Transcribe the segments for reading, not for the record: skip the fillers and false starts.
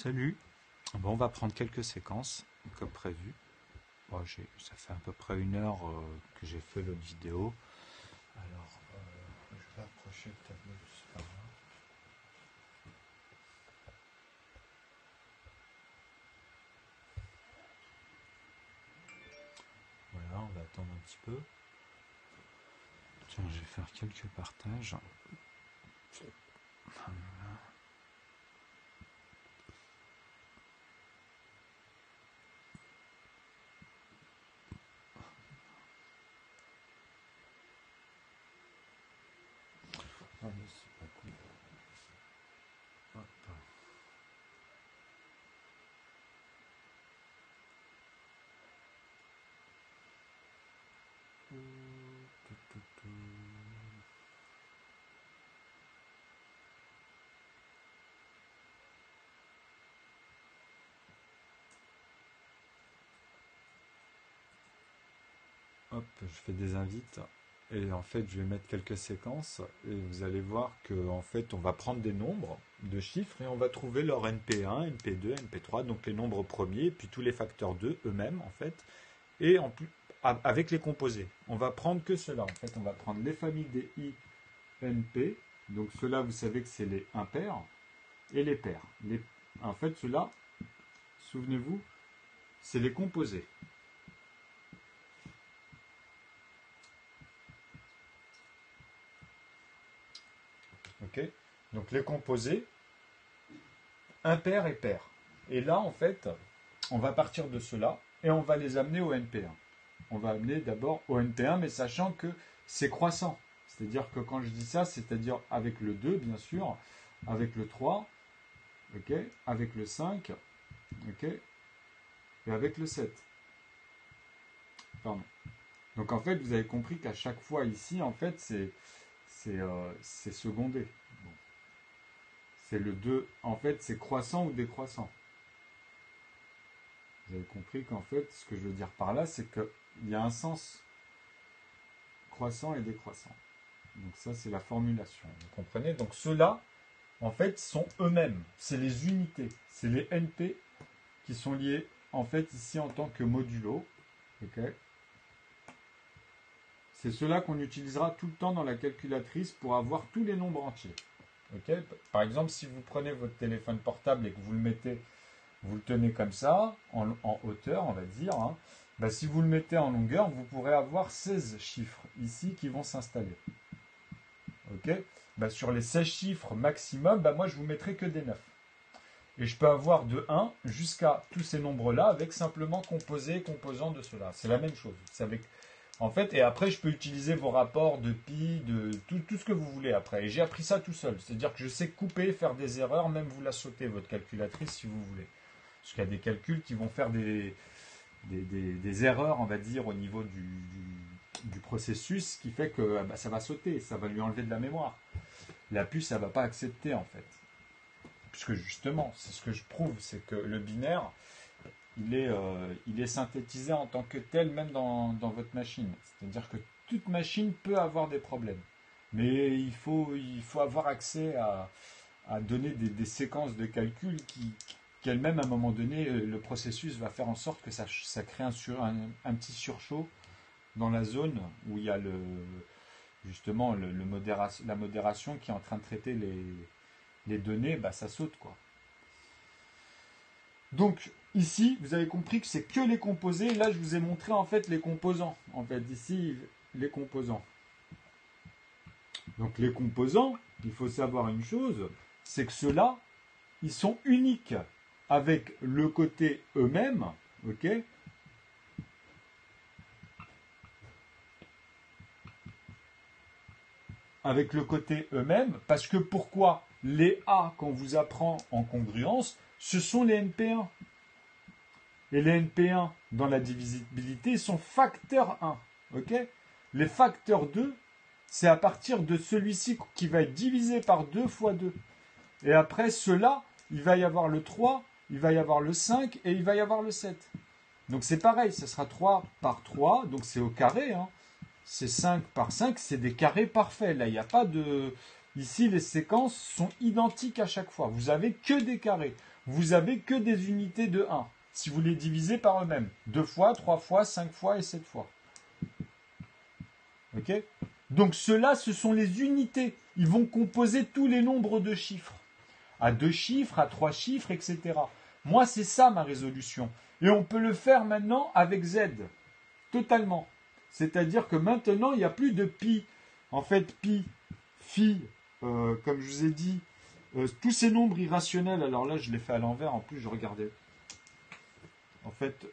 Salut. Bon, on va prendre quelques séquences, comme prévu. Bon, ça fait à peu près 1 heure que j'ai fait l'autre vidéo. Alors, je vais approcher le tableau juste par là. Voilà, on va attendre un petit peu. Tiens, je vais faire quelques partages. Voilà. Ah, mais c'est pas cool. Hop. Tout, tout, tout. Hop, je fais des invites et en fait je vais mettre quelques séquences et vous allez voir que en fait on va prendre des nombres de chiffres et on va trouver leur NP1, NP2, NP3, donc les nombres premiers, puis tous les facteurs 2 eux-mêmes en fait, et en plus avec les composés. On va prendre que cela en fait, on va prendre les familles des INP, donc ceux-là vous savez que c'est les impairs et les pairs. En fait ceux-là, souvenez-vous, c'est les composés. Ok. Donc les composés, impair et pair. Et là, en fait, on va partir de cela et on va les amener au NP1. On va amener d'abord au NP1, mais sachant que c'est croissant. C'est-à-dire que quand je dis ça, c'est-à-dire avec le 2, bien sûr, avec le 3, ok, avec le 5, ok, et avec le 7. Pardon. Donc en fait, vous avez compris qu'à chaque fois ici, en fait, c'est secondé. Bon. C'est le 2. En fait, c'est croissant ou décroissant. Vous avez compris qu'en fait, ce que je veux dire par là, c'est qu'il y a un sens croissant et décroissant. Donc ça, c'est la formulation. Vous comprenez? Donc ceux-là, en fait, sont eux-mêmes. C'est les unités. C'est les NP qui sont liés, en fait, ici en tant que modulo. Okay, c'est ceux-là qu'on utilisera tout le temps dans la calculatrice pour avoir tous les nombres entiers. Okay, par exemple, si vous prenez votre téléphone portable et que vous le mettez, vous le tenez comme ça, en hauteur, on va dire, hein, bah, si vous le mettez en longueur, vous pourrez avoir 16 chiffres ici qui vont s'installer. Ok, bah, sur les 16 chiffres maximum, bah, moi je vous mettrai que des 9. Et je peux avoir de 1 jusqu'à tous ces nombres-là avec simplement composé et composant de cela. C'est la même chose. C'est avec, en fait, et après je peux utiliser vos rapports de pi, de tout ce que vous voulez après. Et j'ai appris ça tout seul. C'est-à-dire que je sais couper, faire des erreurs, même vous la sautez, votre calculatrice, si vous voulez. Parce qu'il y a des calculs qui vont faire des erreurs, on va dire, au niveau du processus, ce qui fait que bah, ça va sauter, ça va lui enlever de la mémoire. La puce, ça ne va pas accepter, en fait. Puisque justement, c'est ce que je prouve, c'est que le binaire, il est synthétisé en tant que tel, même dans votre machine. C'est-à-dire que toute machine peut avoir des problèmes. Mais il faut avoir accès à donner des séquences de calcul qu'elle-même, à un moment donné, le processus va faire en sorte que ça crée un petit surchauffe dans la zone où il y a justement la modération qui est en train de traiter les données, bah, ça saute, quoi. Donc, ici, vous avez compris que c'est que les composés. Là, je vous ai montré, en fait, les composants. En fait, ici, les composants. Donc, les composants, il faut savoir une chose, c'est que ceux-là, ils sont uniques avec le côté eux-mêmes, ok? Avec le côté eux-mêmes, parce que pourquoi? Les A qu'on vous apprend en congruence, ce sont les NP1. Et les NP1 dans la divisibilité sont facteur 1. Ok, les facteurs 2, c'est à partir de celui-ci qui va être divisé par 2 fois 2. Et après cela, il va y avoir le 3, il va y avoir le 5 et il va y avoir le 7. Donc c'est pareil, ce sera 3 par 3, donc c'est au carré. Hein. C'est 5 par 5, c'est des carrés parfaits. Là, il n'y a pas Ici, les séquences sont identiques à chaque fois. Vous avez que des carrés. Vous avez que des unités de 1. Si vous les divisez par eux-mêmes. 2 fois, 3 fois, 5 fois et 7 fois. Ok? Donc ceux-là, ce sont les unités. Ils vont composer tous les nombres de chiffres. À 2 chiffres, à 3 chiffres, etc. Moi, c'est ça ma résolution. Et on peut le faire maintenant avec Z. Totalement. C'est-à-dire que maintenant, il n'y a plus de pi. En fait, pi, phi, comme je vous ai dit, tous ces nombres irrationnels, alors là, je l'ai fait à l'envers, en plus, je regardais. En fait,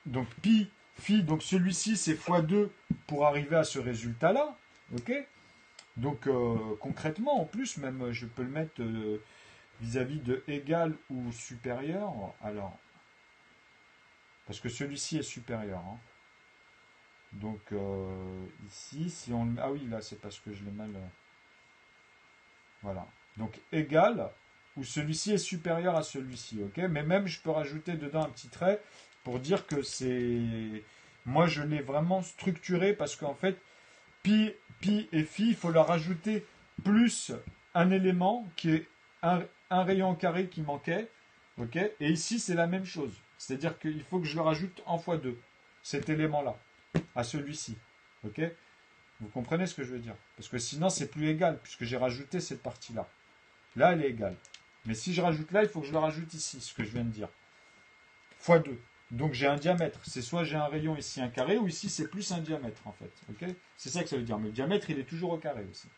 donc pi, phi, donc celui-ci, c'est x2 pour arriver à ce résultat-là. Ok? Donc, concrètement, en plus, même, je peux le mettre vis-à-vis de égal ou supérieur. Alors, parce que celui-ci est supérieur. Hein. Donc, ici, si on... Ah oui, là, c'est parce que je l'ai mal... Voilà. Donc, égal, ou celui-ci est supérieur à celui-ci, ok? Mais même, je peux rajouter dedans un petit trait pour dire que c'est... Moi, je l'ai vraiment structuré parce qu'en fait, pi et phi, il faut leur rajouter plus un élément qui est un rayon carré qui manquait, ok? Et ici, c'est la même chose. C'est-à-dire qu'il faut que je le rajoute en x2, cet élément-là, à celui-ci, ok? Vous comprenez ce que je veux dire? Parce que sinon, c'est plus égal, puisque j'ai rajouté cette partie-là. Là, elle est égale. Mais si je rajoute là, il faut que je le rajoute ici, ce que je viens de dire. x2. Donc, j'ai un diamètre. C'est soit j'ai un rayon ici, un carré, ou ici, c'est plus un diamètre, en fait. Ok? C'est ça que ça veut dire. Mais le diamètre, il est toujours au carré aussi.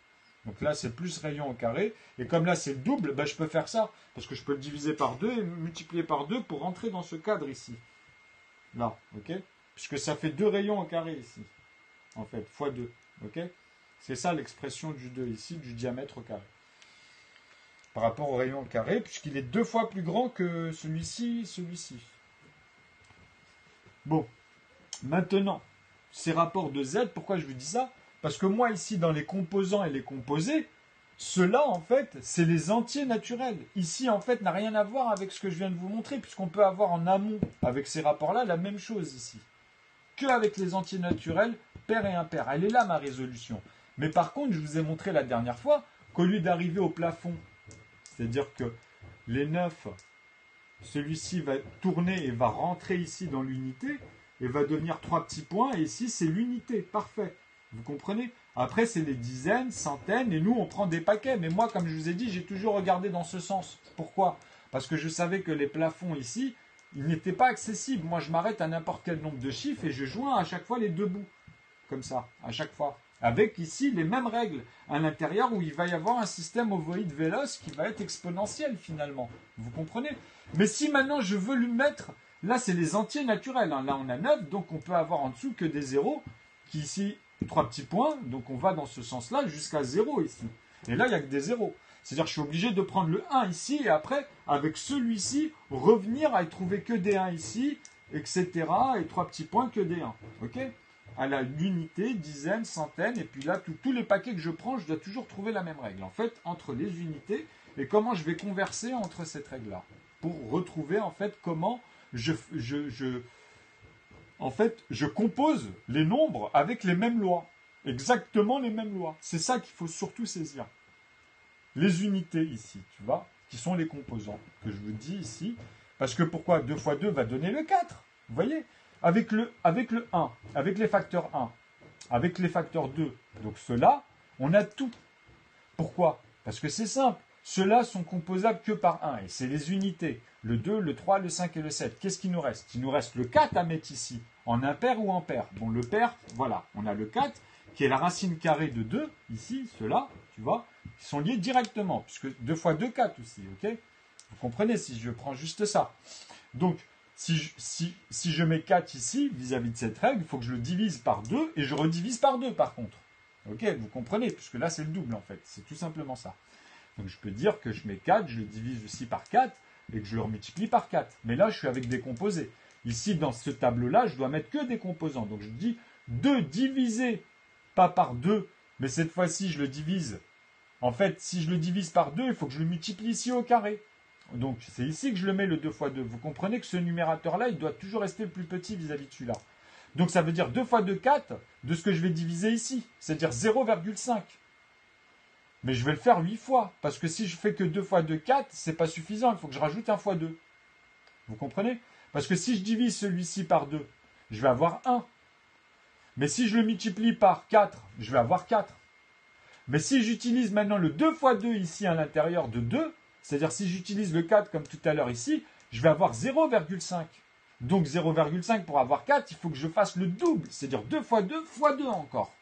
Donc là, c'est plus rayon au carré. Et comme là, c'est le double, ben, je peux faire ça. Parce que je peux le diviser par 2 et multiplier par 2 pour rentrer dans ce cadre ici. Là, ok? Puisque ça fait 2 rayons au carré ici. En fait, x2. Ok? C'est ça l'expression du 2 ici, du diamètre au carré. Par rapport au rayon au carré, puisqu'il est 2 fois plus grand que celui-ci. Bon, maintenant, ces rapports de Z, pourquoi je vous dis ça? Parce que moi, ici, dans les composants et les composés, ceux-là, en fait, c'est les entiers naturels. Ici, en fait, n'a rien à voir avec ce que je viens de vous montrer, puisqu'on peut avoir en amont, avec ces rapports-là, la même chose ici. Qu'avec les entiers naturels, pair et impair. Elle est là, ma résolution. Mais par contre, je vous ai montré la dernière fois qu'au lieu d'arriver au plafond, c'est-à-dire que les 9, celui-ci va tourner et va rentrer ici dans l'unité, et va devenir 3 petits points, et ici, c'est l'unité. Parfait. Vous comprenez? Après, c'est les dizaines, centaines, et nous, on prend des paquets. Mais moi, comme je vous ai dit, j'ai toujours regardé dans ce sens. Pourquoi? Parce que je savais que les plafonds ici, ils n'étaient pas accessibles. Moi, je m'arrête à n'importe quel nombre de chiffres et je joins à chaque fois les deux bouts. Comme ça, à chaque fois. Avec ici les mêmes règles à l'intérieur où il va y avoir un système ovoïde véloce qui va être exponentiel finalement. Vous comprenez? Mais si maintenant je veux lui mettre... Là, c'est les entiers naturels. Hein. Là, on a 9, donc on peut avoir en dessous que des zéros, qui ici, 3 petits points. Donc on va dans ce sens-là jusqu'à 0 ici. Et là, il n'y a que des zéros. C'est-à-dire que je suis obligé de prendre le 1 ici et après, avec celui-ci, revenir à y trouver que des 1 ici, etc. Et 3 petits points que des 1. Ok? À l'unité, dizaines, centaines, et puis là, tous les paquets que je prends, je dois toujours trouver la même règle. En fait, entre les unités, et comment je vais converser entre cette règle-là. Pour retrouver, en fait, comment je compose les nombres avec les mêmes lois. Exactement les mêmes lois. C'est ça qu'il faut surtout saisir. Les unités ici, tu vois, qui sont les composants que je vous dis ici. Parce que pourquoi 2 fois 2 va donner le 4. Vous voyez? Avec le 1, avec les facteurs 1, avec les facteurs 2. Donc ceux-là, on a tout. Pourquoi? Parce que c'est simple. Ceux-là sont composables que par 1. Et c'est les unités. Le 2, le 3, le 5 et le 7. Qu'est-ce qu'il nous reste? Il nous reste le 4 à mettre ici. En impair ou en pair? Bon, le pair, voilà. On a le 4 qui est la racine carrée de 2. Ici, ceux-là, tu vois, qui sont liés directement. Puisque 2 fois 2, 4 aussi. Ok? Vous comprenez si je prends juste ça. Donc, si je mets 4 ici, vis-à-vis de cette règle, il faut que je le divise par 2 et je redivise par 2 par contre. Ok, vous comprenez, puisque là c'est le double en fait, c'est tout simplement ça. Donc je peux dire que je mets 4, je le divise aussi par 4 et que je le remultiplie par 4. Mais là je suis avec des composés. Ici dans ce tableau-là, je dois mettre que des composants. Donc je dis 2 divisé, pas par 2, mais cette fois-ci je le divise. En fait, si je le divise par 2, il faut que je le multiplie ici au carré. Donc, c'est ici que je le mets, le 2 fois 2. Vous comprenez que ce numérateur-là, il doit toujours rester plus petit vis-à-vis de celui-là. Donc, ça veut dire 2 fois 2, 4 de ce que je vais diviser ici. C'est-à-dire 0,5. Mais je vais le faire 8 fois. Parce que si je fais que 2 fois 2, 4, c'est pas suffisant. Il faut que je rajoute 1 fois 2. Vous comprenez? Parce que si je divise celui-ci par 2, je vais avoir 1. Mais si je le multiplie par 4, je vais avoir 4. Mais si j'utilise maintenant le 2 fois 2 ici à l'intérieur de 2, c'est-à-dire si j'utilise le 4 comme tout à l'heure ici, je vais avoir 0,5. Donc 0,5 pour avoir 4, il faut que je fasse le double, c'est-à-dire 2 fois 2 fois 2 encore.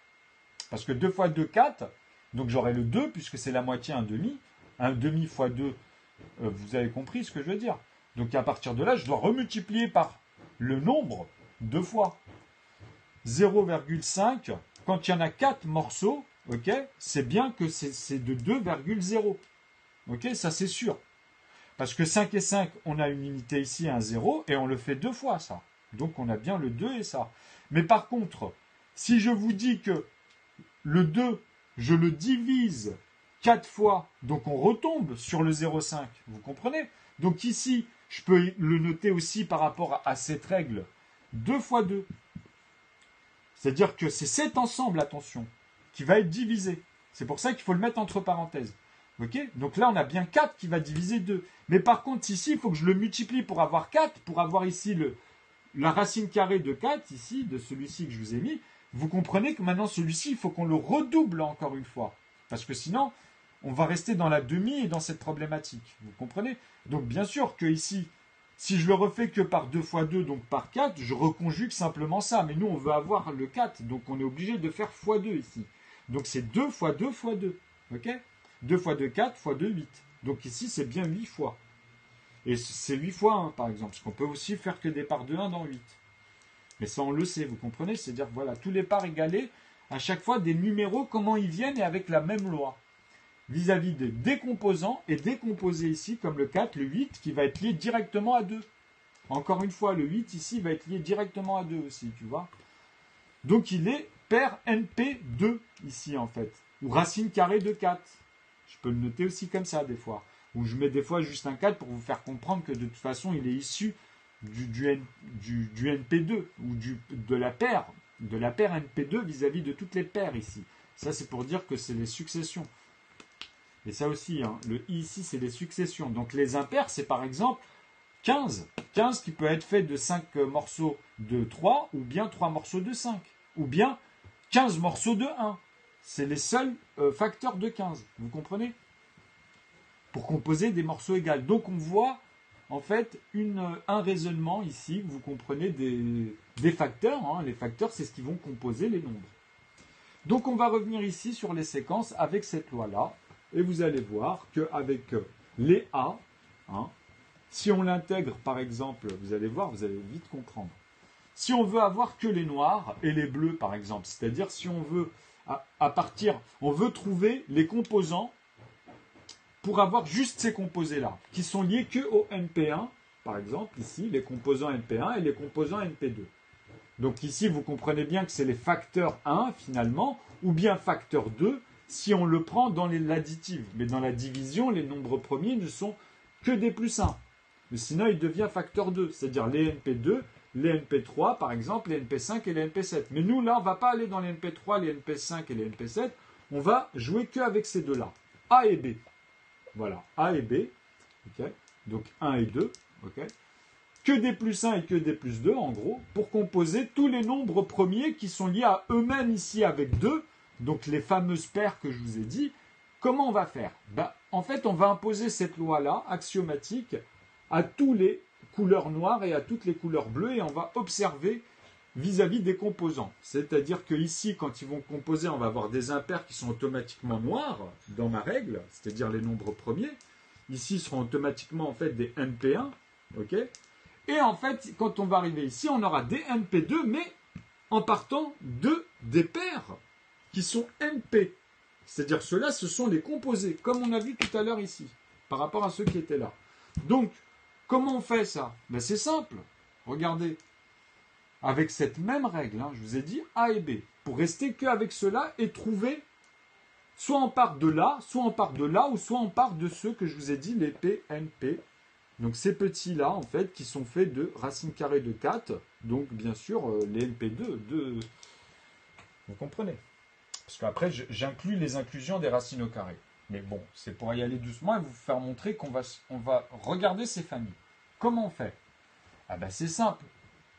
Parce que 2 fois 2, 4, donc j'aurai le 2 puisque c'est la moitié, un demi. Un demi fois 2, vous avez compris ce que je veux dire. Donc à partir de là, je dois remultiplier par le nombre 2 fois. 0,5, quand il y en a 4 morceaux, ok, c'est bien que c'est de 2,0. Ok, ça c'est sûr. Parce que 5 et 5, on a une unité ici, un 0, et on le fait 2 fois ça. Donc on a bien le 2 et ça. Mais par contre, si je vous dis que le 2, je le divise 4 fois, donc on retombe sur le 0,5. Vous comprenez? Donc ici, je peux le noter aussi par rapport à cette règle. 2 fois 2. C'est-à-dire que c'est cet ensemble, attention, qui va être divisé. C'est pour ça qu'il faut le mettre entre parenthèses. Okay, donc là, on a bien 4 qui va diviser 2. Mais par contre, ici, il faut que je le multiplie pour avoir 4, pour avoir ici la racine carrée de 4, ici, de celui-ci que je vous ai mis. Vous comprenez que maintenant, celui-ci, il faut qu'on le redouble encore une fois. Parce que sinon, on va rester dans la demi et dans cette problématique. Vous comprenez? Donc, bien sûr que ici, si je le refais que par 2 fois 2, donc par 4, je reconjugue simplement ça. Mais nous, on veut avoir le 4, donc on est obligé de faire fois 2 ici. Donc, c'est 2 fois 2 fois 2. Ok? 2 fois 2, 4 fois 2, 8. Donc ici, c'est bien 8 fois. Et c'est 8 fois 1, par exemple. Parce qu'on peut aussi faire que des parts de 1 dans 8. Mais ça, on le sait, vous comprenez? C'est-à-dire, voilà, tous les parts égalées, à chaque fois, des numéros, comment ils viennent et avec la même loi. Vis-à-vis des décomposants et décomposés ici, comme le 4, le 8, qui va être lié directement à 2. Encore une fois, le 8 ici va être lié directement à 2 aussi, tu vois. Donc il est paire NP2 ici, en fait. Ou racine carrée de 4. Je peux le noter aussi comme ça, des fois. Ou je mets des fois juste un 4 pour vous faire comprendre que de toute façon, il est issu du NP2 ou de la paire NP2 vis-à-vis de toutes les paires ici. Ça, c'est pour dire que c'est les successions. Et ça aussi, hein, le I ici, c'est les successions. Donc les impairs, c'est par exemple 15. 15 qui peut être fait de 5 morceaux de 3, ou bien 3 morceaux de 5. Ou bien 15 morceaux de 1. C'est les seuls facteurs de 15. Vous comprenez? Pour composer des morceaux égaux. Donc on voit en fait un raisonnement ici. Vous comprenez des facteurs. Hein. Les facteurs, c'est ce qui vont composer les nombres. Donc on va revenir ici sur les séquences avec cette loi-là. Et vous allez voir qu'avec les A, hein, si on l'intègre par exemple, vous allez voir, vous allez vite comprendre. Si on veut avoir que les noirs et les bleus par exemple, c'est-à-dire si on veut on veut trouver les composants pour avoir juste ces composés-là, qui sont liés que au NP1, par exemple, ici, les composants NP1 et les composants NP2. Donc ici, vous comprenez bien que c'est les facteurs 1, finalement, ou bien facteur 2, si on le prend dans l'additive. Mais dans la division, les nombres premiers ne sont que des plus 1. Mais sinon, il devient facteur 2, c'est-à-dire les NP2, les NP3, par exemple, les NP5 et les NP7. Mais nous, là, on ne va pas aller dans les NP3, les NP5 et les NP7. On va jouer qu'avec ces deux-là, A et B. Voilà, A et B. Okay. Donc 1 et 2. Okay. Que des plus 1 et que des plus 2, en gros, pour composer tous les nombres premiers qui sont liés à eux-mêmes ici avec 2. Donc les fameuses paires que je vous ai dit. Comment on va faire? En fait, on va imposer cette loi-là, axiomatique, à tous les couleurs noires et à toutes les couleurs bleues, et on va observer vis-à-vis des composants. C'est-à-dire que ici, quand ils vont composer, on va avoir des impairs qui sont automatiquement noirs dans ma règle, c'est-à-dire les nombres premiers. Ici, seront automatiquement en fait des NP1, ok? Et en fait, quand on va arriver ici, on aura des NP2, mais en partant des paires qui sont NP. C'est-à-dire ceux-là, ce sont les composés, comme on a vu tout à l'heure ici, par rapport à ceux qui étaient là. Donc, comment on fait ça? C'est simple. Regardez. Avec cette même règle, hein, je vous ai dit A et B. Pour rester qu'avec cela et trouver, soit on part de là, soit on part de là, ou soit on part de ceux que je vous ai dit, les PNP. Donc ces petits-là, en fait, qui sont faits de racine carrée de 4. Donc, bien sûr, les NP2. Vous comprenez? Parce qu'après, j'inclus les inclusions des racines au carré. Mais bon, c'est pour y aller doucement et vous faire montrer on va regarder ces familles. Comment on fait? Ah ben c'est simple.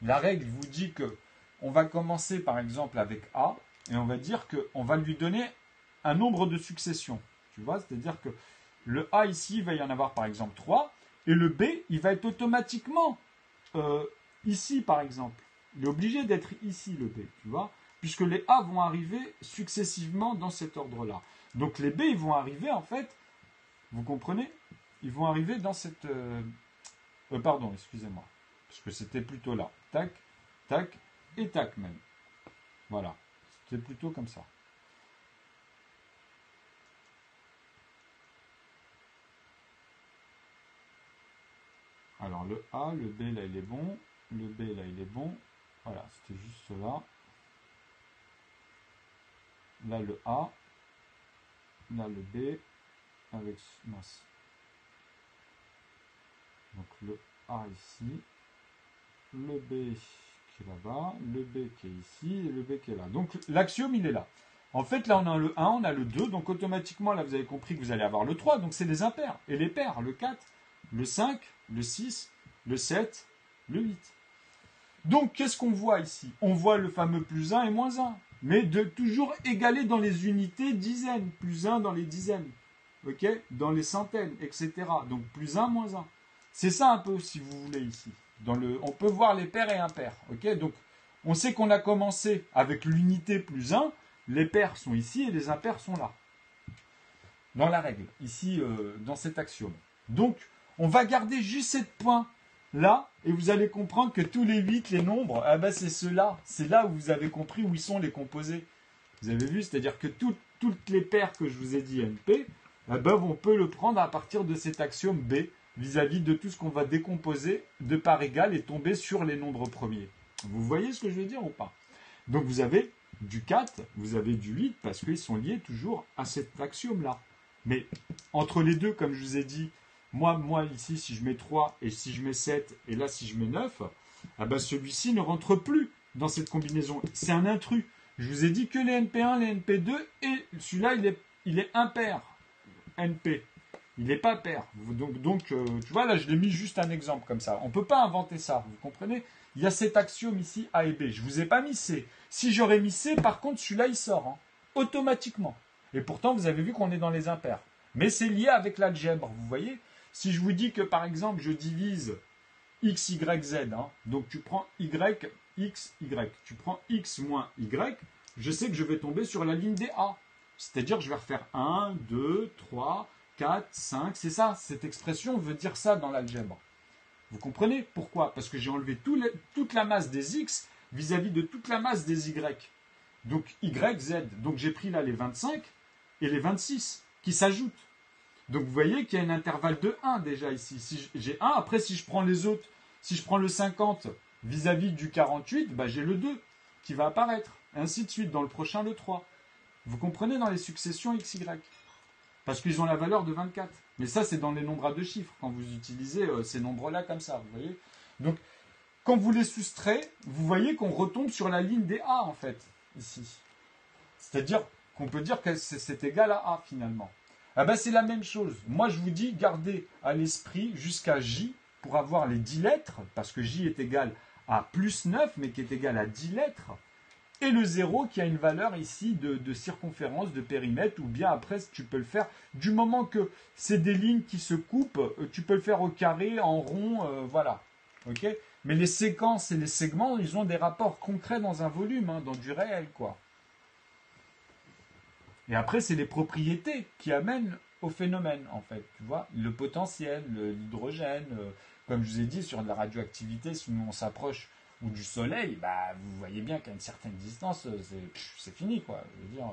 La règle vous dit que on va commencer par exemple avec A et on va dire qu'on va lui donner un nombre de successions. Tu vois, c'est-à-dire que le A ici, il va y en avoir par exemple 3 et le B, il va être automatiquement ici par exemple. Il est obligé d'être ici le B, tu vois, puisque les A vont arriver successivement dans cet ordre-là. Donc les B, ils vont arriver en fait, vous comprenez? Ils vont arriver dans cette... pardon, excusez-moi, parce que c'était plutôt là. Tac, tac et tac même. Voilà, c'était plutôt comme ça. Alors le A, le B là il est bon, le B là il est bon. Voilà, c'était juste cela. Là le A, là le B, avec mince. Donc le A ici, le B qui est là-bas, le B qui est ici et le B qui est là. Donc l'axiome il est là. En fait là on a le 1, on a le 2, donc automatiquement là vous avez compris que vous allez avoir le 3, donc c'est les impairs. Et les pairs, le 4, le 5, le 6, le 7, le 8. Donc qu'est-ce qu'on voit ici? On voit le fameux plus 1 et moins 1, mais de toujours égaler dans les unités dizaines, plus 1 dans les dizaines, ok, dans les centaines, etc. Donc plus 1, moins 1. C'est ça un peu si vous voulez ici. On peut voir les pairs et impairs, ok. Donc on sait qu'on a commencé avec l'unité plus 1, les pairs sont ici et les impairs sont là. Dans la règle, ici dans cet axiome. Donc on va garder juste cette point là, et vous allez comprendre que tous les 8, les nombres, ah ben c'est ceux-là. C'est là où vous avez compris où ils sont les composés. Vous avez vu, c'est-à-dire que toutes les paires que je vous ai dit NP, eh ben on peut le prendre à partir de cet axiome B, vis-à-vis de tout ce qu'on va décomposer de part égale et tomber sur les nombres premiers. Vous voyez ce que je veux dire ou pas? Donc vous avez du 4, vous avez du 8, parce qu'ils sont liés toujours à cet axiome-là. Mais entre les deux, comme je vous ai dit, moi ici, si je mets 3 et si je mets 7, et là si je mets 9, ah ben celui-ci ne rentre plus dans cette combinaison. C'est un intrus. Je vous ai dit que les NP1, les NP2, et celui-là, il est impair. NP. Il n'est pas pair. Donc tu vois, là, je l'ai mis juste un exemple comme ça. On ne peut pas inventer ça, vous comprenez? Il y a cet axiome ici, A et B. Je ne vous ai pas mis C. Si j'aurais mis C, par contre, celui-là, il sort, hein, automatiquement. Et pourtant, vous avez vu qu'on est dans les impairs. Mais c'est lié avec l'algèbre, vous voyez? Si je vous dis que, par exemple, je divise x, y, z, hein, donc tu prends y, x, y, tu prends x moins y, je sais que je vais tomber sur la ligne des A. C'est-à-dire que je vais refaire 1, 2, 3, 4, 5, c'est ça, cette expression veut dire ça dans l'algèbre. Vous comprenez pourquoi? Parce que j'ai enlevé toute la masse des x vis-à-vis de toute la masse des y. Donc y, z, donc j'ai pris là les 25 et les 26 qui s'ajoutent. Donc vous voyez qu'il y a un intervalle de 1 déjà ici. Si j'ai 1, après si je prends les autres, si je prends le 50 vis-à-vis du 48, bah j'ai le 2 qui va apparaître. Et ainsi de suite, dans le prochain le 3. Vous comprenez dans les successions XY? Parce qu'ils ont la valeur de 24. Mais ça, c'est dans les nombres à deux chiffres, quand vous utilisez ces nombres-là comme ça, vous voyez? Donc, quand vous les soustrayez, vous voyez qu'on retombe sur la ligne des A, en fait, ici. C'est-à-dire qu'on peut dire que c'est égal à A, finalement. Ah ben, c'est la même chose. Moi, je vous dis, gardez à l'esprit jusqu'à J pour avoir les 10 lettres, parce que J est égal à plus 9, mais qui est égal à 10 lettres. Et le 0 qui a une valeur ici de circonférence, de périmètre, ou bien après tu peux le faire, du moment que c'est des lignes qui se coupent, tu peux le faire au carré, en rond, voilà. Okay, mais les séquences et les segments, ils ont des rapports concrets dans un volume, hein, dans du réel, quoi. Et après, c'est les propriétés qui amènent au phénomène, en fait. Tu vois, le potentiel, l'hydrogène, comme je vous ai dit, sur de la radioactivité, si on s'approche ou du soleil, bah, vous voyez bien qu'à une certaine distance, c'est fini, quoi. Je veux dire,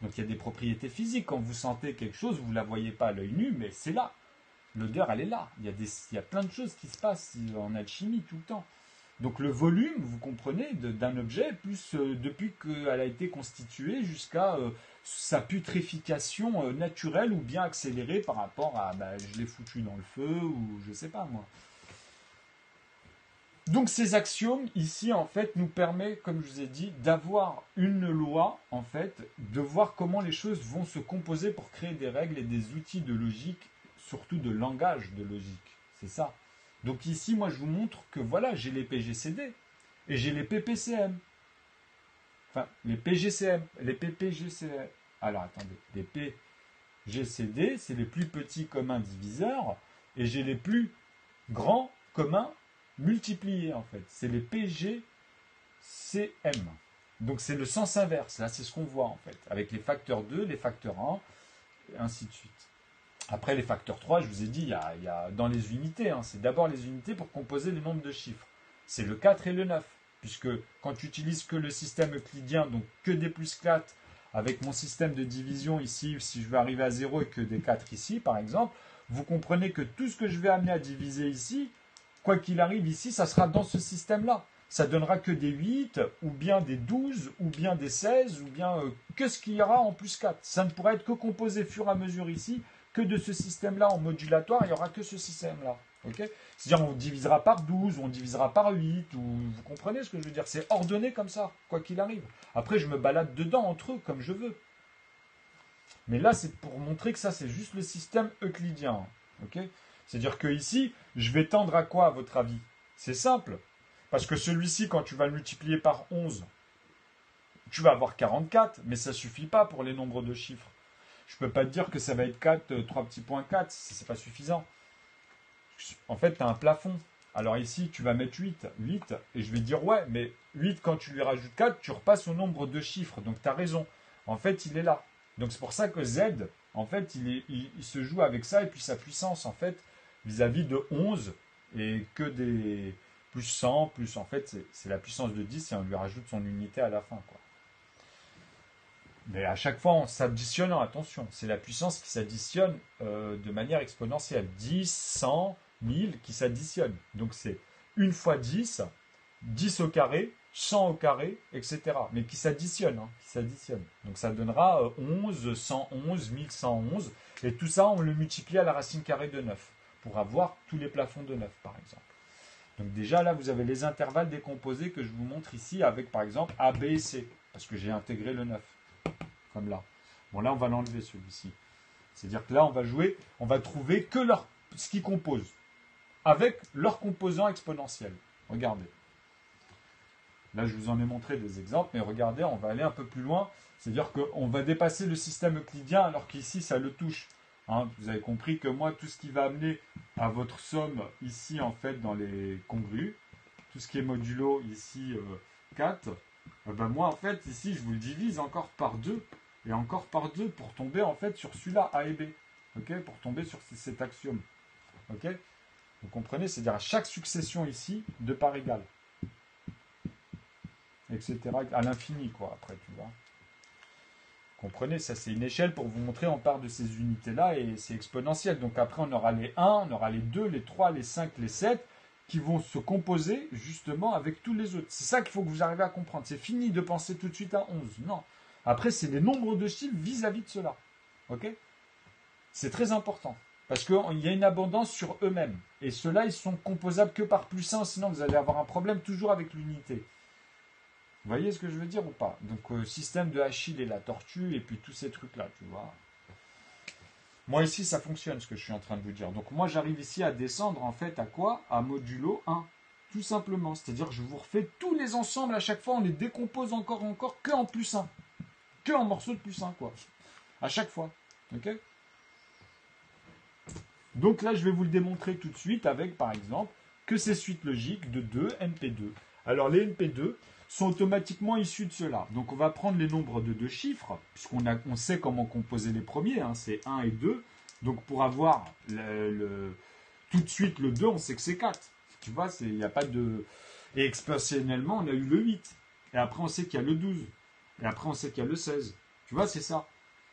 donc il y a des propriétés physiques. Quand vous sentez quelque chose, vous ne la voyez pas à l'œil nu, mais c'est là. L'odeur, elle est là. Il y a plein de choses qui se passent en alchimie tout le temps. Donc le volume, vous comprenez, d'un objet, plus depuis qu'elle a été constituée jusqu'à sa putréfication naturelle ou bien accélérée par rapport à, bah, je l'ai foutu dans le feu ou je sais pas moi. Donc ces axiomes ici en fait nous permettent, comme je vous ai dit, d'avoir une loi en fait, de voir comment les choses vont se composer pour créer des règles et des outils de logique, surtout de langage de logique. C'est ça. Donc ici moi je vous montre que voilà, j'ai les PGCD et j'ai les PPCM. Enfin, les PGCM, les PPGCM. Alors attendez, les PGCD, c'est les plus petits communs diviseurs et j'ai les plus grands communs multipliés en fait. C'est les PGCM. Donc c'est le sens inverse. Là, c'est ce qu'on voit en fait. Avec les facteurs 2, les facteurs 1, et ainsi de suite. Après les facteurs 3, je vous ai dit, il y a dans les unités. Hein, c'est d'abord les unités pour composer les nombres de chiffres. C'est le 4 et le 9. Puisque quand tu utilises que le système euclidien, donc que des plus 4, avec mon système de division ici, si je veux arriver à 0 et que des 4 ici, par exemple, vous comprenez que tout ce que je vais amener à diviser ici, quoi qu'il arrive ici, ça sera dans ce système-là. Ça donnera que des 8, ou bien des 12, ou bien des 16, ou bien que ce qu'il y aura en plus 4. Ça ne pourra être que composé fur et à mesure ici, que de ce système-là en modulatoire, il n'y aura que ce système-là. Okay, c'est-à-dire on divisera par 12, ou on divisera par 8, ou vous comprenez ce que je veux dire. C'est ordonné comme ça, quoi qu'il arrive. Après, je me balade dedans entre eux, comme je veux. Mais là, c'est pour montrer que ça, c'est juste le système euclidien. Okay, c'est-à-dire que ici, je vais tendre à quoi, à votre avis? C'est simple. Parce que celui-ci, quand tu vas le multiplier par 11, tu vas avoir 44, mais ça ne suffit pas pour les nombres de chiffres. Je ne peux pas te dire que ça va être 4, 3 petits points 4, ce n'est pas suffisant. En fait, tu as un plafond. Alors ici, tu vas mettre 8, et je vais dire, ouais, mais 8, quand tu lui rajoutes 4, tu repasses au nombre de chiffres. Donc, tu as raison. En fait, il est là. Donc, c'est pour ça que Z, en fait, il se joue avec ça, et puis sa puissance, en fait, vis-à-vis de 11, et que des plus 100, plus, en fait, c'est la puissance de 10, et on lui rajoute son unité à la fin, quoi. Mais à chaque fois, en s'additionnant, attention, c'est la puissance qui s'additionne de manière exponentielle. 10, 100, 1000 qui s'additionnent. Donc c'est 1 fois 10, 10 au carré, 100 au carré, etc. Mais qui s'additionnent. Hein, qui s'additionnent. Donc ça donnera 11, 111, 1111. Et tout ça, on le multiplie à la racine carrée de 9. Pour avoir tous les plafonds de 9, par exemple. Donc déjà, là, vous avez les intervalles décomposés que je vous montre ici avec, par exemple, A, B et C. Parce que j'ai intégré le 9. Comme là. Bon, là, on va l'enlever, celui-ci. C'est-à-dire que là, on va jouer, on va trouver que ce qui compose, avec leur composant exponentiel. Regardez. Là, je vous en ai montré des exemples, mais regardez, on va aller un peu plus loin. C'est-à-dire qu'on va dépasser le système euclidien, alors qu'ici, ça le touche. Hein, vous avez compris que moi, tout ce qui va amener à votre somme, ici, en fait, dans les congrus, tout ce qui est modulo, ici, 4, ben moi, en fait, ici, je vous le divise encore par 2. Et encore par 2 pour tomber en fait sur celui-là, A et B. Okay, pour tomber sur cet axiome. Okay, vous comprenez? C'est-à-dire à chaque succession ici, de parts égales. Etc. À l'infini, quoi, après, tu vois. Vous comprenez? Ça, c'est une échelle pour vous montrer, on part de ces unités-là et c'est exponentiel. Donc après, on aura les 1, on aura les 2, les 3, les 5, les 7, qui vont se composer justement avec tous les autres. C'est ça qu'il faut que vous arriviez à comprendre. C'est fini de penser tout de suite à 11. Non. Après, c'est les nombres de chiffres vis-à-vis de cela. Ok? C'est très important. Parce qu'il y a une abondance sur eux-mêmes. Et ceux-là, ils sont composables que par plus 1, sinon vous allez avoir un problème toujours avec l'unité. Vous voyez ce que je veux dire ou pas? Donc, système de Achille et la tortue, et puis tous ces trucs-là, tu vois. Moi, ici, ça fonctionne, ce que je suis en train de vous dire. Donc, moi, j'arrive ici à descendre, en fait, à quoi? À modulo 1. Tout simplement. C'est-à-dire que je vous refais tous les ensembles à chaque fois, on les décompose encore, que en plus 1. Que en morceaux de plus 1, quoi. À chaque fois. Ok? Donc là, je vais vous le démontrer tout de suite avec, par exemple, que ces suites logiques de 2, NP2. Alors, les NP2 sont automatiquement issus de cela. Donc, on va prendre les nombres de 2 chiffres, puisqu'on sait comment composer les premiers, hein, c'est 1 et 2. Donc, pour avoir tout de suite le 2, on sait que c'est 4. Tu vois, il n'y a pas de... Et exponentiellement, on a eu le 8. Et après, on sait qu'il y a le 12. Et après, on sait qu'il y a le 16. Tu vois, c'est ça.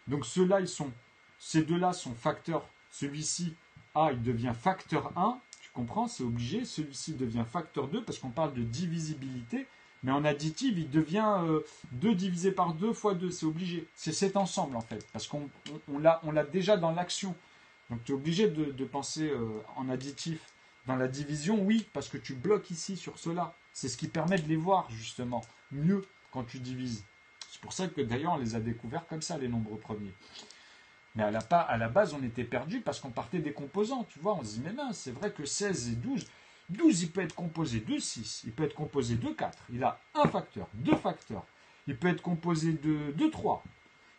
Donc, ces deux-là sont facteurs. Celui-ci, A, il devient facteur 1. Tu comprends, c'est obligé. Celui-ci devient facteur 2 parce qu'on parle de divisibilité. Mais en additive, il devient 2 divisé par 2 fois 2. C'est obligé. C'est cet ensemble, en fait. Parce qu'on l'a déjà dans l'action. Donc, tu es obligé de penser en additif. Dans la division, oui, parce que tu bloques ici sur cela. C'est ce qui permet de les voir, justement, mieux quand tu divises. C'est pour ça que d'ailleurs, on les a découverts comme ça, les nombres premiers. Mais à la base, on était perdu parce qu'on partait des composants, tu vois. On se dit, mais non, c'est vrai que 16 et 12, 12, il peut être composé de 6, il peut être composé de 4, il a un facteur, deux facteurs. Il peut être composé de 3,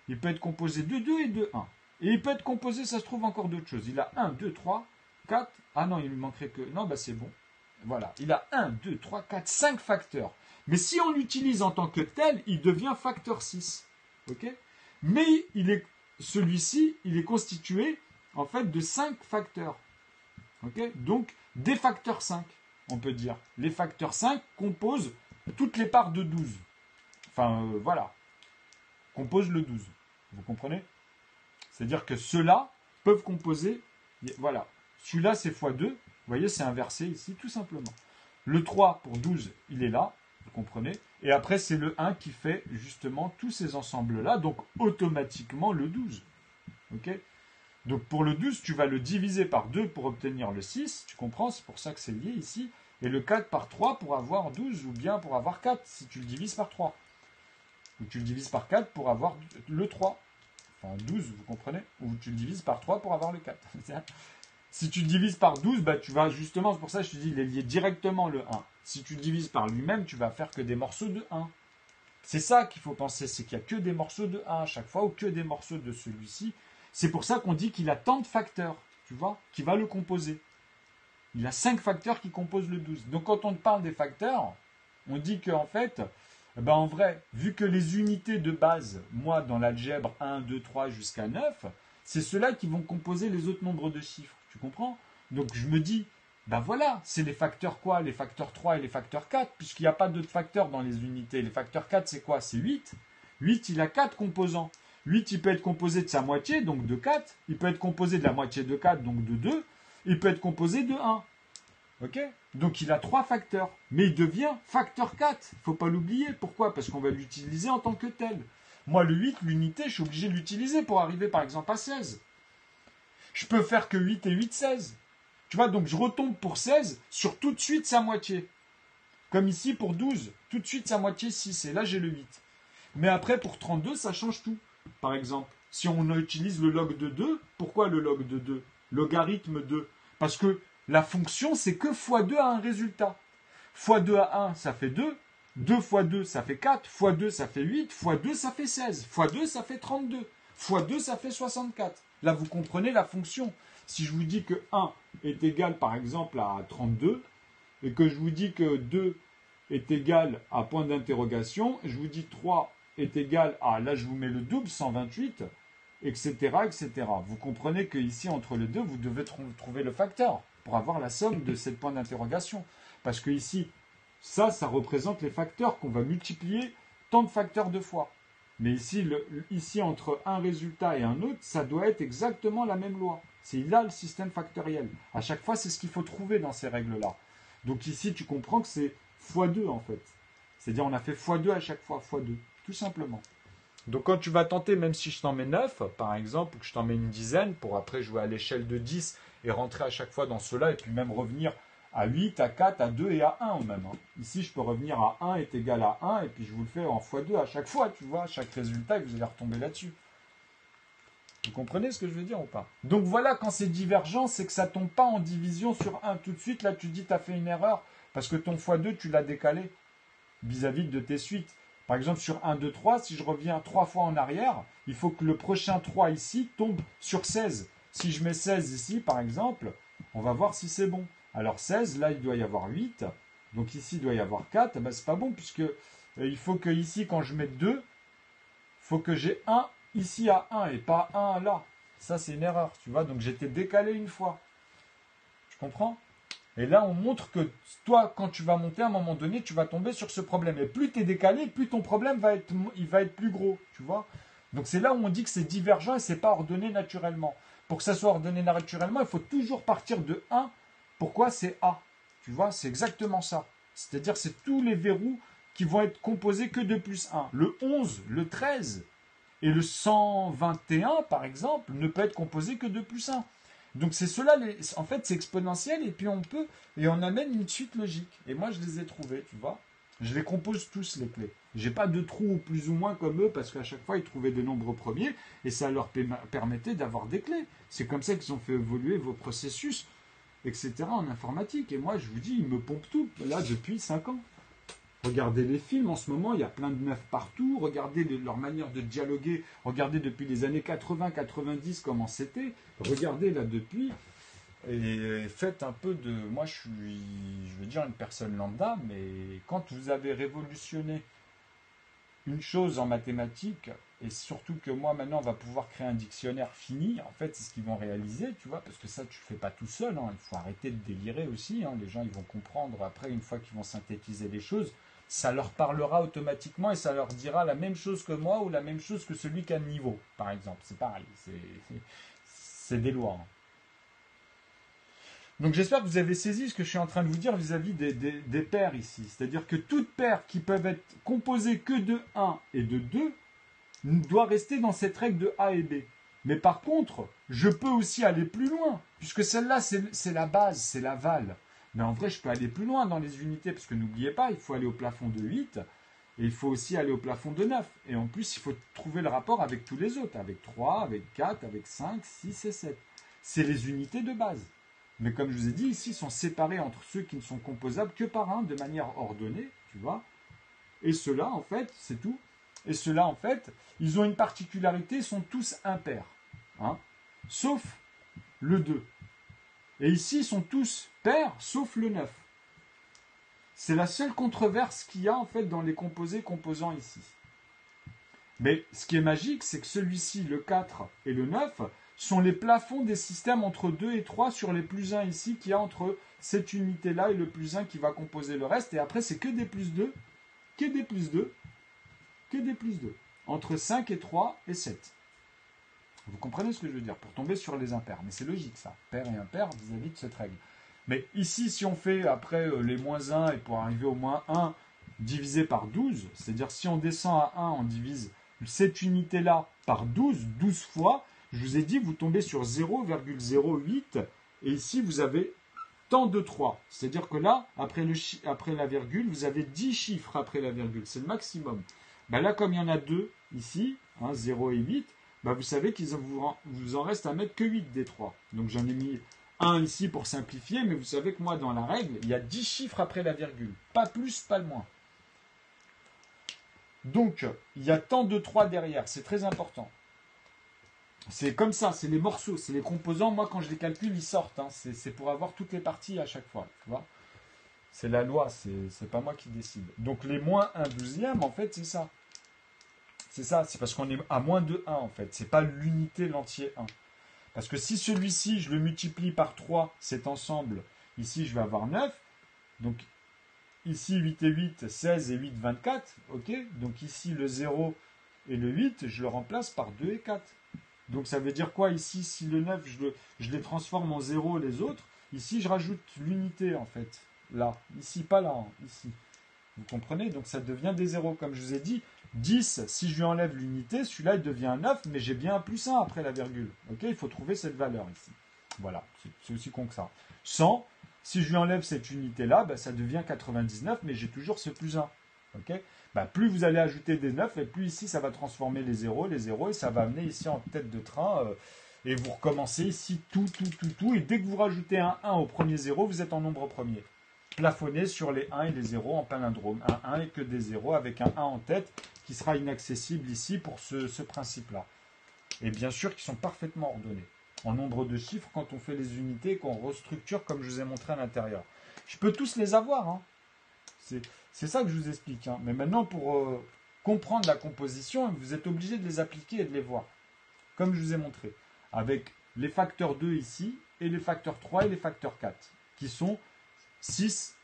il peut être composé de 2 et de 1. Et il peut être composé, ça se trouve, encore d'autres choses. Il a 1, 2, 3, 4. Ah non, il lui manquerait que... Non, bah c'est bon. Voilà. Il a 1, 2, 3, 4, 5 facteurs. Mais si on l'utilise en tant que tel, il devient facteur 6. Ok? Mais celui-ci, il est constitué, en fait, de 5 facteurs. Ok? Donc, des facteurs 5, on peut dire. Les facteurs 5 composent toutes les parts de 12. Enfin, voilà. Composent le 12. Vous comprenez? C'est-à-dire que ceux-là peuvent composer, voilà, celui-là c'est x2, vous voyez c'est inversé ici tout simplement. Le 3 pour 12, il est là, vous comprenez, et après c'est le 1 qui fait justement tous ces ensembles-là, donc automatiquement le 12. Ok? Donc pour le 12, tu vas le diviser par 2 pour obtenir le 6, tu comprends, c'est pour ça que c'est lié ici, et le 4 par 3 pour avoir 12, ou bien pour avoir 4, si tu le divises par 3. Ou tu le divises par 4 pour avoir le 3. Enfin 12, vous comprenez? Ou tu le divises par 3 pour avoir le 4. Si tu le divises par 12, bah, tu vas justement, c'est pour ça que je te dis, il est lié directement le 1. Si tu le divises par lui-même, tu vas faire que des morceaux de 1. C'est ça qu'il faut penser, c'est qu'il n'y a que des morceaux de 1 à chaque fois, ou que des morceaux de celui-ci. C'est pour ça qu'on dit qu'il a tant de facteurs, tu vois, qui va le composer. Il a 5 facteurs qui composent le 12. Donc quand on parle des facteurs, on dit qu'en fait, ben en vrai, vu que les unités de base, moi dans l'algèbre 1, 2, 3 jusqu'à 9, c'est ceux-là qui vont composer les autres nombres de chiffres. Tu comprends? Donc je me dis, ben voilà, c'est les facteurs quoi? Les facteurs 3 et les facteurs 4, puisqu'il n'y a pas d'autres facteurs dans les unités. Les facteurs 4, c'est quoi? C'est 8. 8, il a 4 composants. 8, il peut être composé de sa moitié, donc de 4. Il peut être composé de la moitié de 4, donc de 2. Il peut être composé de 1. Ok? Donc il a 3 facteurs. Mais il devient facteur 4. Il ne faut pas l'oublier. Pourquoi? Parce qu'on va l'utiliser en tant que tel. Moi, le 8, l'unité, je suis obligé de l'utiliser pour arriver par exemple à 16. Je peux faire que 8 et 8, 16. Tu vois, donc je retombe pour 16 sur tout de suite sa moitié. Comme ici pour 12, tout de suite sa moitié 6. Et là, j'ai le 8. Mais après, pour 32, ça change tout. Par exemple, si on utilise le log de 2, pourquoi le log de 2? Logarithme 2. Parce que la fonction, c'est que x2 a un résultat. x2 à 1, ça fait 2. 2 fois 2, ça fait 4. Fois 2, ça fait 8. Fois 2, ça fait 16. Fois 2, ça fait 32. Fois 2, ça fait 64. Là, vous comprenez la fonction. Si je vous dis que 1 est égal, par exemple, à 32, et que je vous dis que 2 est égal à point d'interrogation, je vous dis 3 est égal à, là je vous mets le double, 128, etc., etc. Vous comprenez qu'ici, entre les deux, vous devez trouver le facteur pour avoir la somme de ces points d'interrogation. Parce que ici, ça représente les facteurs qu'on va multiplier tant de facteurs de fois. Mais ici, entre un résultat et un autre, ça doit être exactement la même loi. C'est là le système factoriel. À chaque fois, c'est ce qu'il faut trouver dans ces règles-là. Donc ici, tu comprends que c'est x2 en fait. C'est-à-dire on a fait x2 à chaque fois, x2. Tout simplement. Donc quand tu vas tenter, même si je t'en mets 9, par exemple, ou que je t'en mets une dizaine, pour après jouer à l'échelle de 10 et rentrer à chaque fois dans cela, et puis même revenir à 8, à 4, à 2 et à 1 même. Ici, je peux revenir à 1 est égal à 1, et puis je vous le fais en x2 à chaque fois, tu vois, chaque résultat, et vous allez retomber là-dessus. Vous comprenez ce que je veux dire ou pas? Donc voilà, quand c'est divergent, c'est que ça ne tombe pas en division sur 1. Tout de suite, là, tu dis tu as fait une erreur, parce que ton x2, tu l'as décalé vis-à-vis de tes suites. Par exemple, sur 1, 2, 3, si je reviens 3 fois en arrière, il faut que le prochain 3 ici tombe sur 16. Si je mets 16 ici, par exemple, on va voir si c'est bon. Alors 16, là, il doit y avoir 8. Donc ici, il doit y avoir 4. Ben, c'est pas bon, puisque il faut que ici, quand je mette 2, il faut que j'ai 1 ici à 1 et pas 1 là. Ça, c'est une erreur, tu vois. Donc j'étais décalé une fois. Tu comprends? Et là, on montre que toi, quand tu vas monter, à un moment donné, tu vas tomber sur ce problème. Et plus tu es décalé, plus ton problème va être plus gros, tu vois. Donc c'est là où on dit que c'est divergent et c'est pas ordonné naturellement. Pour que ça soit ordonné naturellement, il faut toujours partir de 1. Pourquoi? C'est A. Tu vois, c'est exactement ça. C'est-à-dire, c'est tous les verrous qui vont être composés que de plus 1. Le 11, le 13 et le 121, par exemple, ne peut être composé que de plus 1. Donc c'est cela, en fait c'est exponentiel et puis on amène une suite logique. Et moi je les ai trouvés, tu vois. Je les compose tous les clés. J'ai pas de trous plus ou moins comme eux parce qu'à chaque fois ils trouvaient des nombres premiers et ça leur permettait d'avoir des clés. C'est comme ça qu'ils ont fait évoluer vos processus, etc. en informatique. Et moi je vous dis, ils me pompent tout là depuis 5 ans. Regardez les films en ce moment, il y a plein de neufs partout. Regardez leur manière de dialoguer. Regardez depuis les années 80-90 comment c'était. Regardez là depuis. Et faites un peu de... Moi, je veux dire, une personne lambda, mais quand vous avez révolutionné une chose en mathématiques, et surtout que moi, maintenant, on va pouvoir créer un dictionnaire fini, en fait, c'est ce qu'ils vont réaliser, tu vois, parce que ça, tu ne fais pas tout seul, hein. Il faut arrêter de délirer aussi, hein. Les gens, ils vont comprendre, après, une fois qu'ils vont synthétiser les choses, ça leur parlera automatiquement et ça leur dira la même chose que moi ou la même chose que celui qui a le niveau, par exemple. C'est pareil, c'est des lois, hein. Donc j'espère que vous avez saisi ce que je suis en train de vous dire vis-à-vis des paires ici. C'est-à-dire que toutes paires qui peuvent être composées que de 1 et de 2 doit rester dans cette règle de A et B. Mais par contre, je peux aussi aller plus loin, puisque celle-là, c'est la base, c'est l'aval. Mais en vrai, je peux aller plus loin dans les unités, parce que n'oubliez pas, il faut aller au plafond de 8, et il faut aussi aller au plafond de 9. Et en plus, il faut trouver le rapport avec tous les autres, avec 3, avec 4, avec 5, 6 et 7. C'est les unités de base. Mais comme je vous ai dit, ici, ils sont séparés entre ceux qui ne sont composables que par un, de manière ordonnée, tu vois. Et ceux-là, en fait, c'est tout. Et ceux-là, en fait, ils ont une particularité, ils sont tous impairs. Hein, sauf le 2. Et ici, ils sont tous pairs, sauf le 9. C'est la seule controverse qu'il y a, en fait, dans les composés composants ici. Mais ce qui est magique, c'est que celui-ci, le 4 et le 9, sont les plafonds des systèmes entre 2 et 3 sur les plus 1 ici, qu'il y a entre cette unité-là et le plus 1 qui va composer le reste. Et après, c'est que des plus 2, que des plus 2, que des plus 2. Entre 5 et 3 et 7. Vous comprenez ce que je veux dire? Pour tomber sur les impairs. Mais c'est logique, ça. Pair et impair vis-à-vis de cette règle. Mais ici, si on fait après les moins 1 et pour arriver au moins 1 divisé par 12, c'est-à-dire si on descend à 1, on divise cette unité-là par 12, 12 fois, je vous ai dit, vous tombez sur 0,08 et ici, vous avez tant de 3. C'est-à-dire que là, après la virgule, vous avez 10 chiffres après la virgule. C'est le maximum. Ben là, comme il y en a 2 ici, 0 et 8, ben vous savez qu'il vous en reste à mettre que 8 des 3. Donc j'en ai mis 1 ici pour simplifier, mais vous savez que moi, dans la règle, il y a 10 chiffres après la virgule. Pas plus, pas le moins. Donc, il y a tant de 3 derrière. C'est très important. C'est comme ça, c'est les morceaux, c'est les composants. Moi, quand je les calcule, ils sortent. Hein. C'est pour avoir toutes les parties à chaque fois. Tu vois, c'est la loi, c'est pas moi qui décide. Donc, les moins 1/12e, en fait, c'est ça. C'est ça, c'est parce qu'on est à moins de 1, en fait. C'est pas l'unité, l'entier 1. Parce que si celui-ci, je le multiplie par 3, cet ensemble, ici, je vais avoir 9. Donc, ici, 8 et 8, 16 et 8, 24. Ok. Donc, ici, le 0 et le 8, je le remplace par 2 et 4. Donc ça veut dire quoi ici? Si le 9, je les transforme en 0 les autres, ici je rajoute l'unité en fait. Là, ici, pas là, hein, ici. Vous comprenez? Donc ça devient des 0. Comme je vous ai dit, 10, si je lui enlève l'unité, celui-là il devient 9, mais j'ai bien un plus 1 après la virgule. Ok, il faut trouver cette valeur ici. Voilà, c'est aussi con que ça. 100, si je lui enlève cette unité-là, ben, ça devient 99, mais j'ai toujours ce plus 1. Ok, bah, plus vous allez ajouter des 9, et plus ici ça va transformer les 0, et ça va amener ici en tête de train, et vous recommencez ici tout, et dès que vous rajoutez un 1 au premier 0, vous êtes en nombre premier. Plafonnez sur les 1 et les 0 en palindrome. Un 1 et que des 0 avec un 1 en tête qui sera inaccessible ici pour ce principe-là. Et bien sûr qui sont parfaitement ordonnés. En nombre de chiffres quand on fait les unités, qu'on restructure comme je vous ai montré à l'intérieur. Je peux tous les avoir, hein. C'est ça que je vous explique. Hein. Mais maintenant, pour comprendre la composition, vous êtes obligé de les appliquer et de les voir. Comme je vous ai montré. Avec les facteurs 2 ici, et les facteurs 3 et les facteurs 4. Qui sont 6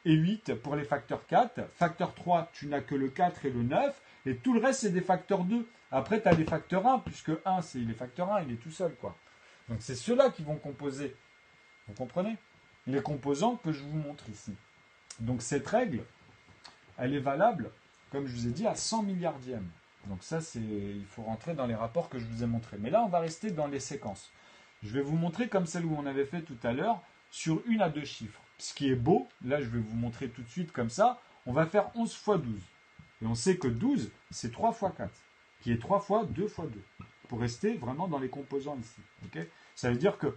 et 8 pour les facteurs 4. Facteur 3, tu n'as que le 4 et le 9. Et tout le reste, c'est des facteurs 2. Après, tu as les facteurs 1, puisque 1, c'est les facteurs 1, il est tout seul, quoi. Donc, c'est ceux-là qui vont composer. Vous comprenez? Les composants que je vous montre ici. Donc cette règle, elle est valable, comme je vous ai dit, à 100 milliardièmes. Donc ça, il faut rentrer dans les rapports que je vous ai montrés. Mais là, on va rester dans les séquences. Je vais vous montrer comme celle où on avait fait tout à l'heure, sur 1 à 2 chiffres. Ce qui est beau, là je vais vous montrer tout de suite comme ça, on va faire 11 fois 12. Et on sait que 12, c'est 3 fois 4, qui est 3 fois 2 fois 2. Pour rester vraiment dans les composants ici. Okay, ça veut dire que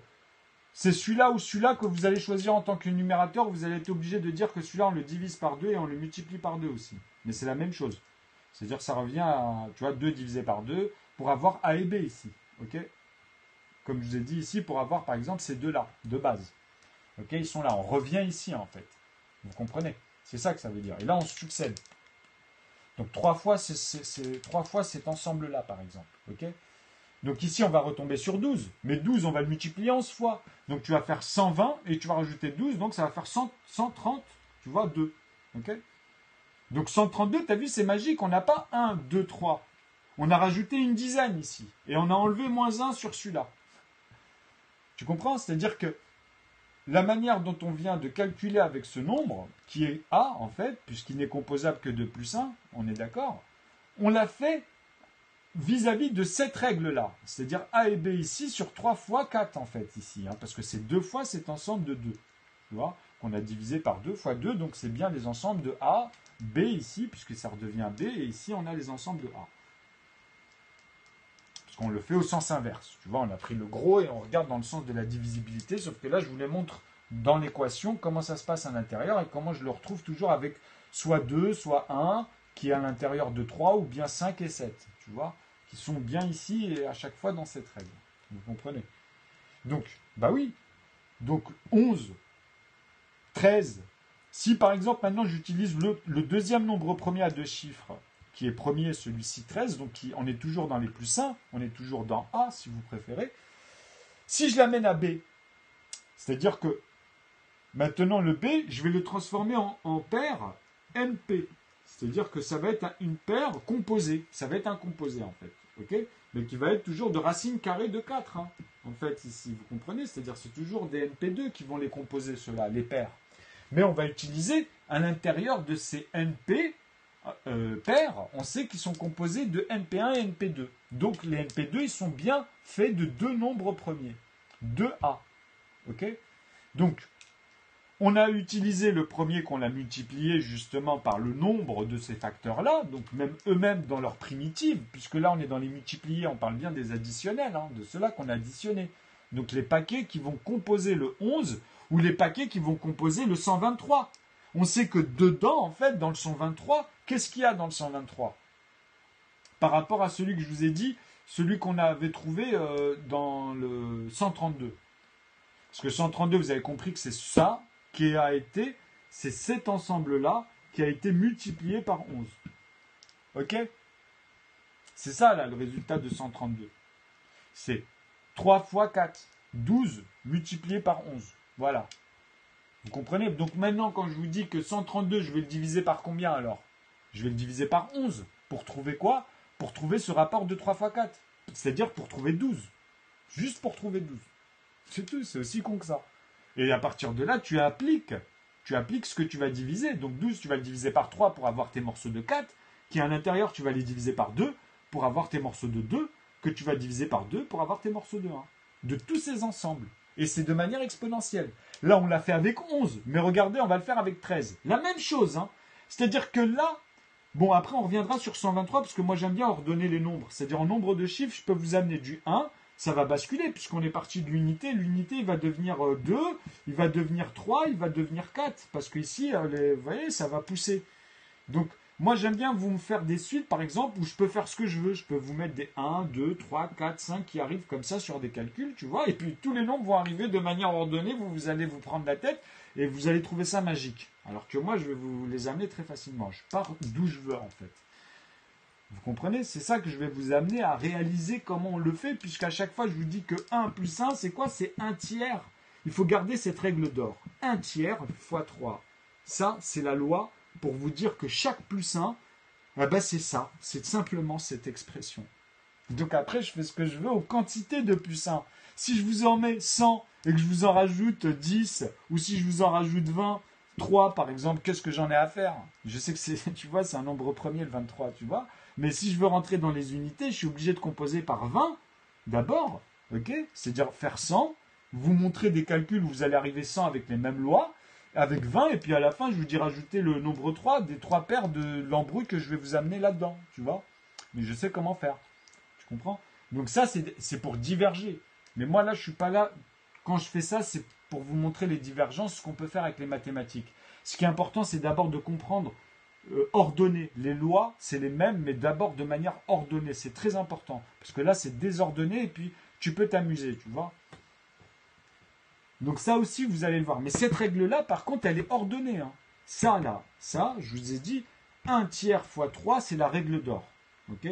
c'est celui-là ou celui-là que vous allez choisir en tant que numérateur. Vous allez être obligé de dire que celui-là, on le divise par 2 et on le multiplie par 2 aussi. Mais c'est la même chose. C'est-à-dire que ça revient à, tu vois, 2 divisé par 2 pour avoir A et B ici. Okay, comme je vous ai dit ici, pour avoir par exemple ces deux-là, de base. Okay, ils sont là. On revient ici en fait. Vous comprenez? C'est ça que ça veut dire. Et là, on succède. Donc 3 fois, c'est 3 fois cet ensemble-là, par exemple. Okay, donc ici, on va retomber sur 12. Mais 12, on va le multiplier 11 fois. Donc tu vas faire 120 et tu vas rajouter 12. Donc ça va faire 130, tu vois, 2. Okay, donc 132, tu as vu, c'est magique. On n'a pas 1, 2, 3. On a rajouté une dizaine ici. Et on a enlevé moins 1 sur celui-là. Tu comprends? C'est-à-dire que la manière dont on vient de calculer avec ce nombre, qui est A, en fait, puisqu'il n'est composable que de plus 1, on est d'accord, on l'a fait vis-à-vis de cette règle-là. C'est-à-dire A et B ici sur 3 fois 4, en fait, ici. Hein, parce que c'est 2 fois cet ensemble de 2. Tu vois, qu'on a divisé par 2 fois 2, donc c'est bien les ensembles de A, B ici, puisque ça redevient B, et ici on a les ensembles de A. Parce qu'on le fait au sens inverse. Tu vois, on a pris le gros et on regarde dans le sens de la divisibilité, sauf que là, je vous les montre dans l'équation comment ça se passe à l'intérieur et comment je le retrouve toujours avec soit 2, soit 1, qui est à l'intérieur de 3, ou bien 5 et 7, tu vois, qui sont bien ici et à chaque fois dans cette règle. Vous comprenez? Donc, bah oui. Donc, 11, 13. Si par exemple, maintenant, j'utilise le deuxième nombre premier à deux chiffres, qui est premier, celui-ci 13, donc on est toujours dans les plus 1, on est toujours dans A, si vous préférez. Si je l'amène à B, c'est-à-dire que maintenant le B, je vais le transformer en paire NP. C'est-à-dire que ça va être une paire composée. Ça va être un composé, en fait. Okay, mais qui va être toujours de racine carrée de 4. Hein, en fait, ici, vous comprenez? C'est-à-dire que c'est toujours des NP2 qui vont les composer, ceux-là, les paires. Mais on va utiliser à l'intérieur de ces NP paires, on sait qu'ils sont composés de NP1 et NP2. Donc les NP2, ils sont bien faits de deux nombres premiers. 2A. Ok? Donc, on a utilisé le premier qu'on a multiplié justement par le nombre de ces facteurs-là, donc même eux-mêmes dans leur primitive, puisque là on est dans les multipliés, on parle bien des additionnels, hein, de ceux-là qu'on a additionnés. Donc les paquets qui vont composer le 11 ou les paquets qui vont composer le 123. On sait que dedans, en fait, dans le 123, qu'est-ce qu'il y a dans le 123 par rapport à celui que je vous ai dit, celui qu'on avait trouvé dans le 132. Parce que 132, vous avez compris que c'est ça qui a été, c'est cet ensemble-là qui a été multiplié par 11. Ok? C'est ça, là, le résultat de 132. C'est 3 fois 4, 12 multiplié par 11. Voilà. Vous comprenez? Donc maintenant, quand je vous dis que 132, je vais le diviser par combien alors? Je vais le diviser par 11. Pour trouver quoi? Pour trouver ce rapport de 3 fois 4. C'est-à-dire pour trouver 12. Juste pour trouver 12. C'est tout, c'est aussi con que ça. Et à partir de là, tu appliques ce que tu vas diviser. Donc 12, tu vas le diviser par 3 pour avoir tes morceaux de 4, qui à l'intérieur, tu vas les diviser par 2 pour avoir tes morceaux de 2, que tu vas diviser par 2 pour avoir tes morceaux de 1. De tous ces ensembles. Et c'est de manière exponentielle. Là, on l'a fait avec 11, mais regardez, on va le faire avec 13. La même chose, hein. C'est-à-dire que là, bon, après, on reviendra sur 123, parce que moi, j'aime bien ordonner les nombres. C'est-à-dire, en nombre de chiffres, je peux vous amener du 1, ça va basculer, puisqu'on est parti de l'unité. L'unité, il va devenir 2, il va devenir 3, il va devenir 4, parce qu'ici, vous voyez, ça va pousser. Donc, moi, j'aime bien vous me faire des suites, par exemple, où je peux faire ce que je veux. Je peux vous mettre des 1, 2, 3, 4, 5 qui arrivent comme ça sur des calculs, tu vois. Et puis, tous les nombres vont arriver de manière ordonnée. Vous allez vous prendre la tête et vous allez trouver ça magique. Alors que moi, je vais vous les amener très facilement. Je pars d'où je veux, en fait. Vous comprenez? C'est ça que je vais vous amener à réaliser comment on le fait, puisqu'à chaque fois, je vous dis que 1 plus 1, c'est quoi? C'est 1 tiers. Il faut garder cette règle d'or. 1 tiers fois 3. Ça, c'est la loi pour vous dire que chaque plus 1, eh ben c'est ça. C'est simplement cette expression. Donc après, je fais ce que je veux aux quantités de plus 1. Si je vous en mets 100 et que je vous en rajoute 10, ou si je vous en rajoute 20, 3 par exemple, qu'est-ce que j'en ai à faire? Je sais que c'est, tu vois, c'est un nombre premier, le 23, tu vois. Mais si je veux rentrer dans les unités, je suis obligé de composer par 20 d'abord ok? C'est-à-dire faire 100, vous montrer des calculs où vous allez arriver 100 avec les mêmes lois, avec 20, et puis à la fin, je vous dis rajouter le nombre 3 des 3 paires de l'embrouille que je vais vous amener là-dedans, tu vois? Mais je sais comment faire, tu comprends? Donc ça, c'est pour diverger. Mais moi, là, je suis pas là. Quand je fais ça, c'est pour vous montrer les divergences, ce qu'on peut faire avec les mathématiques. Ce qui est important, c'est d'abord de comprendre, ordonner. Les lois, c'est les mêmes, mais d'abord de manière ordonnée. C'est très important. Parce que là, c'est désordonné, et puis tu peux t'amuser, tu vois. Donc ça aussi, vous allez le voir. Mais cette règle-là, par contre, elle est ordonnée. Hein. Ça, là, ça, je vous ai dit, 1 tiers fois 3, c'est la règle d'or. Ok?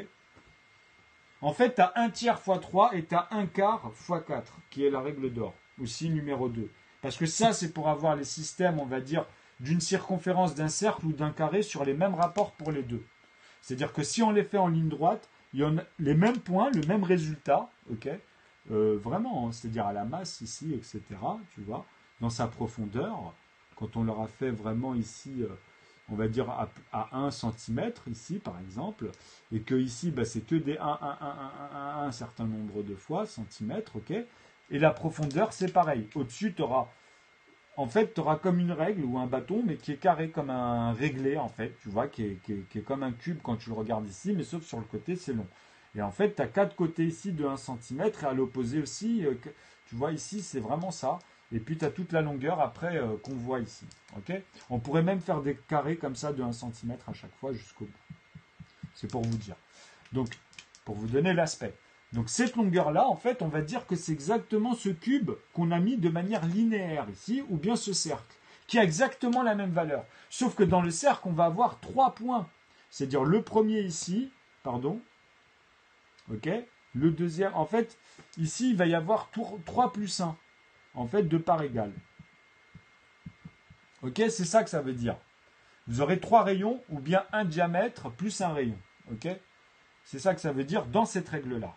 En fait, tu as 1 tiers fois 3 et tu as 1 quart fois 4, qui est la règle d'or. Aussi numéro 2. Parce que ça, c'est pour avoir les systèmes, on va dire, d'une circonférence d'un cercle ou d'un carré sur les mêmes rapports pour les deux. C'est-à-dire que si on les fait en ligne droite, il y en a les mêmes points, le même résultat, ok, vraiment, hein, c'est-à-dire à la masse ici, etc., tu vois, dans sa profondeur, quand on leur a fait vraiment ici, on va dire à 1 cm ici, par exemple, et que ici, bah, c'est que des 1 certain nombre de fois, centimètres, ok, et la profondeur, c'est pareil. Au-dessus, tu auras comme une règle ou un bâton, mais qui est carré comme un réglé, en fait, tu vois, qui est comme un cube quand tu le regardes ici, mais sauf sur le côté, c'est long. Et en fait, tu as 4 côtés ici de 1 cm, et à l'opposé aussi, tu vois, ici, c'est vraiment ça. Et puis, tu as toute la longueur après qu'on voit ici. Ok, on pourrait même faire des carrés comme ça de 1 cm à chaque fois jusqu'au bout. C'est pour vous dire. Donc, pour vous donner l'aspect. Donc cette longueur-là, en fait, on va dire que c'est exactement ce cube qu'on a mis de manière linéaire ici, ou bien ce cercle, qui a exactement la même valeur. Sauf que dans le cercle, on va avoir 3 points. C'est-à-dire le premier ici, pardon, ok, le deuxième, en fait, ici, il va y avoir 3 plus 1, en fait, de part égale. Ok, c'est ça que ça veut dire. Vous aurez 3 rayons, ou bien un diamètre plus un rayon. Ok, c'est ça que ça veut dire dans cette règle-là.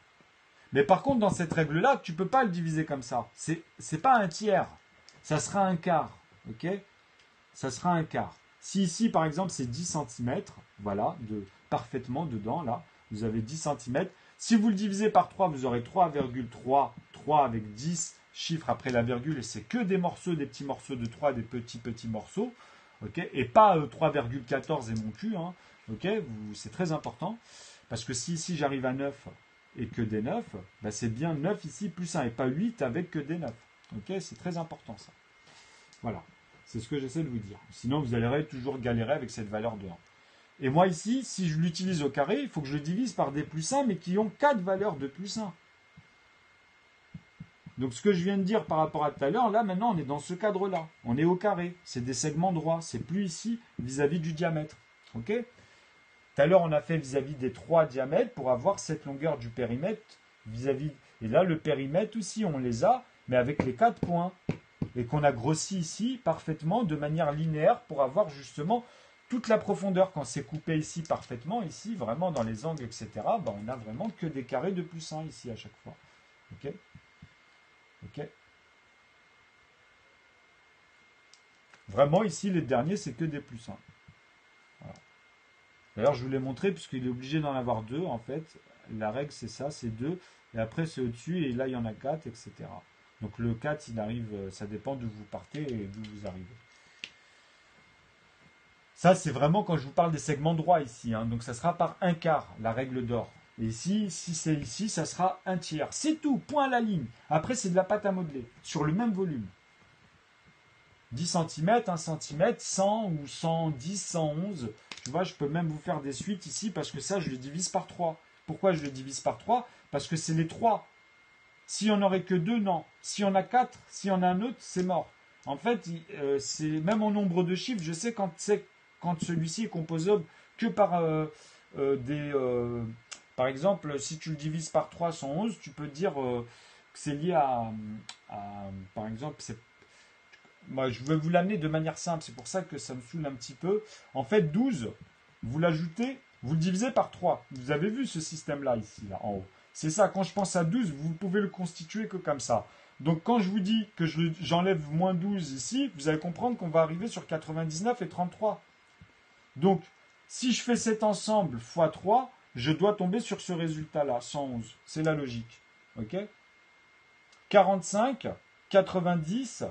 Mais par contre, dans cette règle-là, tu ne peux pas le diviser comme ça. C'est pas un tiers. Ça sera un quart. Ok? Ça sera un quart. Si ici, par exemple, c'est 10 cm, voilà, parfaitement dedans, là, vous avez 10 cm. Si vous le divisez par 3, vous aurez 3,33 avec 10 chiffres après la virgule, et c'est que des morceaux, des petits morceaux de 3, des petits morceaux. Ok? Et pas 3,14 et mon cul. Hein, ok? C'est très important. Parce que si ici, j'arrive à 9... et que des 9, bah c'est bien 9 ici plus 1 et pas 8 avec que des 9. Ok, c'est très important ça. Voilà, c'est ce que j'essaie de vous dire. Sinon, vous allez toujours galérer avec cette valeur de 1. Et moi ici, si je l'utilise au carré, il faut que je le divise par des plus 1, mais qui ont 4 valeurs de plus 1. Donc ce que je viens de dire par rapport à tout à l'heure, là maintenant on est dans ce cadre-là. On est au carré, c'est des segments droits, c'est plus ici vis-à-vis du diamètre. Ok ? Tout à l'heure, on a fait vis-à-vis des 3 diamètres pour avoir cette longueur du périmètre vis-à-vis. Et là, le périmètre aussi, on les a, mais avec les 4 points. Et qu'on a grossi ici parfaitement de manière linéaire pour avoir justement toute la profondeur. Quand c'est coupé ici parfaitement, ici, vraiment dans les angles, etc., ben, on n'a vraiment que des carrés de plus 1 ici à chaque fois. Ok ? Ok ? Vraiment, ici, les derniers, c'est que des plus 1. Voilà. D'ailleurs, je vous l'ai montré, puisqu'il est obligé d'en avoir 2, en fait. La règle, c'est ça, c'est 2. Et après, c'est au-dessus, et là, il y en a 4, etc. Donc, le 4, il arrive, ça dépend d'où vous partez et d'où vous arrivez. Ça, c'est vraiment quand je vous parle des segments droits ici. Hein. Donc, ça sera par un quart, la règle d'or. Et ici, si c'est ici, ça sera un tiers. C'est tout, point à la ligne. Après, c'est de la pâte à modeler, sur le même volume. 10 cm, 1 cm, 100 ou 110, 111. Tu vois, je peux même vous faire des suites ici parce que ça, je le divise par 3. Pourquoi je le divise par 3 ? Parce que c'est les 3. S'il n'y en aurait que 2, non. S'il y en a 4, s'il y en a un autre, c'est mort. En fait, c'est même en nombre de chiffres, je sais quand celui-ci est composable que par des... par exemple, si tu le divises par 3, 111, tu peux dire que c'est lié à par exemple, moi, je veux vous l'amener de manière simple, c'est pour ça que ça me saoule un petit peu. En fait, 12, vous l'ajoutez, vous le divisez par 3. Vous avez vu ce système-là, ici, là, en haut. C'est ça, quand je pense à 12, vous pouvez le constituer que comme ça. Donc, quand je vous dis que j'enlève moins 12 ici, vous allez comprendre qu'on va arriver sur 99 et 33. Donc, si je fais cet ensemble x 3, je dois tomber sur ce résultat-là, 111. C'est la logique. Ok ? 45, 90,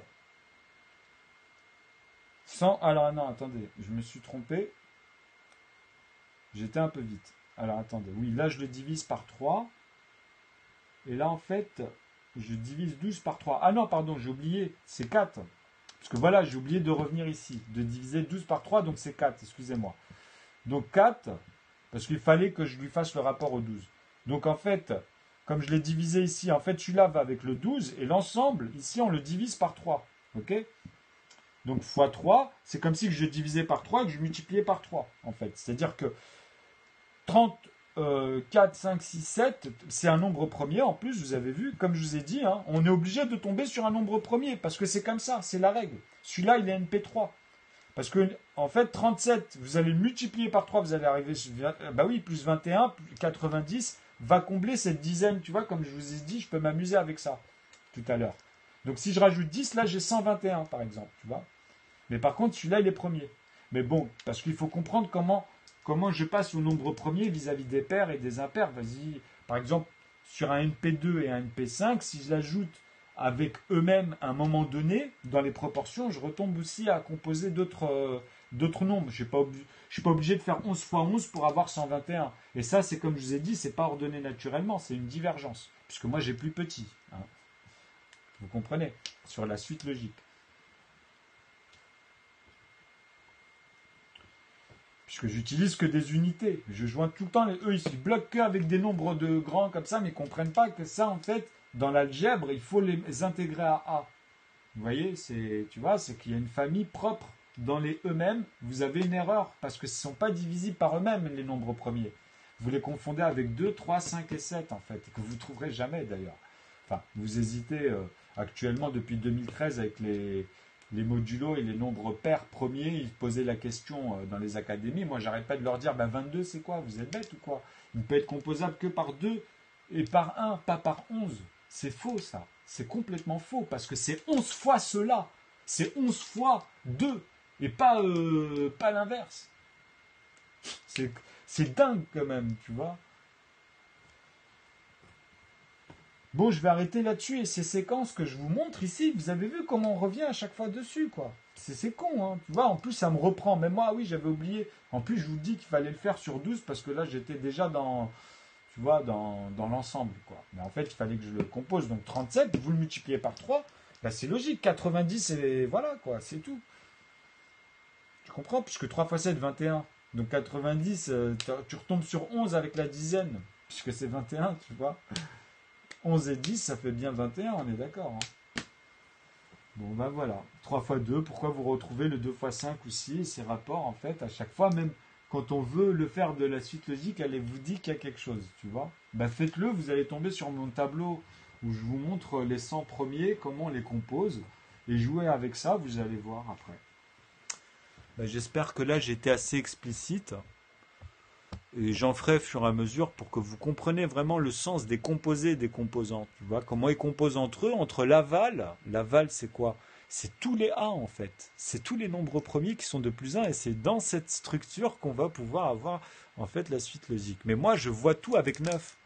100. Alors non, attendez, je me suis trompé. J'étais un peu vite. Alors attendez, oui, là je le divise par 3. Et là en fait, je divise 12 par 3. Ah non, pardon, j'ai oublié, c'est 4. Parce que voilà, j'ai oublié de revenir ici, de diviser 12 par 3, donc c'est 4, excusez-moi. Donc 4, parce qu'il fallait que je lui fasse le rapport au 12. Donc en fait, comme je l'ai divisé ici, en fait celui-là va avec le 12, et l'ensemble, ici on le divise par 3. Ok? Donc fois 3, c'est comme si je divisais par 3 et que je multipliais par 3, en fait. C'est-à-dire que 30, 4, 5, 6, 7, c'est un nombre premier. En plus, vous avez vu, comme je vous ai dit, hein, on est obligé de tomber sur un nombre premier, parce que c'est comme ça, c'est la règle. Celui-là, il est NP3. Parce que, en fait, 37, vous allez le multiplier par 3, vous allez arriver sur, bah oui, plus 21, plus 90, va combler cette dizaine, tu vois, comme je vous ai dit, je peux m'amuser avec ça, tout à l'heure. Donc si je rajoute 10, là j'ai 121 par exemple, tu vois. Mais par contre, celui-là, il est premier. Mais bon, parce qu'il faut comprendre comment je passe au nombre premier vis-à-vis des pairs et des impairs. Vas-y, par exemple, sur un NP2 et un NP5, si je l'ajoute avec eux-mêmes à un moment donné, dans les proportions, je retombe aussi à composer d'autres nombres. Je ne suis pas obligé de faire 11 fois 11 pour avoir 121. Et ça, c'est comme je vous ai dit, c'est pas ordonné naturellement, c'est une divergence. Puisque moi, j'ai plus petit. Hein. Vous comprenez? Sur la suite logique. Puisque j'utilise que des unités. Je joins tout le temps, eux, ils se bloquent qu'avec des nombres de grands comme ça, mais ils ne comprennent pas que ça, en fait, dans l'algèbre, il faut les intégrer à A. Vous voyez, tu vois, c'est qu'il y a une famille propre dans les eux-mêmes. Vous avez une erreur, parce que ce ne sont pas divisibles par eux-mêmes, les nombres premiers. Vous les confondez avec 2, 3, 5 et 7, en fait, et que vous ne trouverez jamais, d'ailleurs. Enfin, vous hésitez actuellement depuis 2013 avec les modulos et les nombres pairs premiers, ils posaient la question dans les académies. Moi, j'arrête pas de leur dire, 22, c'est quoi? Vous êtes bêtes ou quoi? Il ne peut être composable que par 2 et par 1, pas par 11. C'est faux, ça. C'est complètement faux, parce que c'est 11 fois cela. C'est 11 fois 2, et pas l'inverse. C'est dingue, quand même, tu vois. Bon, je vais arrêter là-dessus, et ces séquences que je vous montre ici, vous avez vu comment on revient à chaque fois dessus, quoi. C'est con, hein. Tu vois, en plus, ça me reprend. Même moi, oui, j'avais oublié. En plus, je vous dis qu'il fallait le faire sur 12, parce que là, j'étais déjà tu vois, dans l'ensemble, quoi. Mais en fait, il fallait que je le compose. Donc, 37, vous le multipliez par 3, bah, c'est logique. 90, et voilà, quoi, c'est tout. Tu comprends? Puisque 3 fois 7, 21. Donc, 90, tu retombes sur 11 avec la dizaine, puisque c'est 21, tu vois. 11 et 10, ça fait bien 21, on est d'accord. Hein. Bon, ben voilà. 3 fois 2, pourquoi vous retrouvez le 2 fois 5 aussi, ces rapports, en fait, à chaque fois, même quand on veut le faire de la suite logique, elle vous dit qu'il y a quelque chose, tu vois. Ben faites-le, vous allez tomber sur mon tableau où je vous montre les 100 premiers, comment on les compose, et jouez avec ça, vous allez voir après. Ben, j'espère que là, j'étais assez explicite. Et j'en ferai au fur et à mesure pour que vous compreniez vraiment le sens des composés et des composants. Tu vois, comment ils composent entre eux, entre l'aval. L'aval, c'est quoi? C'est tous les A en fait. C'est tous les nombres premiers qui sont de plus 1 et c'est dans cette structure qu'on va pouvoir avoir en fait la suite logique. Mais moi, je vois tout avec 9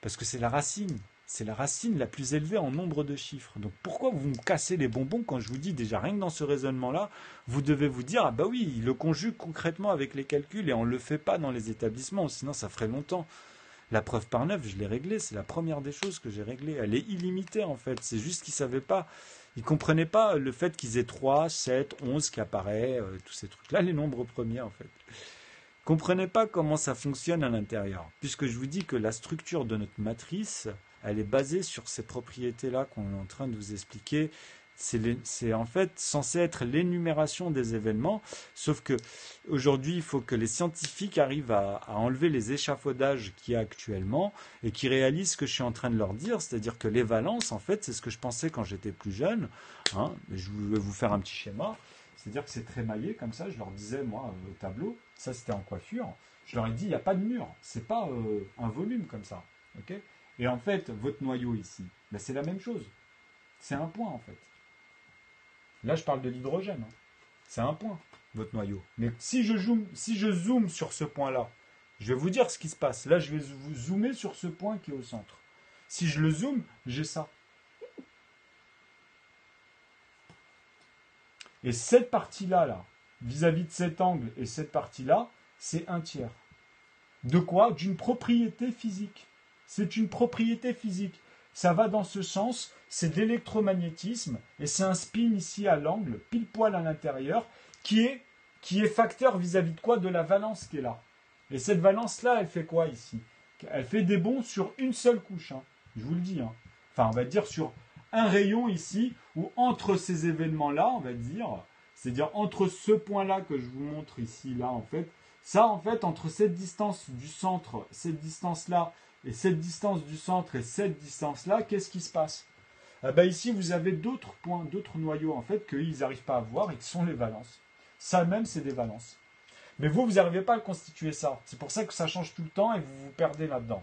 parce que c'est la racine. C'est la racine la plus élevée en nombre de chiffres. Donc pourquoi vous me cassez les bonbons quand je vous dis déjà rien que dans ce raisonnement-là, vous devez vous dire, ah bah oui, il le conjugue concrètement avec les calculs et on ne le fait pas dans les établissements, sinon ça ferait longtemps. La preuve par 9, je l'ai réglée, c'est la première des choses que j'ai réglée. Elle est illimitée en fait, c'est juste qu'ils ne savaient pas, ils ne comprenaient pas le fait qu'ils aient 3, 7, 11 qui apparaît, tous ces trucs-là, les nombres premiers en fait. Comprenez pas comment ça fonctionne à l'intérieur, puisque je vous dis que la structure de notre matrice, elle est basée sur ces propriétés-là qu'on est en train de vous expliquer. C'est en fait censé être l'énumération des événements, sauf que aujourd'hui, il faut que les scientifiques arrivent à enlever les échafaudages qu'il y a actuellement et qui réalisent ce que je suis en train de leur dire, c'est-à-dire que les valences, en fait, c'est ce que je pensais quand j'étais plus jeune. Hein, je vais vous faire un petit schéma. C'est-à-dire que c'est trémaillé comme ça, je leur disais, moi, au tableau, ça c'était en coiffure, je leur ai dit, il n'y a pas de mur, c'est pas un volume comme ça. Okay, et en fait, votre noyau ici, ben, c'est la même chose. C'est un point en fait. Là, je parle de l'hydrogène. Hein. C'est un point, votre noyau. Mais si je zoome sur ce point-là, je vais vous dire ce qui se passe. Là, je vais vous zoomer sur ce point qui est au centre. Si je le zoome, j'ai ça. Et cette partie-là, là, vis-à-vis de cet angle et cette partie-là, c'est 1/3. De quoi? D'une propriété physique. C'est une propriété physique. Ça va dans ce sens, c'est de l'électromagnétisme, et c'est un spin ici à l'angle, pile poil à l'intérieur, qui est facteur vis-à-vis de quoi? De la valence qui est là. Et cette valence-là, elle fait quoi ici? Elle fait des bonds sur une seule couche, hein. Je vous le dis. Hein. Enfin, on va dire sur un rayon ici, ou entre ces événements-là, on va dire, c'est-à-dire entre ce point-là que je vous montre ici, là, en fait, ça, en fait, entre cette distance du centre, cette distance-là, et cette distance du centre et cette distance-là, qu'est-ce qui se passe? Ici, vous avez d'autres points, d'autres noyaux, en fait, qu'ils n'arrivent pas à voir et qui sont les valences. Ça même, c'est des valences. Mais vous n'arrivez pas à constituer ça. C'est pour ça que ça change tout le temps et vous vous perdez là-dedans.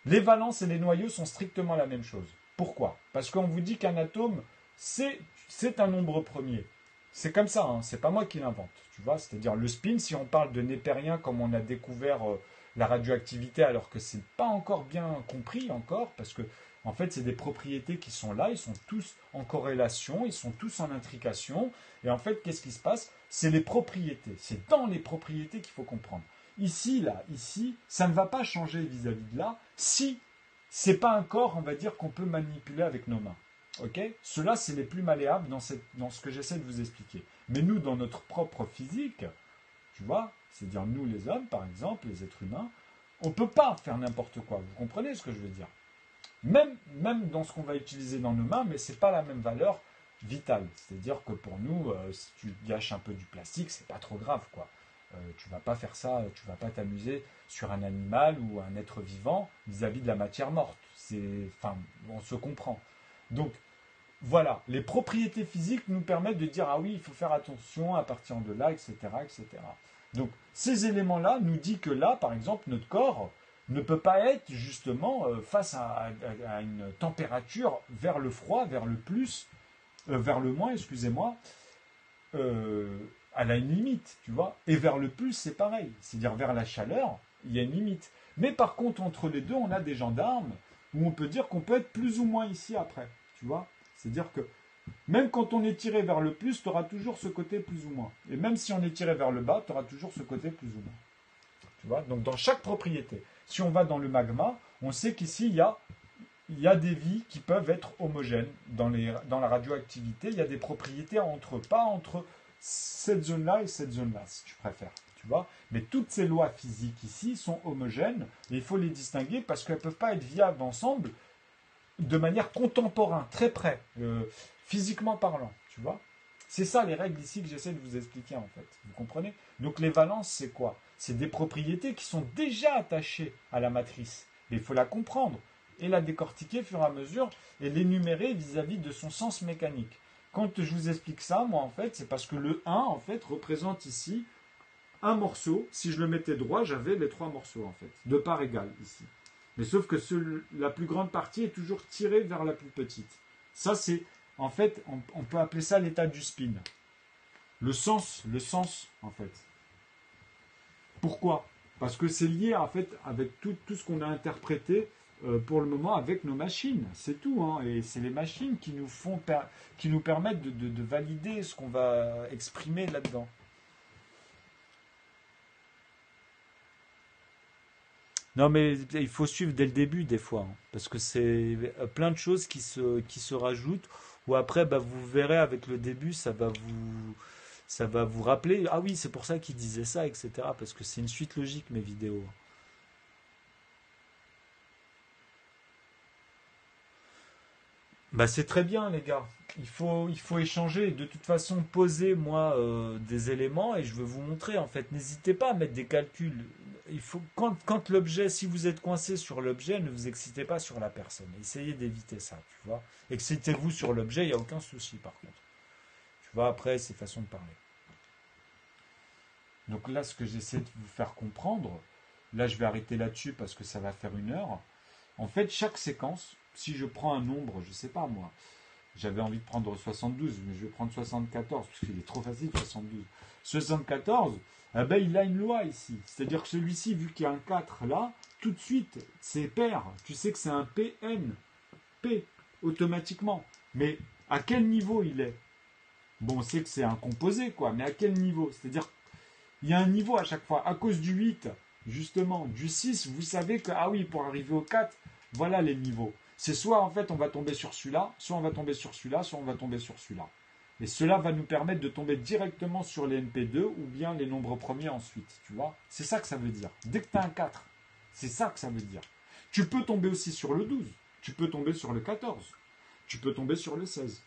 Les valences et les noyaux sont strictement la même chose. Pourquoi? Parce qu'on vous dit qu'un atome, c'est un nombre premier. C'est comme ça, hein, c'est pas moi qui l'invente. Tu vois, c'est-à-dire le spin, si on parle de népérien comme on a découvert la radioactivité alors que c'est pas encore bien compris encore, parce que en fait c'est des propriétés qui sont là, ils sont tous en corrélation, ils sont tous en intrication, et en fait qu'est-ce qui se passe? C'est les propriétés, c'est dans les propriétés qu'il faut comprendre. Ici, là, ici, ça ne va pas changer vis-à-vis de là, si c'est pas un corps, on va dire, qu'on peut manipuler avec nos mains. Ok? Ceux-là, c'est les plus malléables dans ce que j'essaie de vous expliquer. Mais nous, dans notre propre physique, tu vois, c'est-à-dire nous les hommes, par exemple, les êtres humains, on ne peut pas faire n'importe quoi. Vous comprenez ce que je veux dire? Même dans ce qu'on va utiliser dans nos mains, mais ce n'est pas la même valeur vitale. C'est-à-dire que pour nous, si tu gâches un peu du plastique, c'est pas trop grave, quoi. Tu vas pas faire ça, tu vas pas t'amuser sur un animal ou un être vivant vis-à-vis de la matière morte. Enfin, on se comprend. Donc, voilà, les propriétés physiques nous permettent de dire, ah oui, il faut faire attention à partir de là, etc., etc. Donc, ces éléments-là nous disent que là, par exemple, notre corps ne peut pas être justement face à une température vers le froid, vers le plus, vers le moins, excusez-moi, elle a une limite, tu vois. Et vers le plus, c'est pareil. C'est-à-dire vers la chaleur, il y a une limite. Mais par contre, entre les deux, on a des gendarmes où on peut dire qu'on peut être plus ou moins ici après, tu vois. C'est-à-dire que même quand on est tiré vers le plus, tu auras toujours ce côté plus ou moins. Et même si on est tiré vers le bas, tu auras toujours ce côté plus ou moins. Tu vois. Donc dans chaque propriété, si on va dans le magma, on sait qu'ici, il y a des vies qui peuvent être homogènes. Dans la radioactivité, il y a des propriétés entre eux, pas entre cette zone-là et cette zone-là, si tu préfères. Tu vois. Mais toutes ces lois physiques ici sont homogènes et il faut les distinguer parce qu'elles ne peuvent pas être viables ensemble de manière contemporaine, très près, physiquement parlant. Tu vois. C'est ça les règles ici que j'essaie de vous expliquer en fait. Vous comprenez? Donc les valences, c'est quoi? C'est des propriétés qui sont déjà attachées à la matrice. Et il faut la comprendre et la décortiquer au fur et à mesure et l'énumérer vis-à-vis de son sens mécanique. Quand je vous explique ça, moi en fait, c'est parce que le 1 en fait représente ici un morceau. Si je le mettais droit, j'avais les 3 morceaux en fait, de part égale ici. Mais sauf que la plus grande partie est toujours tirée vers la plus petite. Ça c'est, en fait, on peut appeler ça l'état du spin. Le sens en fait. Pourquoi? Parce que c'est lié en fait avec tout ce qu'on a interprété pour le moment avec nos machines. C'est tout. Hein. Et c'est les machines qui nous permettent de valider ce qu'on va exprimer là-dedans. Non, mais il faut suivre dès le début des fois, hein, parce que c'est plein de choses qui se rajoutent, ou après, bah, vous verrez avec le début, ça va vous rappeler, ah oui, c'est pour ça qu'il disait ça, etc., parce que c'est une suite logique, mes vidéos. Bah, c'est très bien, les gars. Il faut échanger. De toute façon, poser, moi, des éléments et je veux vous montrer, en fait. N'hésitez pas à mettre des calculs. Quand l'objet, si vous êtes coincé sur l'objet, ne vous excitez pas sur la personne. Essayez d'éviter ça, tu vois. Excitez-vous sur l'objet, il n'y a aucun souci, par contre. Tu vois, après, c'est façon de parler. Donc là, ce que j'essaie de vous faire comprendre, là, je vais arrêter là-dessus parce que ça va faire 1 heure. En fait, chaque séquence, si je prends un nombre, je ne sais pas moi, j'avais envie de prendre 72, mais je vais prendre 74, parce qu'il est trop facile 72. 74, eh ben, il a une loi ici. C'est-à-dire que celui-ci, vu qu'il y a un 4 là, tout de suite, c'est pair. Tu sais que c'est un PN, P, automatiquement. Mais à quel niveau il est? Bon, on sait que c'est un composé, quoi, mais à quel niveau? C'est-à-dire, il y a un niveau à chaque fois. À cause du 8, justement, du 6, vous savez que, ah oui, pour arriver au 4, voilà les niveaux. C'est soit, en fait, on va tomber sur celui-là, soit on va tomber sur celui-là, soit on va tomber sur celui-là. Et cela va nous permettre de tomber directement sur les MP2 ou bien les nombres premiers ensuite, tu vois. C'est ça que ça veut dire. Dès que tu as un 4, c'est ça que ça veut dire. Tu peux tomber aussi sur le 12, tu peux tomber sur le 14, tu peux tomber sur le 16.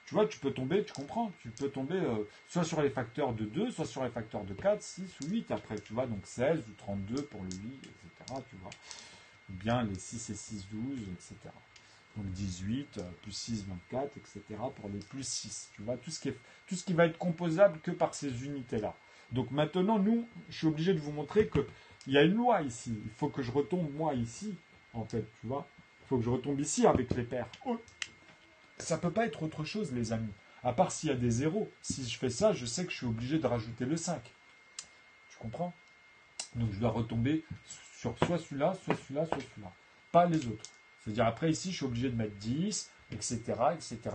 Tu vois, tu peux tomber, tu comprends, tu peux tomber soit sur les facteurs de 2, soit sur les facteurs de 4, 6 ou 8 après, tu vois, donc 16 ou 32 pour le 8, etc., tu vois. Ou bien les 6 et 6, 12, etc. Donc 18, plus 6, 24, etc. pour les plus 6. Tu vois, tout ce qui va être composable que par ces unités-là. Donc maintenant, nous, je suis obligé de vous montrer qu'il y a une loi ici. Il faut que je retombe, moi, ici, en fait, tu vois. Il faut que je retombe ici avec les paires. Oh. Ça ne peut pas être autre chose, les amis. À part s'il y a des zéros. Si je fais ça, je sais que je suis obligé de rajouter le 5. Tu comprends? Donc je dois retomber sur soit celui-là, soit celui-là, soit celui-là. Pas les autres. C'est-à-dire après ici, je suis obligé de mettre 10, etc.,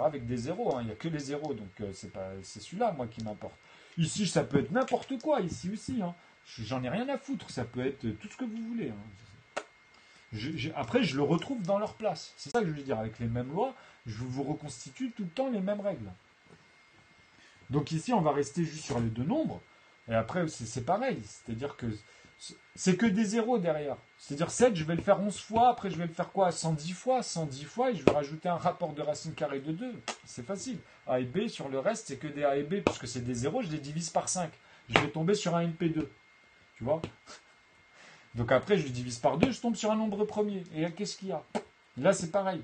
avec des zéros. Hein. Il n'y a que les zéros, donc c'est celui-là, moi, qui m'importe. Ici, ça peut être n'importe quoi, ici aussi. Hein. J'en ai rien à foutre, ça peut être tout ce que vous voulez. Hein. Après, je le retrouve dans leur place. C'est ça que je veux dire. Avec les mêmes lois, je vous reconstitue tout le temps les mêmes règles. Donc ici, on va rester juste sur les deux nombres. Et après, c'est pareil. C'est-à-dire que c'est que des zéros derrière. C'est-à-dire 7, je vais le faire 11 fois. Après, je vais le faire quoi? 110 fois. 110 fois. Et je vais rajouter un rapport de racine carrée de 2. C'est facile. A et B, sur le reste, c'est que des A et B. Puisque c'est des zéros, je les divise par 5. Je vais tomber sur un MP2. Tu vois? Donc après, je divise par 2, je tombe sur un nombre premier. Et là, qu'est-ce qu'il y a? Là, c'est pareil.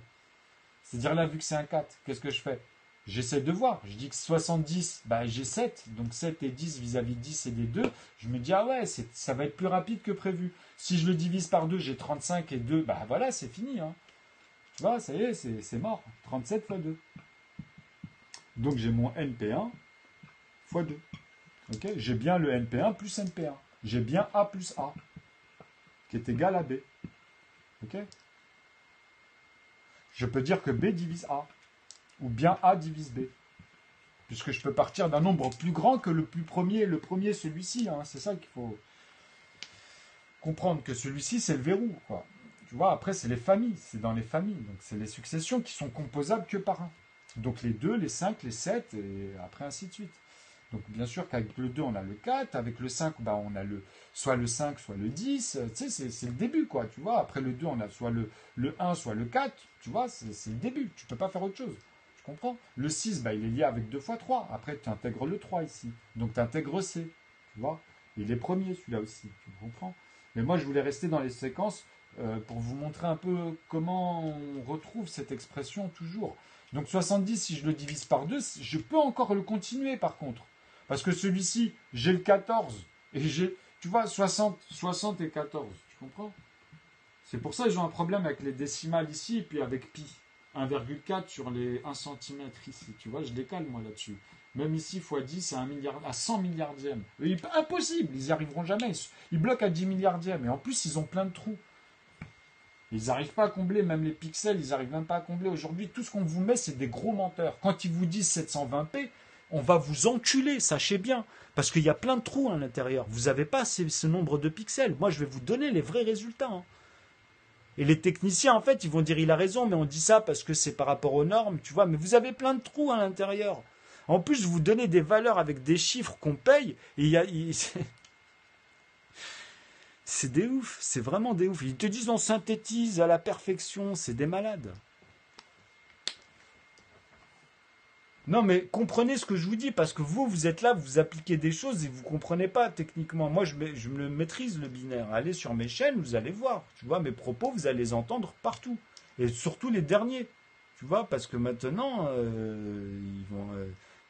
C'est-à-dire là, vu que c'est un 4, qu'est-ce que je fais? J'essaie de voir. Je dis que 70, bah, j'ai 7. Donc 7 et 10 vis-à-vis de 10 et des 2. Je me dis, ah ouais, ça va être plus rapide que prévu. Si je le divise par 2, j'ai 35 et 2. Bah voilà, c'est fini. Hein. Tu vois, ça y est, c'est mort. 37 fois 2. Donc j'ai mon NP1 fois 2. Okay, j'ai bien le NP1 plus NP1. J'ai bien A plus A, qui est égal à B. Ok? Je peux dire que B divise A, ou bien A divise B, puisque je peux partir d'un nombre plus grand que le premier celui-ci. Hein. C'est ça qu'il faut comprendre, que celui-ci, c'est le verrou. Quoi. Tu vois, après, c'est les familles, c'est dans les familles. Donc, c'est les successions qui sont composables que par un. Donc, les 2, les 5, les 7, et après, ainsi de suite. Donc, bien sûr qu'avec le 2, on a le 4. Avec le 5, bah, on a soit le 5, soit le 10. Tu sais, c'est le début, quoi. Tu vois, après le 2, on a soit le 1, soit le 4. Tu vois, c'est le début. Tu ne peux pas faire autre chose. Tu comprends? Le 6, bah, il est lié avec 2 fois 3. Après, tu intègres le 3 ici. Donc, tu intègres C. Tu vois? Il est premier, celui-là aussi. Tu comprends? Mais moi, je voulais rester dans les séquences pour vous montrer un peu comment on retrouve cette expression toujours. Donc, 70, si je le divise par 2, je peux encore le continuer, par contre. Parce que celui-ci, j'ai le 14. Et j'ai, tu vois, 60 et 14. Tu comprends? C'est pour ça qu'ils ont un problème avec les décimales ici et puis avec pi. 1,4 sur les 1 cm ici. Tu vois, je décale moi là-dessus. Même ici, x 10, c'est à 100 milliardièmes. Impossible, ils n'y arriveront jamais. Ils bloquent à 10 milliardièmes. Et en plus, ils ont plein de trous. Ils n'arrivent pas à combler, même les pixels, ils n'arrivent même pas à combler. Aujourd'hui, tout ce qu'on vous met, c'est des gros menteurs. Quand ils vous disent 720p, on va vous enculer, sachez bien. Parce qu'il y a plein de trous à l'intérieur. Vous n'avez pas ce nombre de pixels. Moi, je vais vous donner les vrais résultats. Hein. Et les techniciens, en fait, ils vont dire il a raison, mais on dit ça parce que c'est par rapport aux normes, tu vois. Mais vous avez plein de trous à l'intérieur. En plus, vous donnez des valeurs avec des chiffres qu'on paye. Et c'est des ouf, c'est vraiment des ouf. Ils te disent on synthétise à la perfection, c'est des malades. Non, mais comprenez ce que je vous dis, parce que vous êtes là, vous appliquez des choses et vous ne comprenez pas techniquement. Moi, je me maîtrise le binaire. Allez sur mes chaînes, vous allez voir. Tu vois, mes propos, vous allez les entendre partout. Et surtout les derniers. Tu vois, parce que maintenant, ils vont...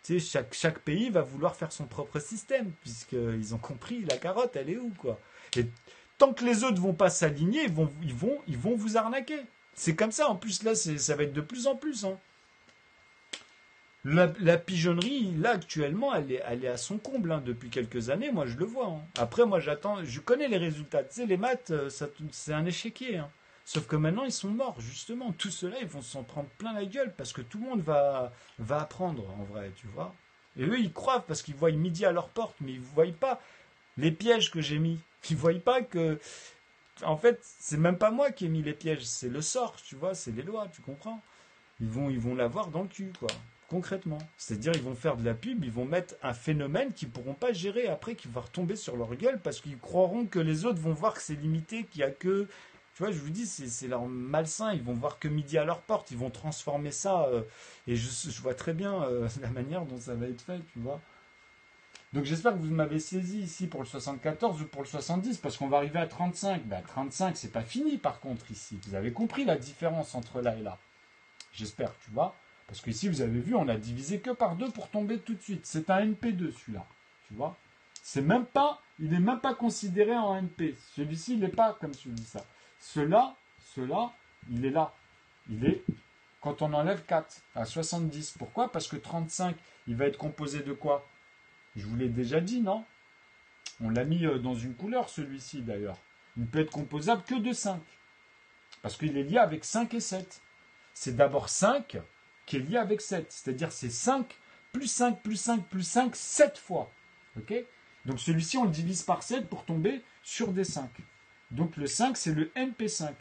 tu sais, chaque pays va vouloir faire son propre système, puisqu'ils ont compris la carotte, elle est où, quoi. Et tant que les autres vont pas s'aligner, ils vont vous arnaquer. C'est comme ça. En plus, là, ça va être de plus en plus, hein. La pigeonnerie, là, actuellement, elle est à son comble, hein, depuis quelques années. Moi, je le vois. Hein. Après, moi, j'attends. Je connais les résultats. Tu sais, les maths, c'est un échiquier. Hein. Sauf que maintenant, ils sont morts, justement. Tout cela, ils vont s'en prendre plein la gueule parce que tout le monde va apprendre, en vrai, tu vois. Et eux, ils croient parce qu'ils voient midi à leur porte, mais ils ne voient pas les pièges que j'ai mis. Ils ne voient pas que, en fait, c'est même pas moi qui ai mis les pièges, c'est le sort, tu vois, c'est les lois, tu comprends? Ils vont l'avoir dans le cul, quoi. Concrètement. C'est-à-dire, ils vont faire de la pub, ils vont mettre un phénomène qu'ils pourront pas gérer après, qui va retomber sur leur gueule parce qu'ils croiront que les autres vont voir que c'est limité, qu'il y a que. Tu vois, je vous dis, c'est leur malsain. Ils vont voir que midi à leur porte. Ils vont transformer ça. Et je vois très bien la manière dont ça va être fait, tu vois. Donc j'espère que vous m'avez saisi ici pour le 74 ou pour le 70, parce qu'on va arriver à 35. Ben, 35, c'est pas fini par contre ici. Vous avez compris la différence entre là et là. J'espère, tu vois. Parce qu'ici, vous avez vu, on a divisé que par 2 pour tomber tout de suite. C'est un NP2, celui-là. Tu vois. C'est même pas, il n'est même pas considéré en NP. Celui-ci, il n'est pas comme celui-ci. Cela, il est là. Il est quand on enlève 4 à 70. Pourquoi? Parce que 35, il va être composé de quoi? Je vous l'ai déjà dit, non? On l'a mis dans une couleur, celui-ci, d'ailleurs. Il ne peut être composable que de 5. Parce qu'il est lié avec 5 et 7. C'est d'abord 5 qui est lié avec 7. C'est-à-dire c'est 5 plus 5 plus 5 plus 5, 7 fois. Ok? Donc celui-ci, on le divise par 7 pour tomber sur des 5. Donc le 5, c'est le NP5.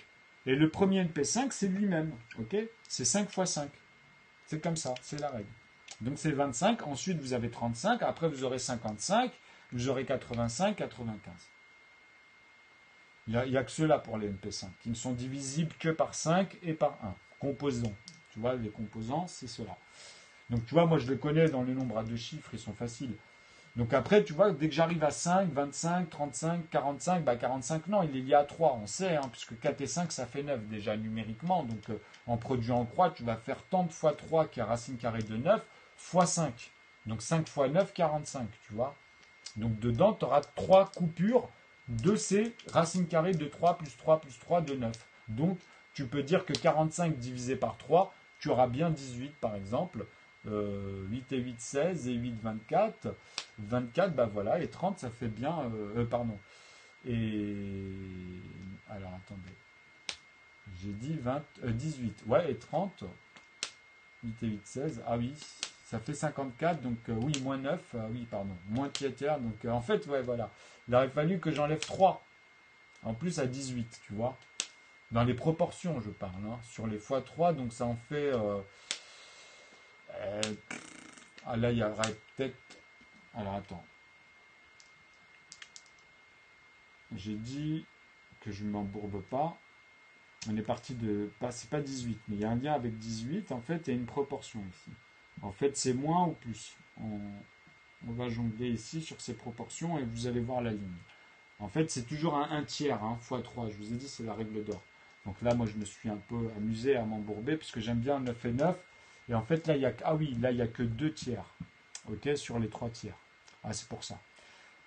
Et le premier NP5, c'est lui-même. Ok? C'est 5 fois 5. C'est comme ça, c'est la règle. Donc c'est 25. Ensuite, vous avez 35. Après, vous aurez 55. Vous aurez 85, 95. Il n'y a que ceux-là pour les NP5, qui ne sont divisibles que par 5 et par 1. Composants. Tu vois, les composants, c'est cela. Donc, tu vois, moi, je les connais dans les nombres à 2 chiffres, ils sont faciles. Donc, après, tu vois, dès que j'arrive à 5, 25, 35, 45, bah 45, non, il est lié à 3, on sait, hein, puisque 4 et 5, ça fait 9 déjà numériquement. Donc, en produit en croix, tu vas faire tant de fois 3 qui est racine carrée de 9, fois 5. Donc, 5 fois 9, 45, tu vois. Donc, dedans, tu auras 3 coupures de ces racines carrées de 3 plus 3 plus 3 de 9. Donc, tu peux dire que 45 divisé par 3, tu auras bien 18 par exemple. 8 et 8, 16 et 8, 24. 24, bah voilà, et 30, ça fait bien. Pardon. Et. Alors, attendez. J'ai dit 18. Ouais, et 30. 8 et 8, 16. Ah oui, ça fait 54. Donc, oui, moins 9. Oui, pardon. Moins tiers. Donc, en fait, ouais, voilà. Il aurait fallu que j'enlève 3. En plus, à 18, tu vois. Dans les proportions, je parle. Hein, sur les fois 3, donc ça en fait. Là, il y aurait peut-être. Alors, attends. J'ai dit que je ne m'embourbe pas. On est parti de. C'est pas 18, mais il y a un lien avec 18. En fait, il y a une proportion ici. En fait, c'est moins ou plus. On va jongler ici sur ces proportions et vous allez voir la ligne. En fait, c'est toujours un 1 tiers, hein, fois 3. Je vous ai dit, c'est la règle d'or. Donc là, moi, je me suis un peu amusé à m'embourber puisque j'aime bien 9 et 9. Et en fait, là, il y a, là, il y a que 2 tiers. Ok, sur les 3 tiers. Ah, c'est pour ça.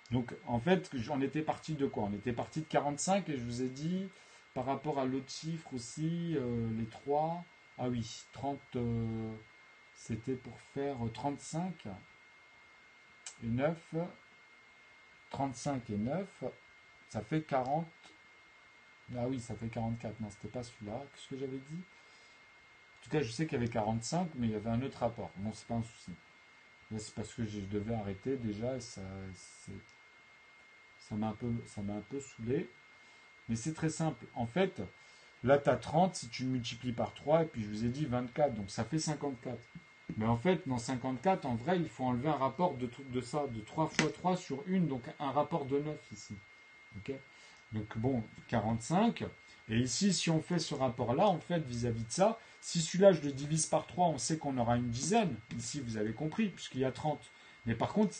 Donc, en fait, on était parti de quoi? On était parti de 45 et je vous ai dit, par rapport à l'autre chiffre aussi, les 3. Ah oui, 30, c'était pour faire 35 et 9. 35 et 9, ça fait 40. Ah oui, ça fait 44. Non, c'était pas celui-là. Qu'est-ce que j'avais dit? En tout cas, je sais qu'il y avait 45, mais il y avait un autre rapport. Bon, c'est pas un souci. Là, c'est parce que je devais arrêter déjà et ça m'a un peu saoulé. Mais c'est très simple. En fait, là, tu as 30 si tu le multiplies par 3, et puis je vous ai dit 24, donc ça fait 54. Mais en fait, dans 54, en vrai, il faut enlever un rapport de ça, de 3 fois 3 sur 1, donc un rapport de 9 ici. Okay, donc bon, 45. Et ici, si on fait ce rapport-là, en fait, vis-à-vis de ça, si celui-là, je le divise par 3, on sait qu'on aura une dizaine. Ici, vous avez compris, puisqu'il y a 30. Mais par contre,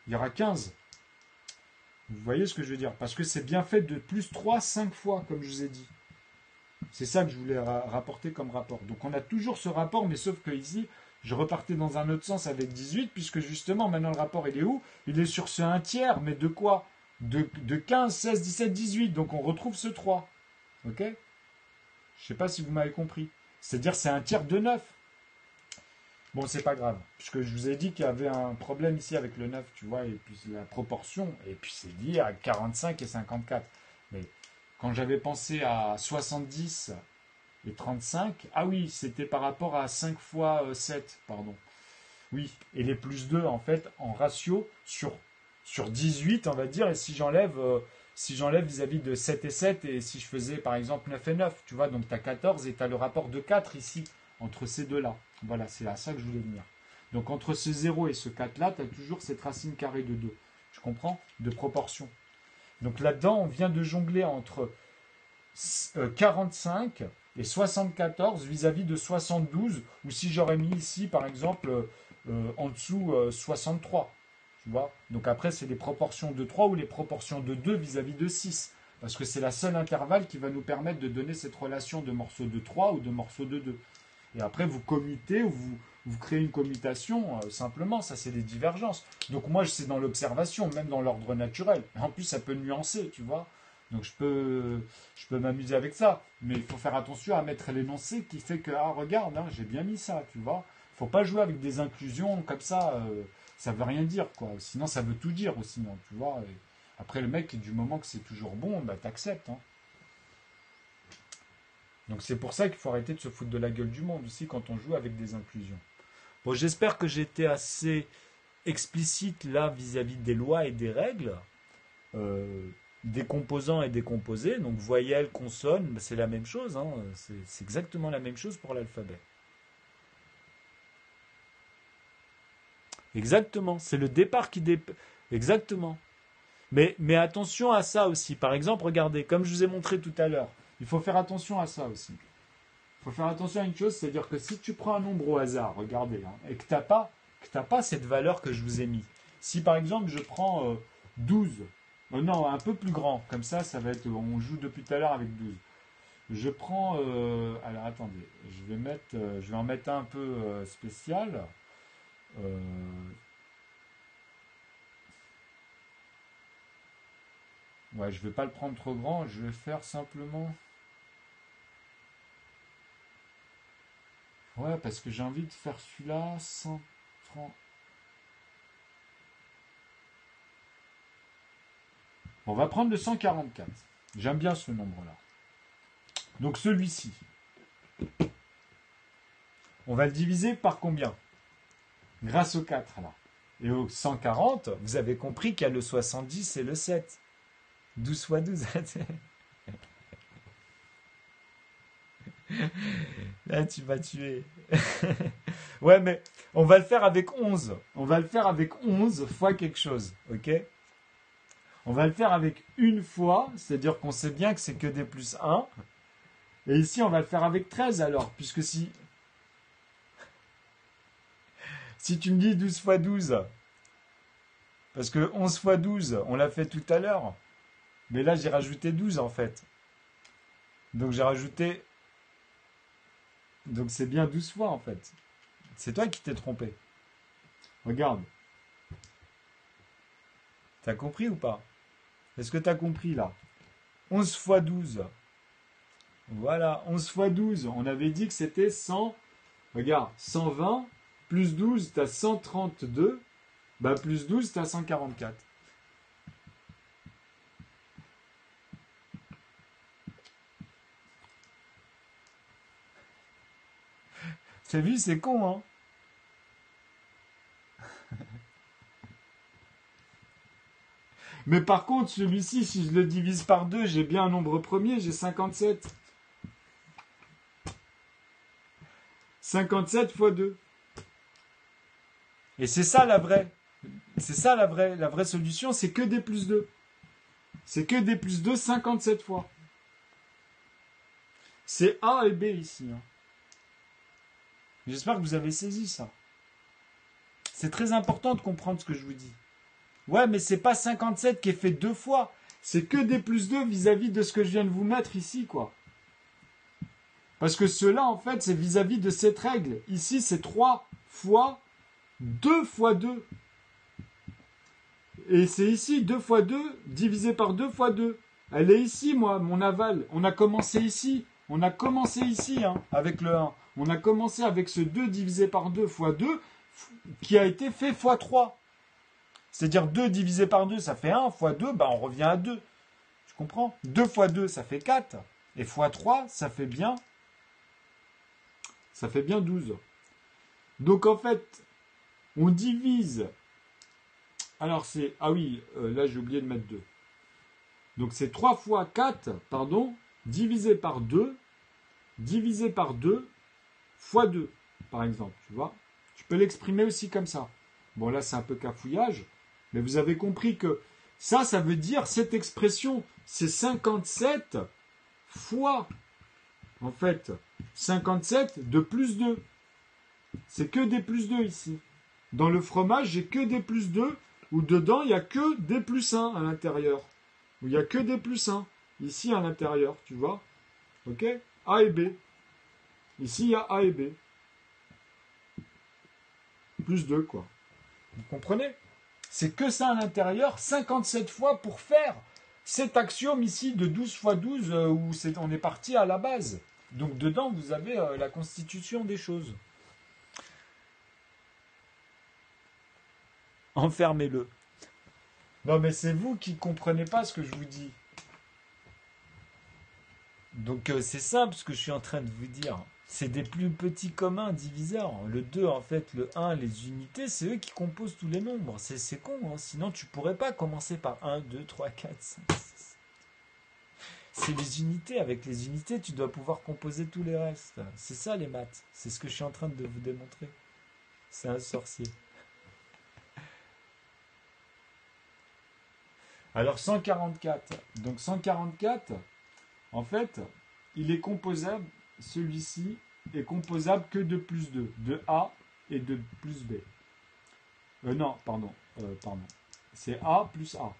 il y aura 15. Vous voyez ce que je veux dire? Parce que c'est bien fait de plus 3, 5 fois, comme je vous ai dit. C'est ça que je voulais rapporter comme rapport. Donc on a toujours ce rapport, mais sauf que ici, je repartais dans un autre sens avec 18, puisque justement, maintenant le rapport, il est où? Il est sur ce 1 tiers, mais de quoi? De 15, 16, 17, 18. Donc on retrouve ce 3. Ok? Je ne sais pas si vous m'avez compris. C'est-à-dire c'est un tiers de 9. Bon, c'est pas grave, puisque je vous ai dit qu'il y avait un problème ici avec le 9, tu vois, et puis la proportion, et puis c'est lié à 45 et 54. Mais quand j'avais pensé à 70 et 35, ah oui, c'était par rapport à 5 fois 7, pardon. Oui, et les plus 2, en fait, en ratio sur 18, on va dire, et si j'enlève vis-à-vis de 7 et 7, et si je faisais par exemple 9 et 9, tu vois, donc tu as 14 et tu as le rapport de 4 ici, entre ces deux-là. Voilà, c'est à ça que je voulais venir. Donc entre ce 0 et ce 4-là, tu as toujours cette racine carrée de 2. Tu comprends? De proportion. Donc là-dedans, on vient de jongler entre 45 et 74 vis-à-vis de 72, ou si j'aurais mis ici, par exemple, en dessous 63. Tu vois? Donc après, c'est les proportions de 3 ou les proportions de 2 vis-à-vis de 6. Parce que c'est la seule intervalle qui va nous permettre de donner cette relation de morceaux de 3 ou de morceaux de 2. Et après, vous commutez ou vous créez une commutation, simplement, ça c'est des divergences. Donc moi, c'est dans l'observation, même dans l'ordre naturel. Et en plus, ça peut nuancer, tu vois. Donc je peux m'amuser avec ça. Mais il faut faire attention à mettre l'énoncé qui fait que, ah regarde, hein, j'ai bien mis ça, tu vois. Il ne faut pas jouer avec des inclusions comme ça, ça ne veut rien dire, quoi. Sinon, ça veut tout dire aussi, hein, tu vois. Et après, le mec, du moment que c'est toujours bon, bah t'acceptes, hein. Donc c'est pour ça qu'il faut arrêter de se foutre de la gueule du monde aussi quand on joue avec des inclusions. Bon, j'espère que j'étais assez explicite là vis-à-vis des lois et des règles, des composants et des composés. Donc voyelles, consonnes, bah, c'est la même chose, hein. C'est exactement la même chose pour l'alphabet. Exactement, c'est le départ qui Exactement. Mais attention à ça aussi. Par exemple, regardez, comme je vous ai montré tout à l'heure, il faut faire attention à ça aussi. Il faut faire attention à une chose, c'est-à-dire que si tu prends un nombre au hasard, regardez, hein, et que tu n'as pas cette valeur que je vous ai mis. Si par exemple je prends 12, non, un peu plus grand, comme ça va être, on joue depuis tout à l'heure avec 12. Je prends, alors attendez, je vais en mettre un peu spécial. Euh, ouais, je vais pas le prendre trop grand, je vais faire simplement. Ouais, parce que j'ai envie de faire celui-là 130. On va prendre le 144. J'aime bien ce nombre-là. Donc celui-ci, on va le diviser par combien? Grâce au 4 là. Et au 140, vous avez compris qu'il y a le 70 et le 7. 12 fois 12. Là, tu m'as tué. Ouais, mais on va le faire avec 11. On va le faire avec 11 fois quelque chose. Ok? On va le faire avec une fois, c'est-à-dire qu'on sait bien que c'est que des plus 1. Et ici, on va le faire avec 13 alors, puisque si tu me dis 12 fois 12, parce que 11 fois 12, on l'a fait tout à l'heure, mais là, j'ai rajouté 12 en fait. Donc j'ai rajouté... Donc c'est bien 12 fois en fait. C'est toi qui t'es trompé. Regarde. T'as compris ou pas? Est-ce que t'as compris là? 11 fois 12. Voilà, 11 fois 12. On avait dit que c'était 100. Regarde, 120 plus 12, t'as 132. Bah plus 12, t'as 144. T'as vu, c'est con, hein? Mais par contre, celui-ci, si je le divise par 2, j'ai bien un nombre premier, j'ai 57. 57 fois 2. Et c'est ça la vraie. C'est ça la vraie solution, c'est que des plus 2. C'est que des plus 2 57 fois. C'est A et B ici, hein. J'espère que vous avez saisi ça. C'est très important de comprendre ce que je vous dis. Ouais, mais c'est pas 57 qui est fait 2 fois. C'est que des plus 2 vis-à-vis de ce que je viens de vous mettre ici, quoi. Parce que cela, en fait, c'est vis-à-vis de cette règle. Ici, c'est 3 fois 2 fois 2. Et c'est ici 2 fois 2 divisé par 2 fois 2. Elle est ici, moi, mon aval. On a commencé ici. On a commencé ici, hein, avec le 1. On a commencé avec ce 2 divisé par 2 fois 2 qui a été fait fois 3. C'est-à-dire 2 divisé par 2, ça fait 1 fois 2, bah on revient à 2. Tu Tu comprends? 2 fois 2, ça fait 4. Et fois 3, ça fait bien 12. Donc en fait, on divise. Alors c'est... Ah oui, là j'ai oublié de mettre 2. Donc c'est 3 fois 4, pardon, divisé par 2 fois 2, par exemple, tu vois. Tu peux l'exprimer aussi comme ça. Bon, là, c'est un peu cafouillage, mais vous avez compris que ça veut dire, cette expression, c'est 57 fois, en fait, 57 de plus 2. C'est que des plus 2 ici. Dans le fromage, j'ai que des plus 2, où dedans, il n'y a que des plus 1 à l'intérieur. Où il n'y a que des plus 1, ici à l'intérieur, tu vois. Ok? A et B. Ici, il y a A et B. Plus 2, quoi. Vous comprenez? C'est que ça à l'intérieur, 57 fois pour faire cet axiome ici de 12 fois 12 où on est parti à la base. Donc dedans, vous avez la constitution des choses. Enfermez-le. Non, mais c'est vous qui ne comprenez pas ce que je vous dis. Donc c'est simple ce que je suis en train de vous dire. C'est des plus petits communs diviseurs. Le 2, en fait, le 1, les unités, c'est eux qui composent tous les nombres. C'est con, hein. Sinon tu pourrais pas commencer par 1, 2, 3, 4, 5, 6. C'est les unités. Avec les unités, tu dois pouvoir composer tous les restes. C'est ça les maths. C'est ce que je suis en train de vous démontrer. C'est un sorcier. Alors 144. Donc 144, en fait, il est composable, celui-ci est composable que de plus 2, de A et de plus B. Non, pardon. C'est A plus A.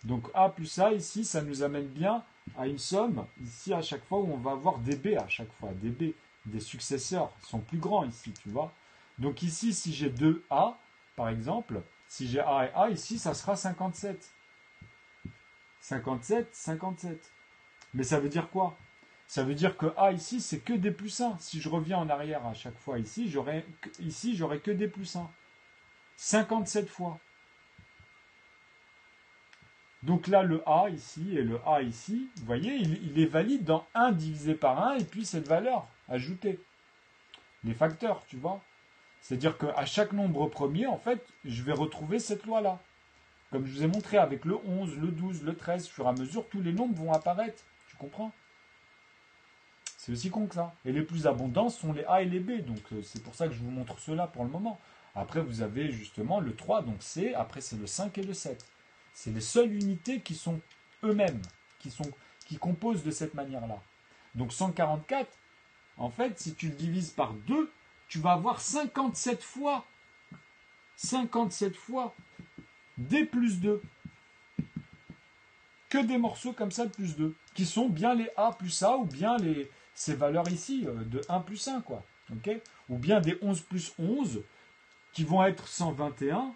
Donc A plus A, ici, ça nous amène bien à une somme, ici, à chaque fois, où on va avoir des B à chaque fois. Des B, des successeurs sont plus grands ici, tu vois. Donc ici, si j'ai 2 A, par exemple, si j'ai A et A, ici, ça sera 57. 57, 57. Mais ça veut dire quoi? Ça veut dire que A ici, c'est que des plus 1. Si je reviens en arrière à chaque fois ici, j'aurai que des plus 1. 57 fois. Donc là, le A ici et le A ici, vous voyez, il est valide dans 1 divisé par 1 et puis cette valeur ajoutée. Les facteurs, tu vois. C'est-à-dire qu'à chaque nombre premier, en fait, je vais retrouver cette loi-là. Comme je vous ai montré avec le 11, le 12, le 13, au fur et à mesure, tous les nombres vont apparaître. Tu comprends? C'est aussi con que ça. Et les plus abondants sont les A et les B. Donc c'est pour ça que je vous montre cela pour le moment. Après, vous avez justement le 3, donc C. Après, c'est le 5 et le 7. C'est les seules unités qui sont eux-mêmes, qui composent de cette manière-là. Donc 144, en fait, si tu le divises par 2, tu vas avoir 57 fois. 57 fois des plus 2. Que des morceaux comme ça de plus 2, qui sont bien les A plus A, ou bien ces valeurs ici, de 1 plus 1, quoi. Okay, ou bien des 11 plus 11, qui vont être 121,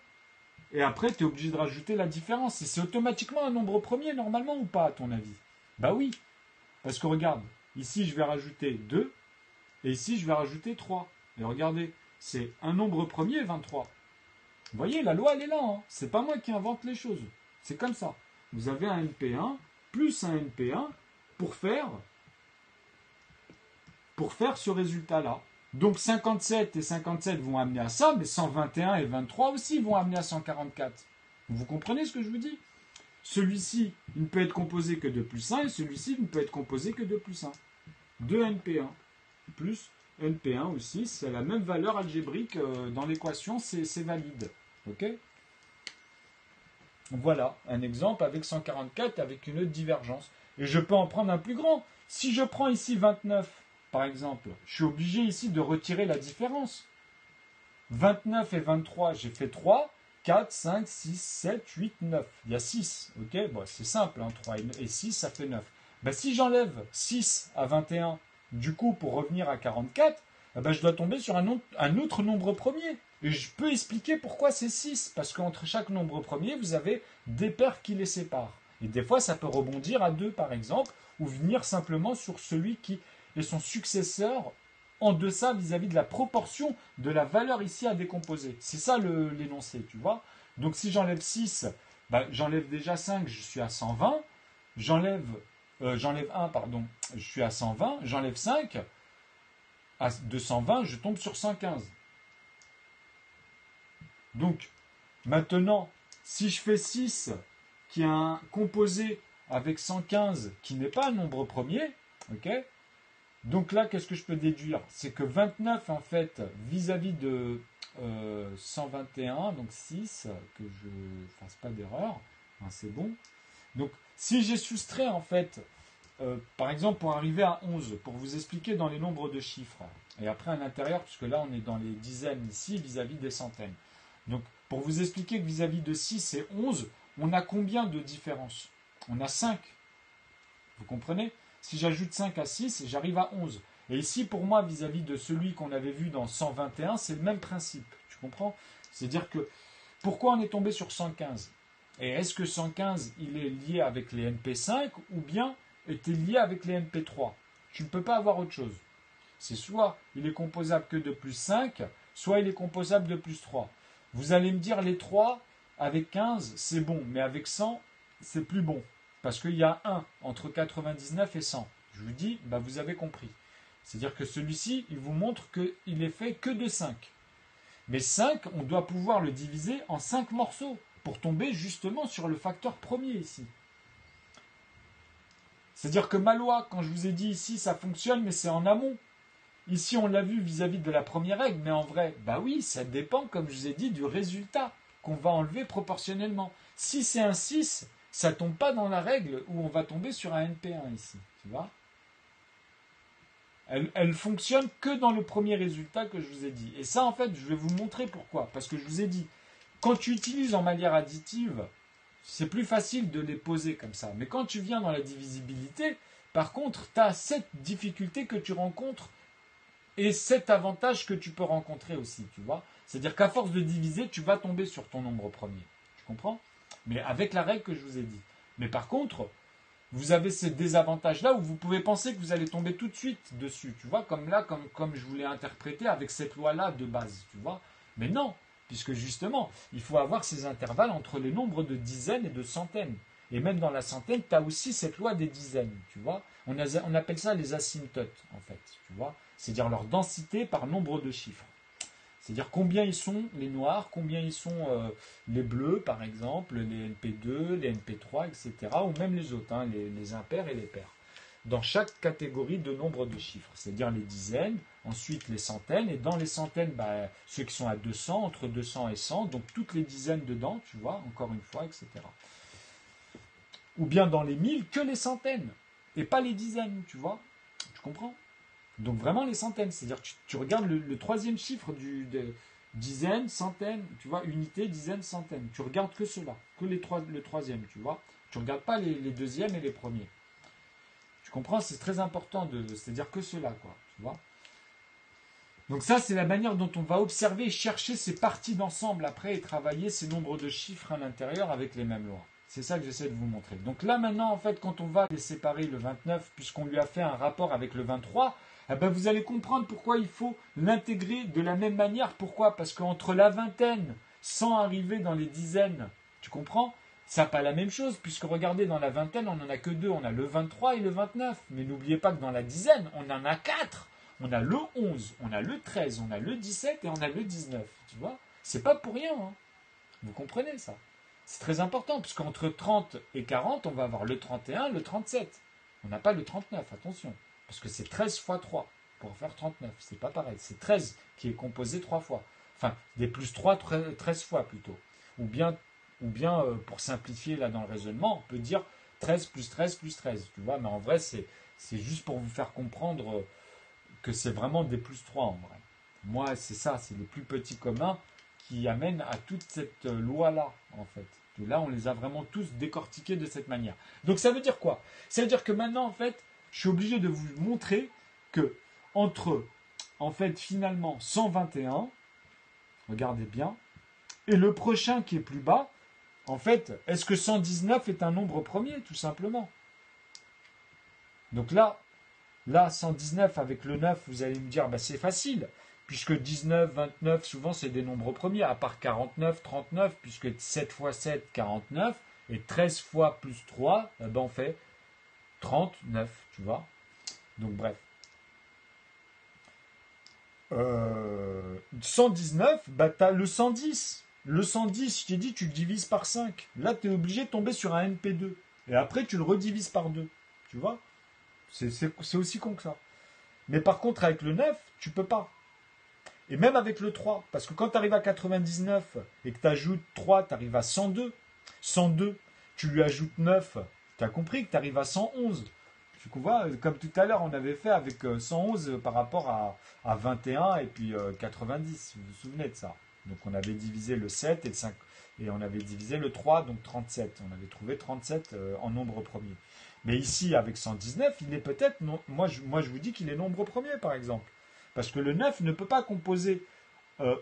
et après, tu es obligé de rajouter la différence. Et c'est automatiquement un nombre premier, normalement, ou pas, à ton avis? Bah oui. Parce que regarde, ici, je vais rajouter 2, et ici, je vais rajouter 3. Et regardez, c'est un nombre premier, 23. Vous voyez, la loi, elle est là. Hein. C'est pas moi qui invente les choses. C'est comme ça. Vous avez un NP1 plus un NP1 pour faire ce résultat-là. Donc 57 et 57 vont amener à ça, mais 121 et 23 aussi vont amener à 144. Vous comprenez ce que je vous dis? Celui-ci, il ne peut être composé que de plus 1, et celui-ci ne peut être composé que de plus 1. 2 NP1 plus NP1 aussi, c'est la même valeur algébrique dans l'équation, c'est valide. Ok? Voilà, un exemple avec 144 avec une autre divergence. Et je peux en prendre un plus grand. Si je prends ici 29, par exemple, je suis obligé ici de retirer la différence. 29 et 23, j'ai fait 3, 4, 5, 6, 7, 8, 9. Il y a 6, ok? Bon, c'est simple, hein, 3 et 6, ça fait 9. Ben, si j'enlève 6 à 21, du coup, pour revenir à 44, ben, je dois tomber sur un autre nombre premier. Et je peux expliquer pourquoi c'est 6. Parce qu'entre chaque nombre premier, vous avez des paires qui les séparent. Et des fois, ça peut rebondir à 2, par exemple, ou venir simplement sur celui qui est son successeur en deçà vis-à-vis de la proportion de la valeur ici à décomposer. C'est ça l'énoncé, tu vois. Donc si j'enlève 6, ben, j'enlève déjà 5, je suis à 120. j'enlève 1, pardon, je suis à 120, j'enlève 5, de 120, je tombe sur 115. Donc, maintenant, si je fais 6, qui est un composé avec 115, qui n'est pas un nombre premier, ok? Donc là, qu'est-ce que je peux déduire? C'est que 29, en fait, vis-à-vis de 121, donc 6, que je ne fasse pas d'erreur, hein, c'est bon. Donc, si j'ai soustrait, en fait, par exemple, pour arriver à 11, pour vous expliquer dans les nombres de chiffres, et après à l'intérieur, puisque là, on est dans les dizaines ici, vis-à-vis des centaines. Donc, pour vous expliquer que vis-à-vis de 6 et 11, on a combien de différences? On a 5. Vous comprenez? Si j'ajoute 5 à 6, j'arrive à 11. Et ici, pour moi, vis-à-vis de celui qu'on avait vu dans 121, c'est le même principe. Tu comprends? C'est-à-dire que, pourquoi on est tombé sur 115? Et est-ce que 115, il est lié avec les NP5 ou bien est-il lié avec les NP3? Tu ne peux pas avoir autre chose. C'est soit il est composable que de plus 5, soit il est composable de plus 3. Vous allez me dire les 3, avec 15, c'est bon, mais avec 100, c'est plus bon. Parce qu'il y a 1 entre 99 et 100. Je vous dis, bah vous avez compris. C'est-à-dire que celui-ci, il vous montre qu'il est fait que de 5. Mais 5, on doit pouvoir le diviser en 5 morceaux pour tomber justement sur le facteur premier ici. C'est-à-dire que ma loi, quand je vous ai dit ici, ça fonctionne, mais c'est en amont. Ici, on l'a vu vis-à-vis de la première règle, mais en vrai, bah oui, ça dépend, comme je vous ai dit, du résultat qu'on va enlever proportionnellement. Si c'est un 6, ça ne tombe pas dans la règle où on va tomber sur un NP1 ici. Tu vois? Elle fonctionne que dans le premier résultat que je vous ai dit. Et ça, en fait, je vais vous montrer pourquoi. Parce que je vous ai dit, quand tu utilises en manière additive, c'est plus facile de les poser comme ça. Mais quand tu viens dans la divisibilité, par contre, tu as cette difficulté que tu rencontres et cet avantage que tu peux rencontrer aussi, tu vois. C'est-à-dire qu'à force de diviser, tu vas tomber sur ton nombre premier. Tu comprends? Mais avec la règle que je vous ai dit. Mais par contre, vous avez ces désavantages-là où vous pouvez penser que vous allez tomber tout de suite dessus, tu vois, comme là, comme je vous l'ai interprété avec cette loi-là de base, tu vois. Mais non, puisque justement, il faut avoir ces intervalles entre les nombres de dizaines et de centaines. Et même dans la centaine, tu as aussi cette loi des dizaines, tu vois. On appelle ça les asymptotes, en fait, tu vois. C'est-à-dire leur densité par nombre de chiffres. C'est-à-dire combien ils sont les noirs, combien ils sont les bleus, par exemple, les NP2, les NP3, etc. Ou même les autres, hein, les impairs et les pairs. Dans chaque catégorie de nombre de chiffres. C'est-à-dire les dizaines, ensuite les centaines, et dans les centaines, bah, ceux qui sont à 200, entre 200 et 100, donc toutes les dizaines dedans, tu vois, encore une fois, etc. Ou bien dans les 1000, que les centaines, et pas les dizaines, tu vois. Tu comprends? Donc vraiment les centaines, c'est-à-dire que tu regardes le troisième chiffre de dizaines, centaines, tu vois, unité, dizaines, centaines. Tu regardes que cela, que le troisième, tu vois. Tu ne regardes pas les deuxièmes et les premiers. Tu comprends? C'est très important, c'est-à-dire que cela, quoi, tu vois. Donc ça, c'est la manière dont on va observer et chercher ces parties d'ensemble après et travailler ces nombres de chiffres à l'intérieur avec les mêmes lois. C'est ça que j'essaie de vous montrer. Donc là, maintenant, en fait, quand on va les séparer le 29, puisqu'on lui a fait un rapport avec le 23, eh ben vous allez comprendre pourquoi il faut l'intégrer de la même manière. Pourquoi? Parce qu'entre la vingtaine, sans arriver dans les dizaines, tu comprends? Ça n'a pas la même chose, puisque regardez, dans la vingtaine, on n'en a que deux. On a le 23 et le 29. Mais n'oubliez pas que dans la dizaine, on en a 4. On a le 11, on a le 13, on a le 17 et on a le 19. Tu vois? C'est pas pour rien. Hein. Vous comprenez ça? C'est très important, puisqu'entre 30 et 40, on va avoir le 31, le 37. On n'a pas le 39, attention. Parce que c'est 13 fois 3 pour faire 39. C'est pas pareil. C'est 13 qui est composé 3 fois. Enfin, des plus 3, 13 fois plutôt. Ou bien pour simplifier là dans le raisonnement, on peut dire 13 plus 13 plus 13. Tu vois, mais en vrai, c'est juste pour vous faire comprendre que c'est vraiment des plus 3 en vrai. Moi, c'est ça, c'est les plus petits communs qui amènent à toute cette loi-là, en fait. Et là, on les a vraiment tous décortiqués de cette manière. Donc ça veut dire quoi? Ça veut dire que maintenant, en fait, je suis obligé de vous montrer que entre, en fait, finalement, 121, regardez bien, et le prochain qui est plus bas, en fait, est-ce que 119 est un nombre premier, tout simplement? Donc là, 119 avec le 9, vous allez me dire, bah, c'est facile, puisque 19, 29, souvent, c'est des nombres premiers, à part 49, 39, puisque 7 fois 7, 49, Et 13 fois plus 3, eh ben on fait 39, tu vois. Donc bref. 119, bah tu as le 110. Le 110, je t'ai dit, tu le divises par 5. Là, tu es obligé de tomber sur un NP2. Et après, tu le redivises par 2. Tu vois? C'est aussi con que ça. Mais par contre, avec le 9, tu peux pas. Et même avec le 3, parce que quand tu arrives à 99 et que tu ajoutes 3, tu arrives à 102. 102, tu lui ajoutes 9, tu as compris que tu arrives à 111. Tu vois, comme tout à l'heure, on avait fait avec 111 par rapport à 21 et puis 90. Vous vous souvenez de ça? Donc on avait divisé le 7 et le 5, et on avait divisé le 3, donc 37. On avait trouvé 37 en nombre premier. Mais ici, avec 119, il est peut-être... Moi, je vous dis qu'il est nombre premier, par exemple. Parce que le 9 ne peut pas composer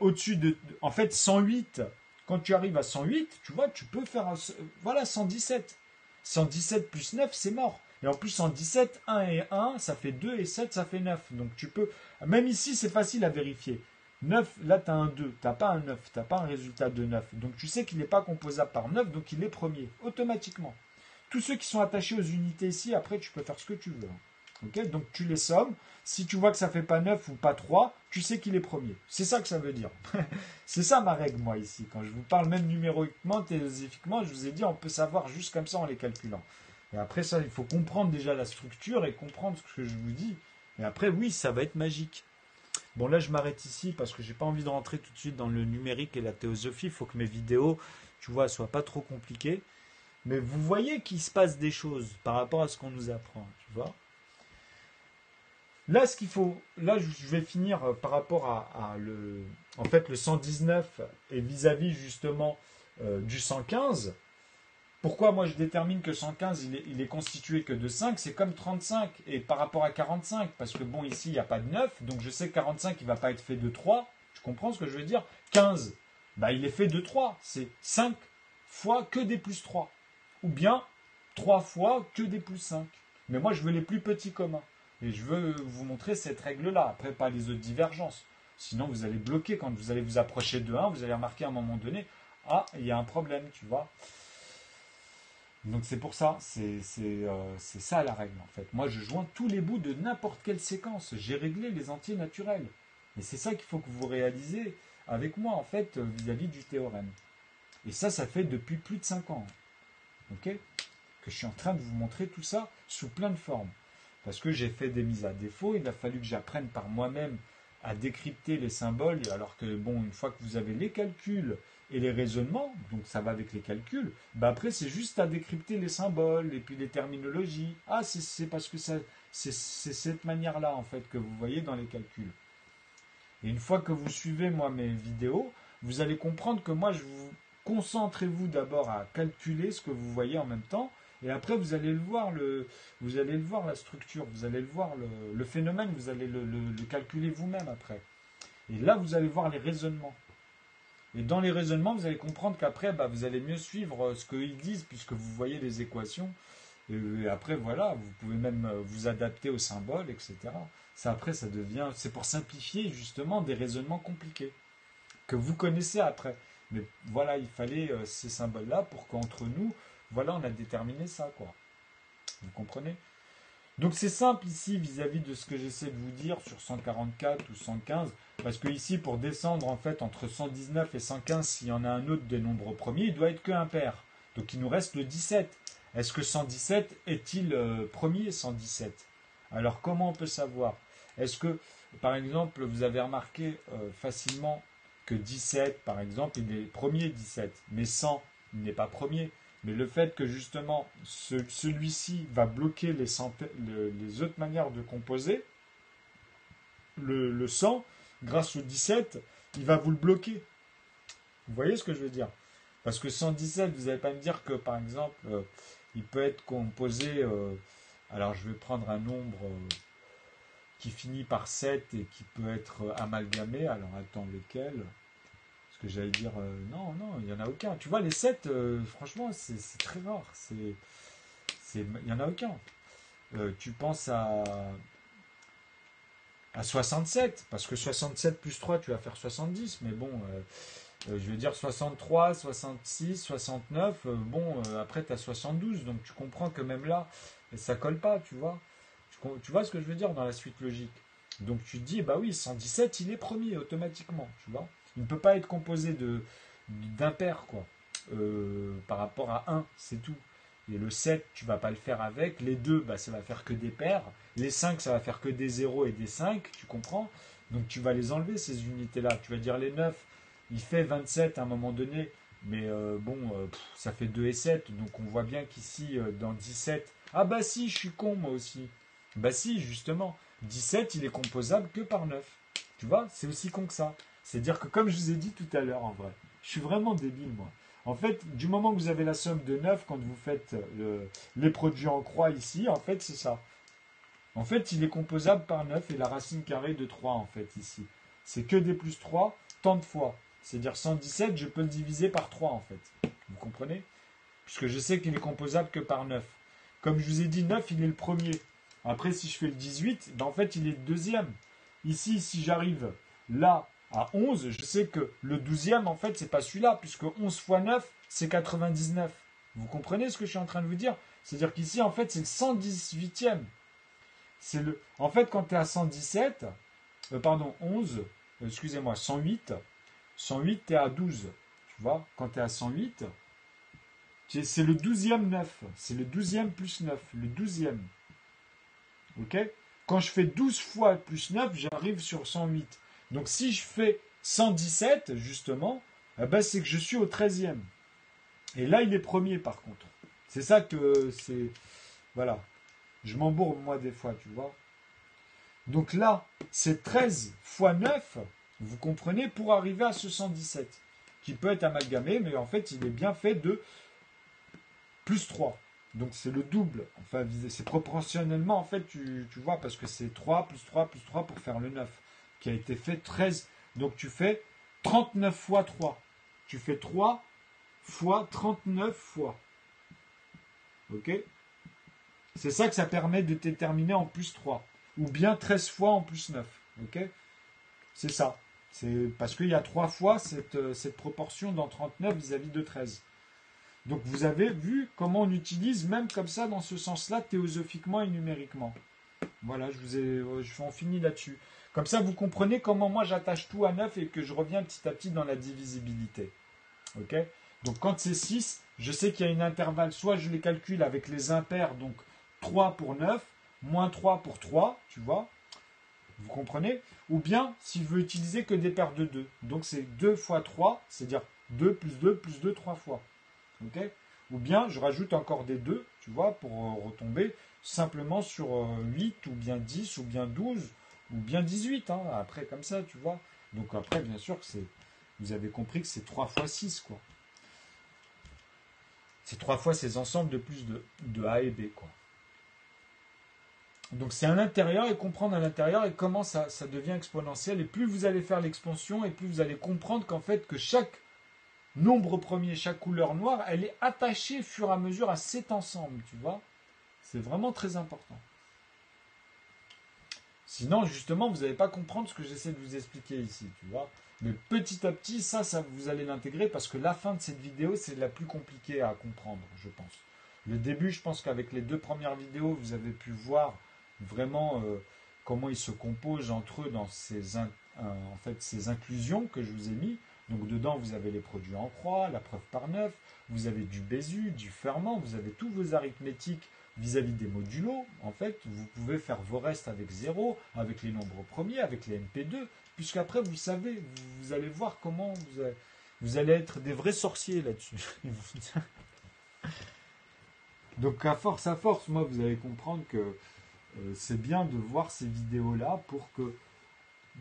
au-dessus de... En fait, 108, quand tu arrives à 108, tu vois, tu peux faire... voilà, 117. 117 plus 9, c'est mort. Et en plus, 117, 1 et 1, ça fait 2 et 7, ça fait 9. Donc tu peux... Même ici, c'est facile à vérifier. 9, là, tu as un 2. Tu n'as pas un 9. Tu n'as pas un résultat de 9. Donc tu sais qu'il n'est pas composable par 9, donc il est premier, automatiquement. Tous ceux qui sont attachés aux unités ici, après, tu peux faire ce que tu veux. Okay, donc tu les sommes. Si tu vois que ça fait pas 9 ou pas 3, tu sais qu'il est premier. C'est ça que ça veut dire. C'est ça ma règle, moi, ici. Quand je vous parle même numériquement, théoriquement, je vous ai dit, on peut savoir juste comme ça en les calculant. Et après ça, il faut comprendre déjà la structure et comprendre ce que je vous dis. Et après, oui, ça va être magique. Bon, là, je m'arrête ici parce que j'ai pas envie de rentrer tout de suite dans le numérique et la théosophie. Il faut que mes vidéos, tu vois, soient pas trop compliquées. Mais vous voyez qu'il se passe des choses par rapport à ce qu'on nous apprend, tu vois. Là, ce qu'il faut, là, je vais finir par rapport à le, en fait, le 119 et vis-à-vis justement du 115. Pourquoi moi je détermine que 115 il est constitué que de 5, c'est comme 35 et par rapport à 45, parce que bon ici il n'y a pas de 9, donc je sais que 45 il ne va pas être fait de 3, tu comprends ce que je veux dire? 15, bah, il est fait de 3, c'est 5 fois que des plus 3, ou bien 3 fois que des plus 5. Mais moi je veux les plus petits communs, et je veux vous montrer cette règle-là, après pas les autres divergences. Sinon vous allez bloquer quand vous allez vous approcher de 1, vous allez remarquer à un moment donné, ah il y a un problème, tu vois. Donc c'est pour ça, c'est ça la règle en fait. Moi je joins tous les bouts de n'importe quelle séquence. J'ai réglé les entiers naturels. Et c'est ça qu'il faut que vous réalisez avec moi en fait vis-à-vis du théorème. Et ça fait depuis plus de 5 ans. Ok? Que je suis en train de vous montrer tout ça sous plein de formes. Parce que j'ai fait des mises à défaut, il a fallu que j'apprenne par moi-même à décrypter les symboles, alors que bon, une fois que vous avez les calculs et les raisonnements, donc ça va avec les calculs, bah après c'est juste à décrypter les symboles et puis les terminologies. Ah, c'est parce que c'est cette manière-là en fait que vous voyez dans les calculs. Et une fois que vous suivez moi mes vidéos, vous allez comprendre que moi je vous concentrez-vous d'abord à calculer ce que vous voyez en même temps, et après vous allez le voir la structure, vous allez le voir le phénomène, vous allez le calculer vous-même après. Et là vous allez voir les raisonnements. Et dans les raisonnements, vous allez comprendre qu'après, bah, vous allez mieux suivre ce qu'ils disent, puisque vous voyez les équations. Et après, voilà, vous pouvez même vous adapter aux symboles, etc. Ça, après, ça devient... C'est pour simplifier, justement, des raisonnements compliqués, que vous connaissez après. Mais voilà, il fallait ces symboles-là pour qu'entre nous, voilà, on a déterminé ça, quoi. Vous comprenez? Donc c'est simple ici vis-à-vis de ce que j'essaie de vous dire sur 144 ou 115, parce que ici pour descendre en fait entre 119 et 115, s'il y en a un autre des nombres premiers, il doit être que impair. Donc il nous reste le 17. Est-ce que 117 est-il premier 117? Alors comment on peut savoir? Est-ce que par exemple vous avez remarqué facilement que 17 par exemple il est premier 17, mais 100 il n'est pas premier? Mais le fait que justement celui-ci va bloquer les autres manières de composer, le 100, grâce au 17, il va vous le bloquer. Vous voyez ce que je veux dire? Parce que 117, vous n'allez pas me dire que par exemple, il peut être composé, alors je vais prendre un nombre qui finit par 7 et qui peut être amalgamé. Alors attends, lequel? Que j'allais dire, non, il n'y en a aucun. Tu vois, les 7, franchement, c'est très rare. Il n'y en a aucun. Tu penses à 67, parce que 67 plus 3, tu vas faire 70, mais bon, je veux dire 63, 66, 69, après tu as 72, donc tu comprends que même là, ça colle pas, tu vois. Tu vois ce que je veux dire dans la suite logique. Donc tu te dis, bah oui, 117, il est premier automatiquement, tu vois. Il ne peut pas être composé d'impairs, quoi. Par rapport à 1, c'est tout. Et le 7, tu vas pas le faire avec. Les 2, bah, ça va faire que des paires. Les 5, ça va faire que des 0 et des 5, tu comprends? Donc tu vas les enlever, ces unités-là. Tu vas dire les 9, il fait 27 à un moment donné. Mais ça fait 2 et 7. Donc on voit bien qu'ici, dans 17... Ah bah si, je suis con moi aussi. Bah si, justement. 17, il est composable que par 9. Tu vois, c'est aussi con que ça. C'est-à-dire que comme je vous ai dit tout à l'heure, en vrai, je suis vraiment débile, moi. En fait, du moment que vous avez la somme de 9, quand vous faites les produits en croix ici, en fait, c'est ça. En fait, il est composable par 9 et la racine carrée de 3, en fait, ici. C'est que des plus 3, tant de fois. C'est-à-dire 117, je peux le diviser par 3, en fait. Vous comprenez? Puisque je sais qu'il est composable que par 9. Comme je vous ai dit, 9, il est le premier. Après, si je fais le 18, ben en fait, il est le deuxième. Ici, si j'arrive là à 11, je sais que le 12e, en fait, c'est pas celui-là, puisque 11 fois 9, c'est 99. Vous comprenez ce que je suis en train de vous dire? C'est-à-dire qu'ici, en fait, c'est le 118e. En fait, quand tu es à 117, 11, excusez-moi, 108, 108, tu es à 12. Tu vois, quand tu es à 108, c'est le 12e 9. C'est le 12e plus 9. Le 12e. Ok? Quand je fais 12 fois plus 9, j'arrive sur 108. Donc si je fais 117, justement, c'est que je suis au 13e. Et là, il est premier, par contre. C'est ça que c'est... Voilà. Je m'embourbe, moi, des fois, tu vois. Donc là, c'est 13 fois 9, vous comprenez, pour arriver à ce 117, qui peut être amalgamé, mais en fait, il est bien fait de plus 3. Donc c'est le double. Enfin, c'est proportionnellement, en fait, tu vois, parce que c'est 3 plus 3 plus 3 pour faire le 9, qui a été fait 13. Donc tu fais 39 fois 3. Tu fais 3 fois 39 fois. Ok? C'est ça que ça permet de déterminer en plus 3. Ou bien 13 fois en plus 9. Ok? C'est ça. C'est parce qu'il y a 3 fois cette proportion dans 39 vis-à-vis de 13. Donc vous avez vu comment on utilise même comme ça dans ce sens-là théosophiquement et numériquement. Voilà, on finit là-dessus. Comme ça vous comprenez comment moi j'attache tout à 9 et que je reviens petit à petit dans la divisibilité. Ok? Donc quand c'est 6, je sais qu'il y a une intervalle, soit je les calcule avec les impairs, donc 3 pour 9, moins 3 pour 3, tu vois? Vous comprenez? Ou bien si je veux utiliser que des paires de 2. Donc c'est 2 fois 3, c'est-à-dire 2 plus 2, 3 fois. Okay? Ou bien je rajoute encore des 2, tu vois, pour retomber simplement sur 8, ou bien 10, ou bien 12, ou bien 18, hein, après comme ça, tu vois. Donc après, bien sûr, vous avez compris que c'est 3 fois 6, quoi. C'est 3 fois ces ensembles de plus de A et B, quoi. Donc c'est à l'intérieur et comprendre à l'intérieur et comment ça devient exponentiel. Et plus vous allez faire l'expansion, et plus vous allez comprendre qu'en fait, que chaque nombre premier, chaque couleur noire, elle est attachée au fur et à mesure à cet ensemble, tu vois. C'est vraiment très important. Sinon, justement, vous n'allez pas comprendre ce que j'essaie de vous expliquer ici, tu vois. Mais petit à petit, ça vous allez l'intégrer parce que la fin de cette vidéo, c'est la plus compliquée à comprendre, je pense. Le début, je pense qu'avec les 2 premières vidéos, vous avez pu voir vraiment comment ils se composent entre eux dans ces inclusions que je vous ai mis. Donc dedans, vous avez les produits en croix, la preuve par 9, vous avez du Bézu, du ferment, vous avez tous vos arithmétiques vis-à-vis des modulos. En fait, vous pouvez faire vos restes avec 0, avec les nombres premiers, avec les MP2, puisqu'après, vous savez, vous allez voir comment vous allez être des vrais sorciers là-dessus. Donc à force, moi, vous allez comprendre que c'est bien de voir ces vidéos-là pour que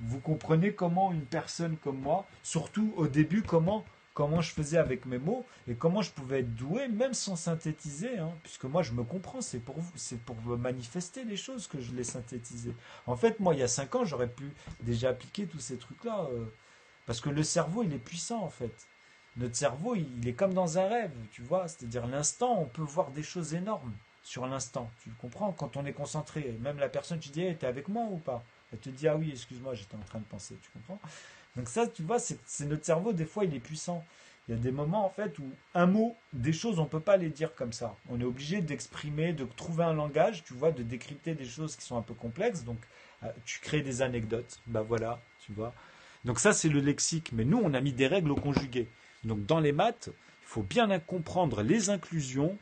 vous comprenez comment une personne comme moi, surtout au début, comment je faisais avec mes mots et comment je pouvais être doué même sans synthétiser, hein, puisque moi je me comprends, c'est pour manifester les choses que je les synthétisais. En fait, moi il y a 5 ans, j'aurais pu déjà appliquer tous ces trucs-là, parce que le cerveau il est puissant en fait. Notre cerveau il est comme dans un rêve, tu vois, c'est-à-dire l'instant, on peut voir des choses énormes sur l'instant, tu le comprends, quand on est concentré. Même la personne, tu dis, hey, t'es avec moi ou pas? Elle te dit, ah oui, excuse-moi, j'étais en train de penser, tu comprends? Donc ça, tu vois, c'est notre cerveau, des fois, il est puissant. Il y a des moments, en fait, où un mot, des choses, on ne peut pas les dire comme ça. On est obligé d'exprimer, de trouver un langage, tu vois, de décrypter des choses qui sont un peu complexes. Donc, tu crées des anecdotes. Bah voilà, tu vois. Donc ça, c'est le lexique. Mais nous, on a mis des règles au conjugué. Donc, dans les maths, il faut bien comprendre les inclusions,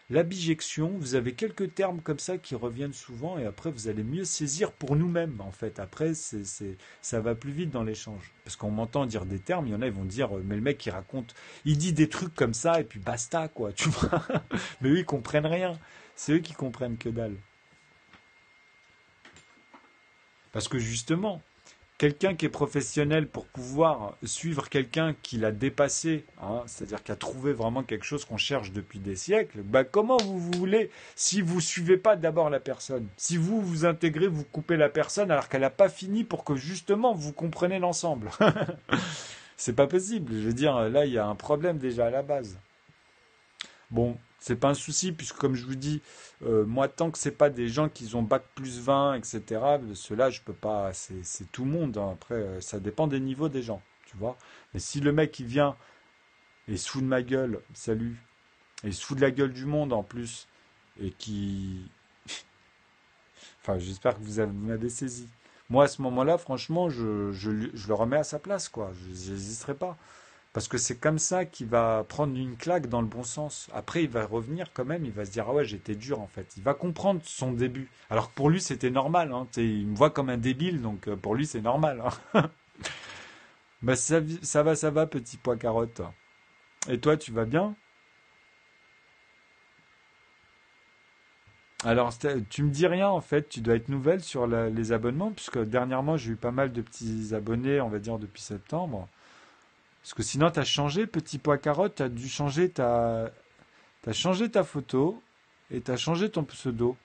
la bijection. Vous avez quelques termes comme ça qui reviennent souvent et après, vous allez mieux saisir pour nous-mêmes, en fait. Après, ça va plus vite dans l'échange. Parce qu'on m'entend dire des termes, il y en a, ils vont dire, mais le mec, il raconte, il dit des trucs comme ça et puis basta, quoi, tu vois. Mais eux, ils comprennent rien. C'est eux qui comprennent que dalle. Parce que justement, quelqu'un qui est professionnel pour pouvoir suivre quelqu'un qui l'a dépassé, hein, c'est-à-dire qui a trouvé vraiment quelque chose qu'on cherche depuis des siècles, bah comment vous voulez, si vous ne suivez pas d'abord la personne, si vous vous intégrez, vous coupez la personne alors qu'elle n'a pas fini pour que justement vous compreniez l'ensemble. C'est pas possible. Je veux dire, là, il y a un problème déjà à la base. Bon, c'est pas un souci, puisque comme je vous dis, moi, tant que c'est pas des gens qui ont bac plus 20, etc., ceux-là, je peux pas, c'est tout le monde, hein. Après, ça dépend des niveaux des gens, tu vois. Mais si le mec, il vient et se fout de ma gueule, salut, et il se fout de la gueule du monde en plus, et qui... Enfin, j'espère que vous m'avez saisi. Moi, à ce moment-là, franchement, je le remets à sa place, quoi. Je n'hésiterai pas. Parce que c'est comme ça qu'il va prendre une claque dans le bon sens. Après, il va revenir quand même, il va se dire, ah ouais, j'étais dur en fait. Il va comprendre son début. Alors que pour lui, c'était normal, hein. Il me voit comme un débile, donc pour lui, c'est normal, hein. Bah, ça va, petit pois carotte. Et toi, tu vas bien? Alors, tu me dis rien en fait, tu dois être nouvelle sur les abonnements, puisque dernièrement, j'ai eu pas mal de petits abonnés, on va dire, depuis septembre. Parce que sinon, tu as changé, petit pois carotte, tu as dû changer t'as changé ta photo et tu as changé ton pseudo.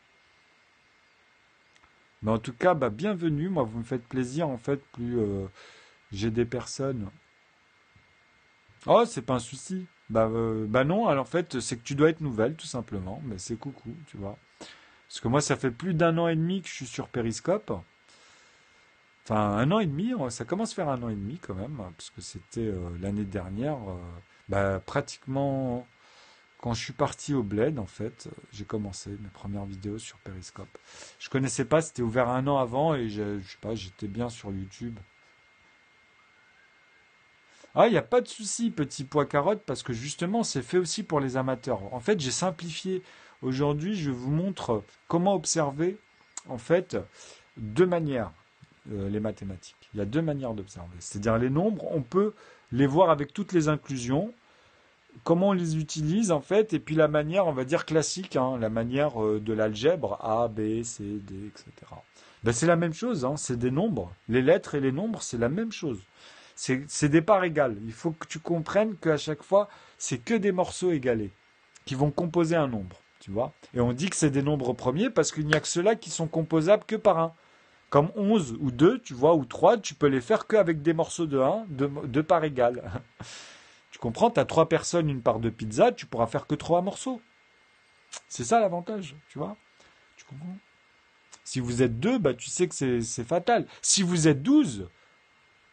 Mais en tout cas, bah, bienvenue. Moi, vous me faites plaisir, en fait, plus j'ai des personnes. Oh, c'est pas un souci. Bah non, alors en fait, c'est que tu dois être nouvelle, tout simplement. Mais c'est coucou, tu vois. Parce que moi, ça fait plus d'un an et demi que je suis sur Periscope. Enfin, un an et demi, ça commence à faire un an et demi quand même, parce que c'était l'année dernière, bah, pratiquement quand je suis parti au Bled, en fait, j'ai commencé mes premières vidéos sur Periscope. Je connaissais pas, c'était ouvert un an avant et je sais pas, j'étais bien sur YouTube. Ah, il n'y a pas de souci, petit pois carotte, parce que justement, c'est fait aussi pour les amateurs. En fait, j'ai simplifié. Aujourd'hui, je vous montre comment observer, en fait, deux manières. Les mathématiques. Il y a deux manières d'observer. C'est-à-dire les nombres, on peut les voir avec toutes les inclusions, comment on les utilise en fait, et puis la manière, on va dire classique, hein, la manière de l'algèbre, A, B, C, D, etc. Ben, c'est la même chose, hein, c'est des nombres. Les lettres et les nombres, c'est la même chose. C'est des parts égales. Il faut que tu comprennes qu'à chaque fois, c'est que des morceaux égalés qui vont composer un nombre. Tu vois. Et on dit que c'est des nombres premiers parce qu'il n'y a que ceux-là qui sont composables que par un. Comme 11 ou 2, tu vois, ou 3, tu peux les faire qu'avec des morceaux de 1, de parts égales. Tu comprends, tu as 3 personnes, une part de pizza, tu pourras faire que 3 morceaux. C'est ça l'avantage, tu vois. Tu comprends? Si vous êtes 2, bah, tu sais que c'est fatal. Si vous êtes 12,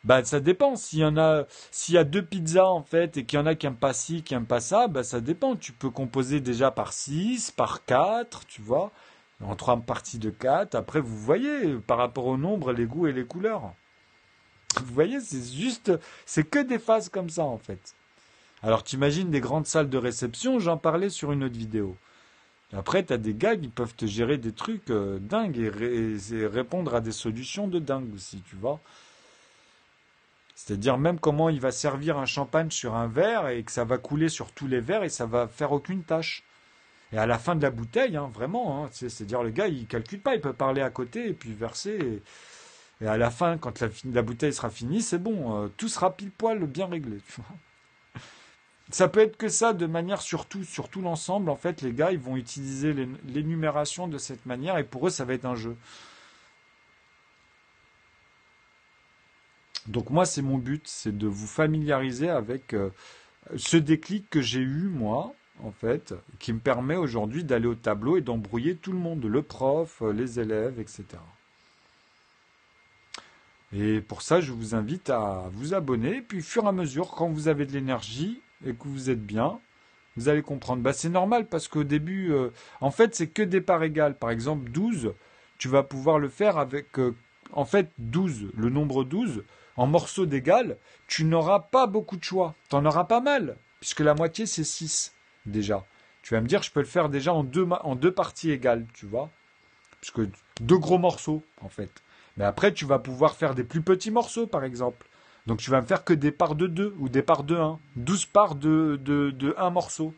bah, ça dépend. S'il y a 2 pizzas, en fait, et qu'il y en a qui n'aiment pas ci, qui n'aiment pas ça, bah, ça dépend. Tu peux composer déjà par 6, par 4, tu vois. En 3 parties de 4. Après, vous voyez, par rapport au nombre, les goûts et les couleurs. Vous voyez, c'est que des phases comme ça, en fait. Alors, t'imagines des grandes salles de réception, j'en parlais sur une autre vidéo. Après, t'as des gars qui peuvent te gérer des trucs dingues et répondre à des solutions de dingue aussi, tu vois. C'est-à-dire même comment il va servir un champagne sur un verre et que ça va couler sur tous les verres et ça va faire aucune tâche. Et à la fin de la bouteille, hein, vraiment, hein, c'est-à-dire le gars, il calcule pas, il peut parler à côté et puis verser. Et à la fin, quand la bouteille sera finie, c'est bon, tout sera pile poil bien réglé. Tu vois. Ça peut être que ça de manière sur tout l'ensemble. En fait, les gars, ils vont utiliser l'énumération de cette manière et pour eux, ça va être un jeu. Donc moi, c'est mon but, c'est de vous familiariser avec ce déclic que j'ai eu, moi, en fait, qui me permet aujourd'hui d'aller au tableau et d'embrouiller tout le monde, le prof, les élèves, etc. Et pour ça, je vous invite à vous abonner. Puis, au fur et à mesure, quand vous avez de l'énergie et que vous êtes bien, vous allez comprendre. Bah, c'est normal parce qu'au début, en fait, c'est que des parts égales. Par exemple, 12, tu vas pouvoir le faire avec, en fait, 12, le nombre 12, en morceaux d'égal, tu n'auras pas beaucoup de choix. Tu en auras pas mal, puisque la moitié, c'est 6, déjà. Tu vas me dire, je peux le faire déjà en deux parties égales, tu vois. Puisque deux gros morceaux, en fait. Mais après, tu vas pouvoir faire des plus petits morceaux, par exemple. Donc tu vas me faire que des parts de 2 ou des parts de 1. 12 parts de 1 morceau.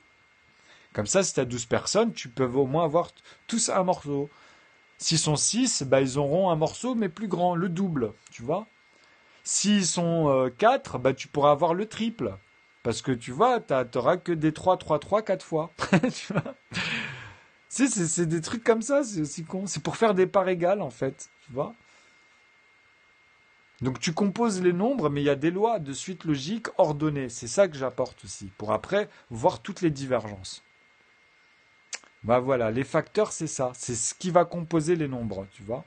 Comme ça, si tu as 12 personnes, tu peux au moins avoir tous un morceau. S'ils sont 6, bah, ils auront un morceau, mais plus grand, le double, tu vois. S'ils sont 4, bah, tu pourras avoir le triple. Parce que tu vois, tu n'auras que des 3, 3, 3, 4 fois. Tu vois, c'est des trucs comme ça, c'est aussi con. C'est pour faire des parts égales, en fait. Tu vois. Donc tu composes les nombres, mais il y a des lois de suite logique ordonnées. C'est ça que j'apporte aussi, pour après voir toutes les divergences. Bah voilà, les facteurs, c'est ça. C'est ce qui va composer les nombres, tu vois.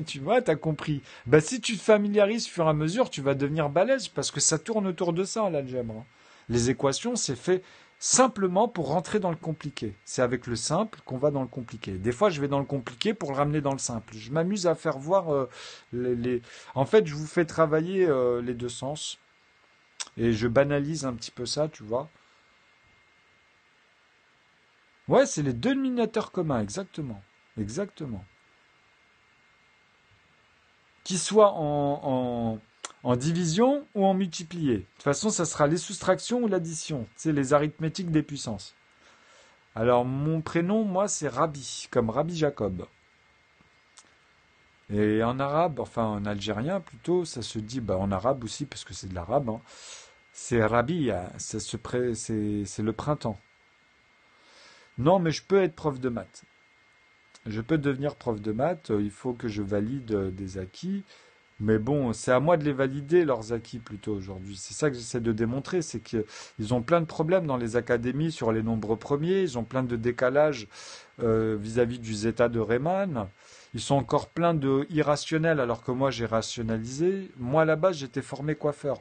Tu vois, t'as compris. Bah si tu te familiarises au fur et à mesure, tu vas devenir balèze, parce que ça tourne autour de ça, l'algèbre. Les équations, c'est fait simplement pour rentrer dans le compliqué. C'est avec le simple qu'on va dans le compliqué. Des fois, je vais dans le compliqué pour le ramener dans le simple. Je m'amuse à faire voir En fait, je vous fais travailler les deux sens. Et je banalise un petit peu ça, tu vois. Ouais, c'est les deux dénominateurs communs, exactement. Exactement. Qu'ils soient en division ou en multiplié. De toute façon, ça sera les soustractions ou l'addition. C'est les arithmétiques des puissances. Alors, mon prénom, moi, c'est Rabbi, comme Rabbi Jacob. Et en arabe, enfin en algérien plutôt, ça se dit, bah, en arabe aussi, parce que c'est de l'arabe, hein, c'est Rabbi, c'est le printemps. Non, mais je peux être prof de maths. Je peux devenir prof de maths, il faut que je valide des acquis. Mais bon, c'est à moi de les valider, leurs acquis, plutôt, aujourd'hui. C'est ça que j'essaie de démontrer, c'est qu'ils ont plein de problèmes dans les académies sur les nombres premiers, ils ont plein de décalages vis-à-vis du zeta de Riemann, ils sont encore pleins de irrationnels, alors que moi, j'ai rationalisé. Moi, à la base, j'étais formé coiffeur.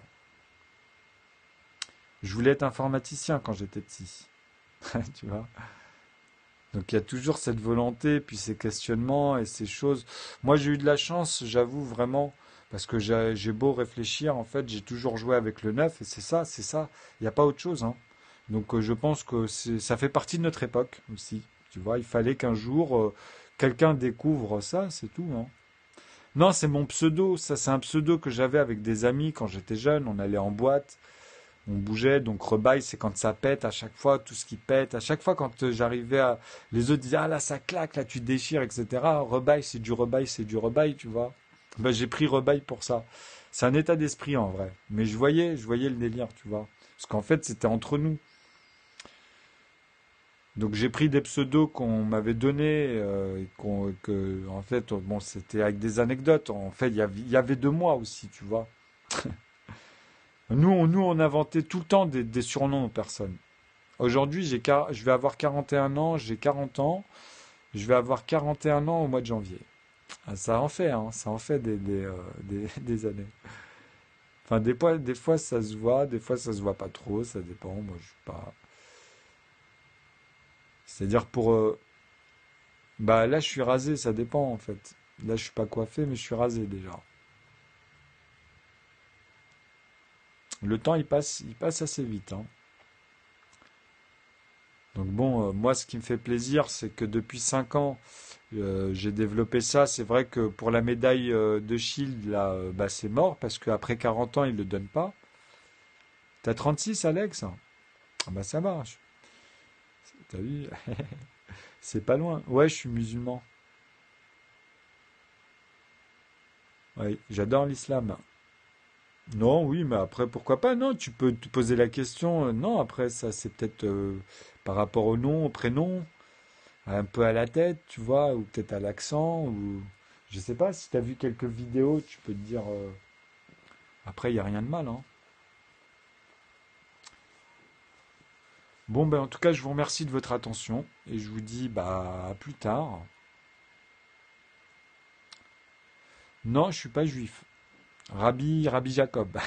Je voulais être informaticien quand j'étais petit. Tu vois? Donc, il y a toujours cette volonté, puis ces questionnements et ces choses. Moi, j'ai eu de la chance, j'avoue, vraiment. Parce que j'ai beau réfléchir, en fait, j'ai toujours joué avec le neuf, et c'est ça, c'est ça. Il n'y a pas autre chose, hein. Donc je pense que ça fait partie de notre époque aussi. Tu vois, il fallait qu'un jour quelqu'un découvre ça, c'est tout, hein. Non, c'est mon pseudo, ça c'est un pseudo que j'avais avec des amis quand j'étais jeune, on allait en boîte, on bougeait, donc rebaille c'est quand ça pète, à chaque fois, tout ce qui pète, à chaque fois quand j'arrivais à... Les autres disaient, ah là ça claque, là tu déchires, etc. Rebaille, c'est du rebaille, tu vois. Ben, j'ai pris rebaille pour ça. C'est un état d'esprit en vrai. Mais je voyais le délire, tu vois. Parce qu'en fait, c'était entre nous. Donc j'ai pris des pseudos qu'on m'avait donnés, en fait, bon, c'était avec des anecdotes. En fait, il y avait de moi aussi, tu vois. Nous, on inventait tout le temps des surnoms aux personnes. Aujourd'hui, je vais avoir 41 ans, j'ai 40 ans. Je vais avoir 41 ans au mois de janvier. Ah, ça en fait, hein, ça en fait des années. Enfin, des fois, ça se voit, des fois, ça se voit pas trop, ça dépend. Moi, je suis pas. C'est-à-dire bah là, je suis rasé, ça dépend en fait. Là, je suis pas coiffé, mais je suis rasé déjà. Le temps, il passe assez vite, hein. Donc bon, moi, ce qui me fait plaisir, c'est que depuis 5 ans, j'ai développé ça. C'est vrai que pour la médaille de Shield, là, bah, c'est mort parce qu'après 40 ans, ils ne le donnent pas. T'as 36, Alex? Ah bah ça marche. T'as vu? C'est pas loin. Ouais, je suis musulman. Ouais, j'adore l'islam. Non, oui, mais après, pourquoi pas? Non, tu peux te poser la question. Non, après, ça, c'est peut-être par rapport au nom, au prénom, un peu à la tête, tu vois, ou peut-être à l'accent, ou je sais pas. Si tu as vu quelques vidéos, tu peux te dire. Après, il n'y a rien de mal, hein. Bon, ben, en tout cas, je vous remercie de votre attention et je vous dis bah, à plus tard. Non, je suis pas juif. Rabbi Jacob.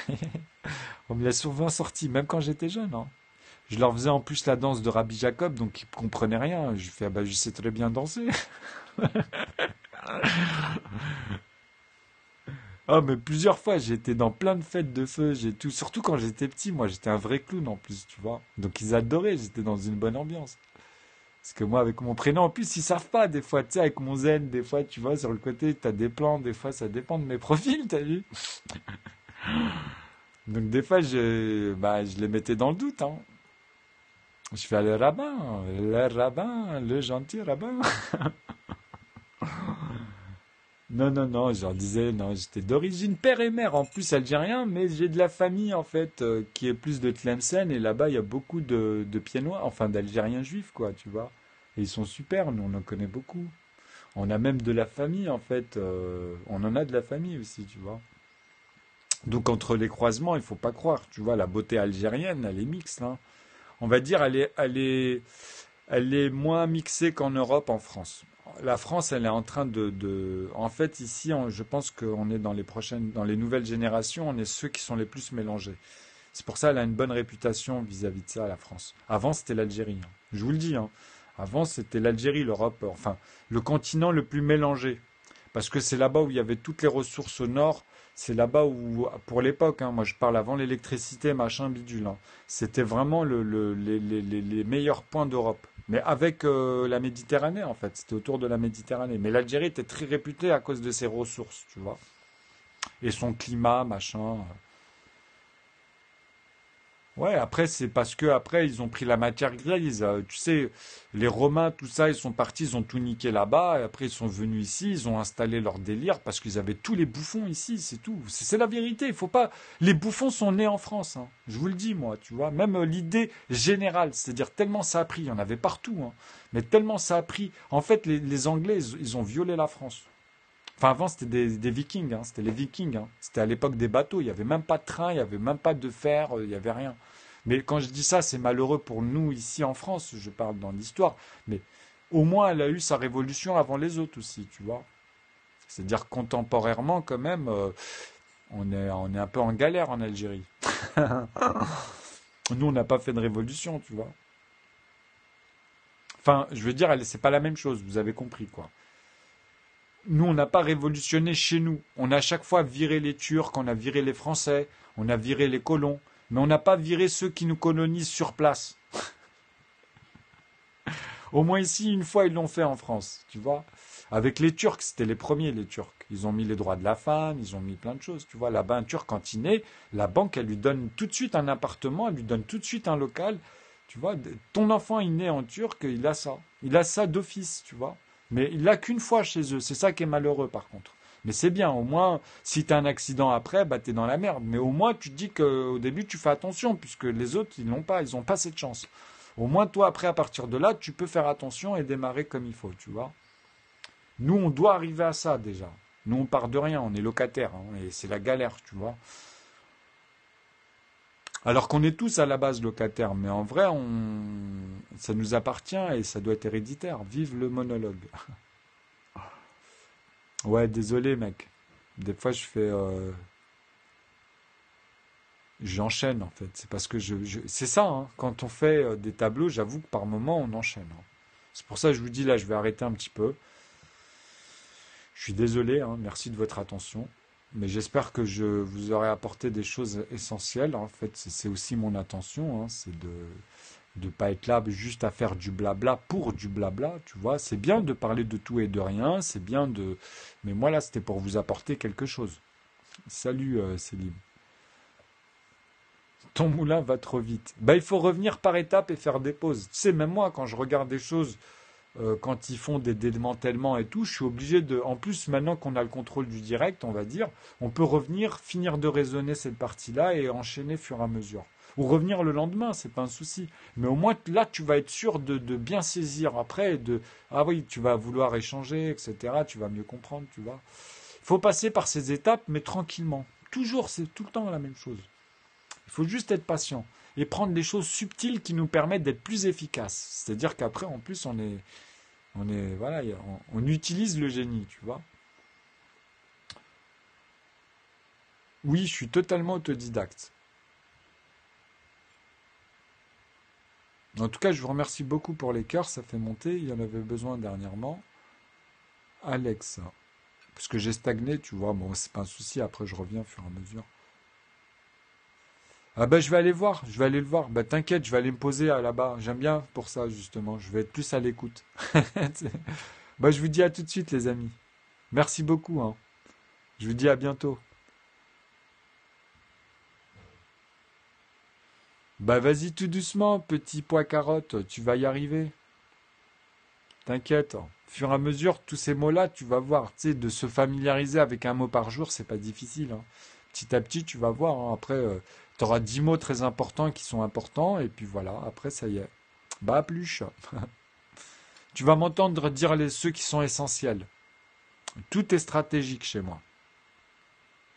On me l'a souvent sorti, même quand j'étais jeune, hein. Je leur faisais en plus la danse de Rabbi Jacob, donc ils comprenaient rien. Je fais, ah bah, je sais très bien danser. Ah, mais plusieurs fois, j'ai été dans plein de fêtes de feu, j'ai tout. Surtout quand j'étais petit, moi, j'étais un vrai clown en plus, tu vois. Donc ils adoraient, j'étais dans une bonne ambiance. Parce que moi, avec mon prénom, en plus, ils savent pas, des fois, tu sais, avec mon zen, des fois, tu vois, sur le côté, t'as des plans, des fois, ça dépend de mes profils, t'as vu? Donc des fois, je les mettais dans le doute, hein. Je fais le rabbin, le gentil rabbin. Non, non, non, je leur disais, non, j'étais d'origine père et mère, en plus algérien, mais j'ai de la famille, en fait, qui est plus de Tlemcen, et là-bas, il y a beaucoup de pieds noirs, enfin d'Algériens juifs, quoi, tu vois. Et ils sont super, nous, on en connaît beaucoup. On a même de la famille, en fait, on en a de la famille aussi, tu vois. Donc, entre les croisements, il faut pas croire, tu vois, la beauté algérienne, elle est mixte, hein. On va dire, elle est moins mixée qu'en Europe, en France. La France, elle est en train en fait, ici, je pense qu'on est dans les nouvelles générations, on est ceux qui sont les plus mélangés. C'est pour ça qu'elle a une bonne réputation vis-à-vis de ça, la France. Avant, c'était l'Algérie, hein. Je vous le dis, hein. Avant, c'était l'Algérie, l'Europe, enfin, le continent le plus mélangé. Parce que c'est là-bas où il y avait toutes les ressources au nord. C'est là-bas où, pour l'époque, hein, moi je parle avant l'électricité, machin, bidule, hein, c'était vraiment les meilleurs points d'Europe. Mais avec la Méditerranée, en fait, c'était autour de la Méditerranée. Mais l'Algérie était très réputée à cause de ses ressources, tu vois. Et son climat, machin. Ouais, après, c'est parce que après ils ont pris la matière grise. Tu sais, les Romains, tout ça, ils sont partis, ils ont tout niqué là-bas. Et après, ils sont venus ici, ils ont installé leur délire parce qu'ils avaient tous les bouffons ici, c'est tout. C'est la vérité. Il faut pas. Les bouffons sont nés en France, hein. Je vous le dis, moi, tu vois. Même l'idée générale, c'est-à-dire tellement ça a pris, il y en avait partout, hein. Mais tellement ça a pris. En fait, les Anglais, ils ont violé la France. Enfin, avant, c'était des Vikings, hein. C'était les Vikings, hein. C'était à l'époque des bateaux. Il n'y avait même pas de train, il n'y avait même pas de fer, il n'y avait rien. Mais quand je dis ça, c'est malheureux pour nous ici en France, je parle dans l'histoire. Mais au moins, elle a eu sa révolution avant les autres aussi, tu vois. C'est-à-dire contemporairement, quand même, on est un peu en galère en Algérie. Nous, on n'a pas fait de révolution, tu vois. Enfin, je veux dire, c'est pas la même chose, vous avez compris, quoi. Nous, on n'a pas révolutionné chez nous. On a à chaque fois viré les Turcs, on a viré les Français, on a viré les colons. Mais on n'a pas viré ceux qui nous colonisent sur place. Au moins ici, une fois, ils l'ont fait en France, tu vois. Avec les Turcs, c'était les premiers, les Turcs. Ils ont mis les droits de la femme, ils ont mis plein de choses, tu vois. Là-bas, un Turc, quand il naît, la banque, elle lui donne tout de suite un appartement, elle lui donne tout de suite un local. Tu vois, ton enfant, il naît en Turc, il a ça. Il a ça d'office, tu vois. Mais il l'a qu'une fois chez eux. C'est ça qui est malheureux, par contre. Mais c'est bien, au moins, si tu as un accident après, bah, tu es dans la merde. Mais au moins, tu te dis qu'au début, tu fais attention, puisque les autres, ils n'ont pas, ils n'ont pas cette chance. Au moins, toi, après, à partir de là, tu peux faire attention et démarrer comme il faut, tu vois. Nous, on doit arriver à ça, déjà. Nous, on part de rien, on est locataire, hein, et c'est la galère, tu vois. Alors qu'on est tous à la base locataires, mais en vrai, ça nous appartient et ça doit être héréditaire. Vive le monologue. Ouais, désolé, mec. Des fois, j'enchaîne en fait. C'est parce que c'est ça, hein. Quand on fait des tableaux, j'avoue que par moment, on enchaîne, hein. C'est pour ça que je vous dis là, je vais arrêter un petit peu. Je suis désolé, hein. Merci de votre attention. Mais j'espère que je vous aurai apporté des choses essentielles. En fait, c'est aussi mon intention, hein, c'est de ne pas être là juste à faire du blabla pour du blabla, tu vois. C'est bien de parler de tout et de rien, c'est bien de... Mais moi là, c'était pour vous apporter quelque chose. Salut Céline. Ton moulin va trop vite. Bah, il faut revenir par étapes et faire des pauses. Tu sais, même moi, quand je regarde des choses, quand ils font des démantèlements et tout, je suis obligé de... En plus, maintenant qu'on a le contrôle du direct, on va dire, on peut revenir, finir de raisonner cette partie-là et enchaîner au fur et à mesure. Ou revenir le lendemain, c'est pas un souci. Mais au moins, là, tu vas être sûr de bien saisir après, ah oui, tu vas vouloir échanger, etc. Tu vas mieux comprendre, tu vois. Il faut passer par ces étapes, mais tranquillement. Toujours, c'est tout le temps la même chose. Il faut juste être patient et prendre des choses subtiles qui nous permettent d'être plus efficaces. C'est-à-dire qu'après, en plus, voilà, on utilise le génie, tu vois. Oui, je suis totalement autodidacte. En tout cas, je vous remercie beaucoup pour les cœurs, ça fait monter. Il y en avait besoin dernièrement. Alex, parce que j'ai stagné, tu vois. Bon, c'est pas un souci. Après, je reviens au fur et à mesure. Ah bah je vais aller voir, je vais aller le voir. Bah t'inquiète, je vais aller me poser là-bas. J'aime bien pour ça justement. Je vais être plus à l'écoute. Bah je vous dis à tout de suite les amis. Merci beaucoup, hein. Je vous dis à bientôt. Bah vas-y tout doucement, petit pois carotte, tu vas y arriver. T'inquiète. Au fur et à mesure, tous ces mots-là, tu vas voir. Tu sais, de se familiariser avec un mot par jour, c'est pas difficile, hein. Petit à petit, tu vas voir, hein. Après, tu auras 10 mots très importants qui sont importants, et puis voilà, après ça y est. Bah à plus. Tu vas m'entendre dire ceux qui sont essentiels. Tout est stratégique chez moi.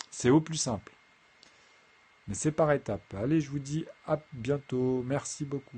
C'est au plus simple. Mais c'est par étapes. Allez, je vous dis à bientôt. Merci beaucoup.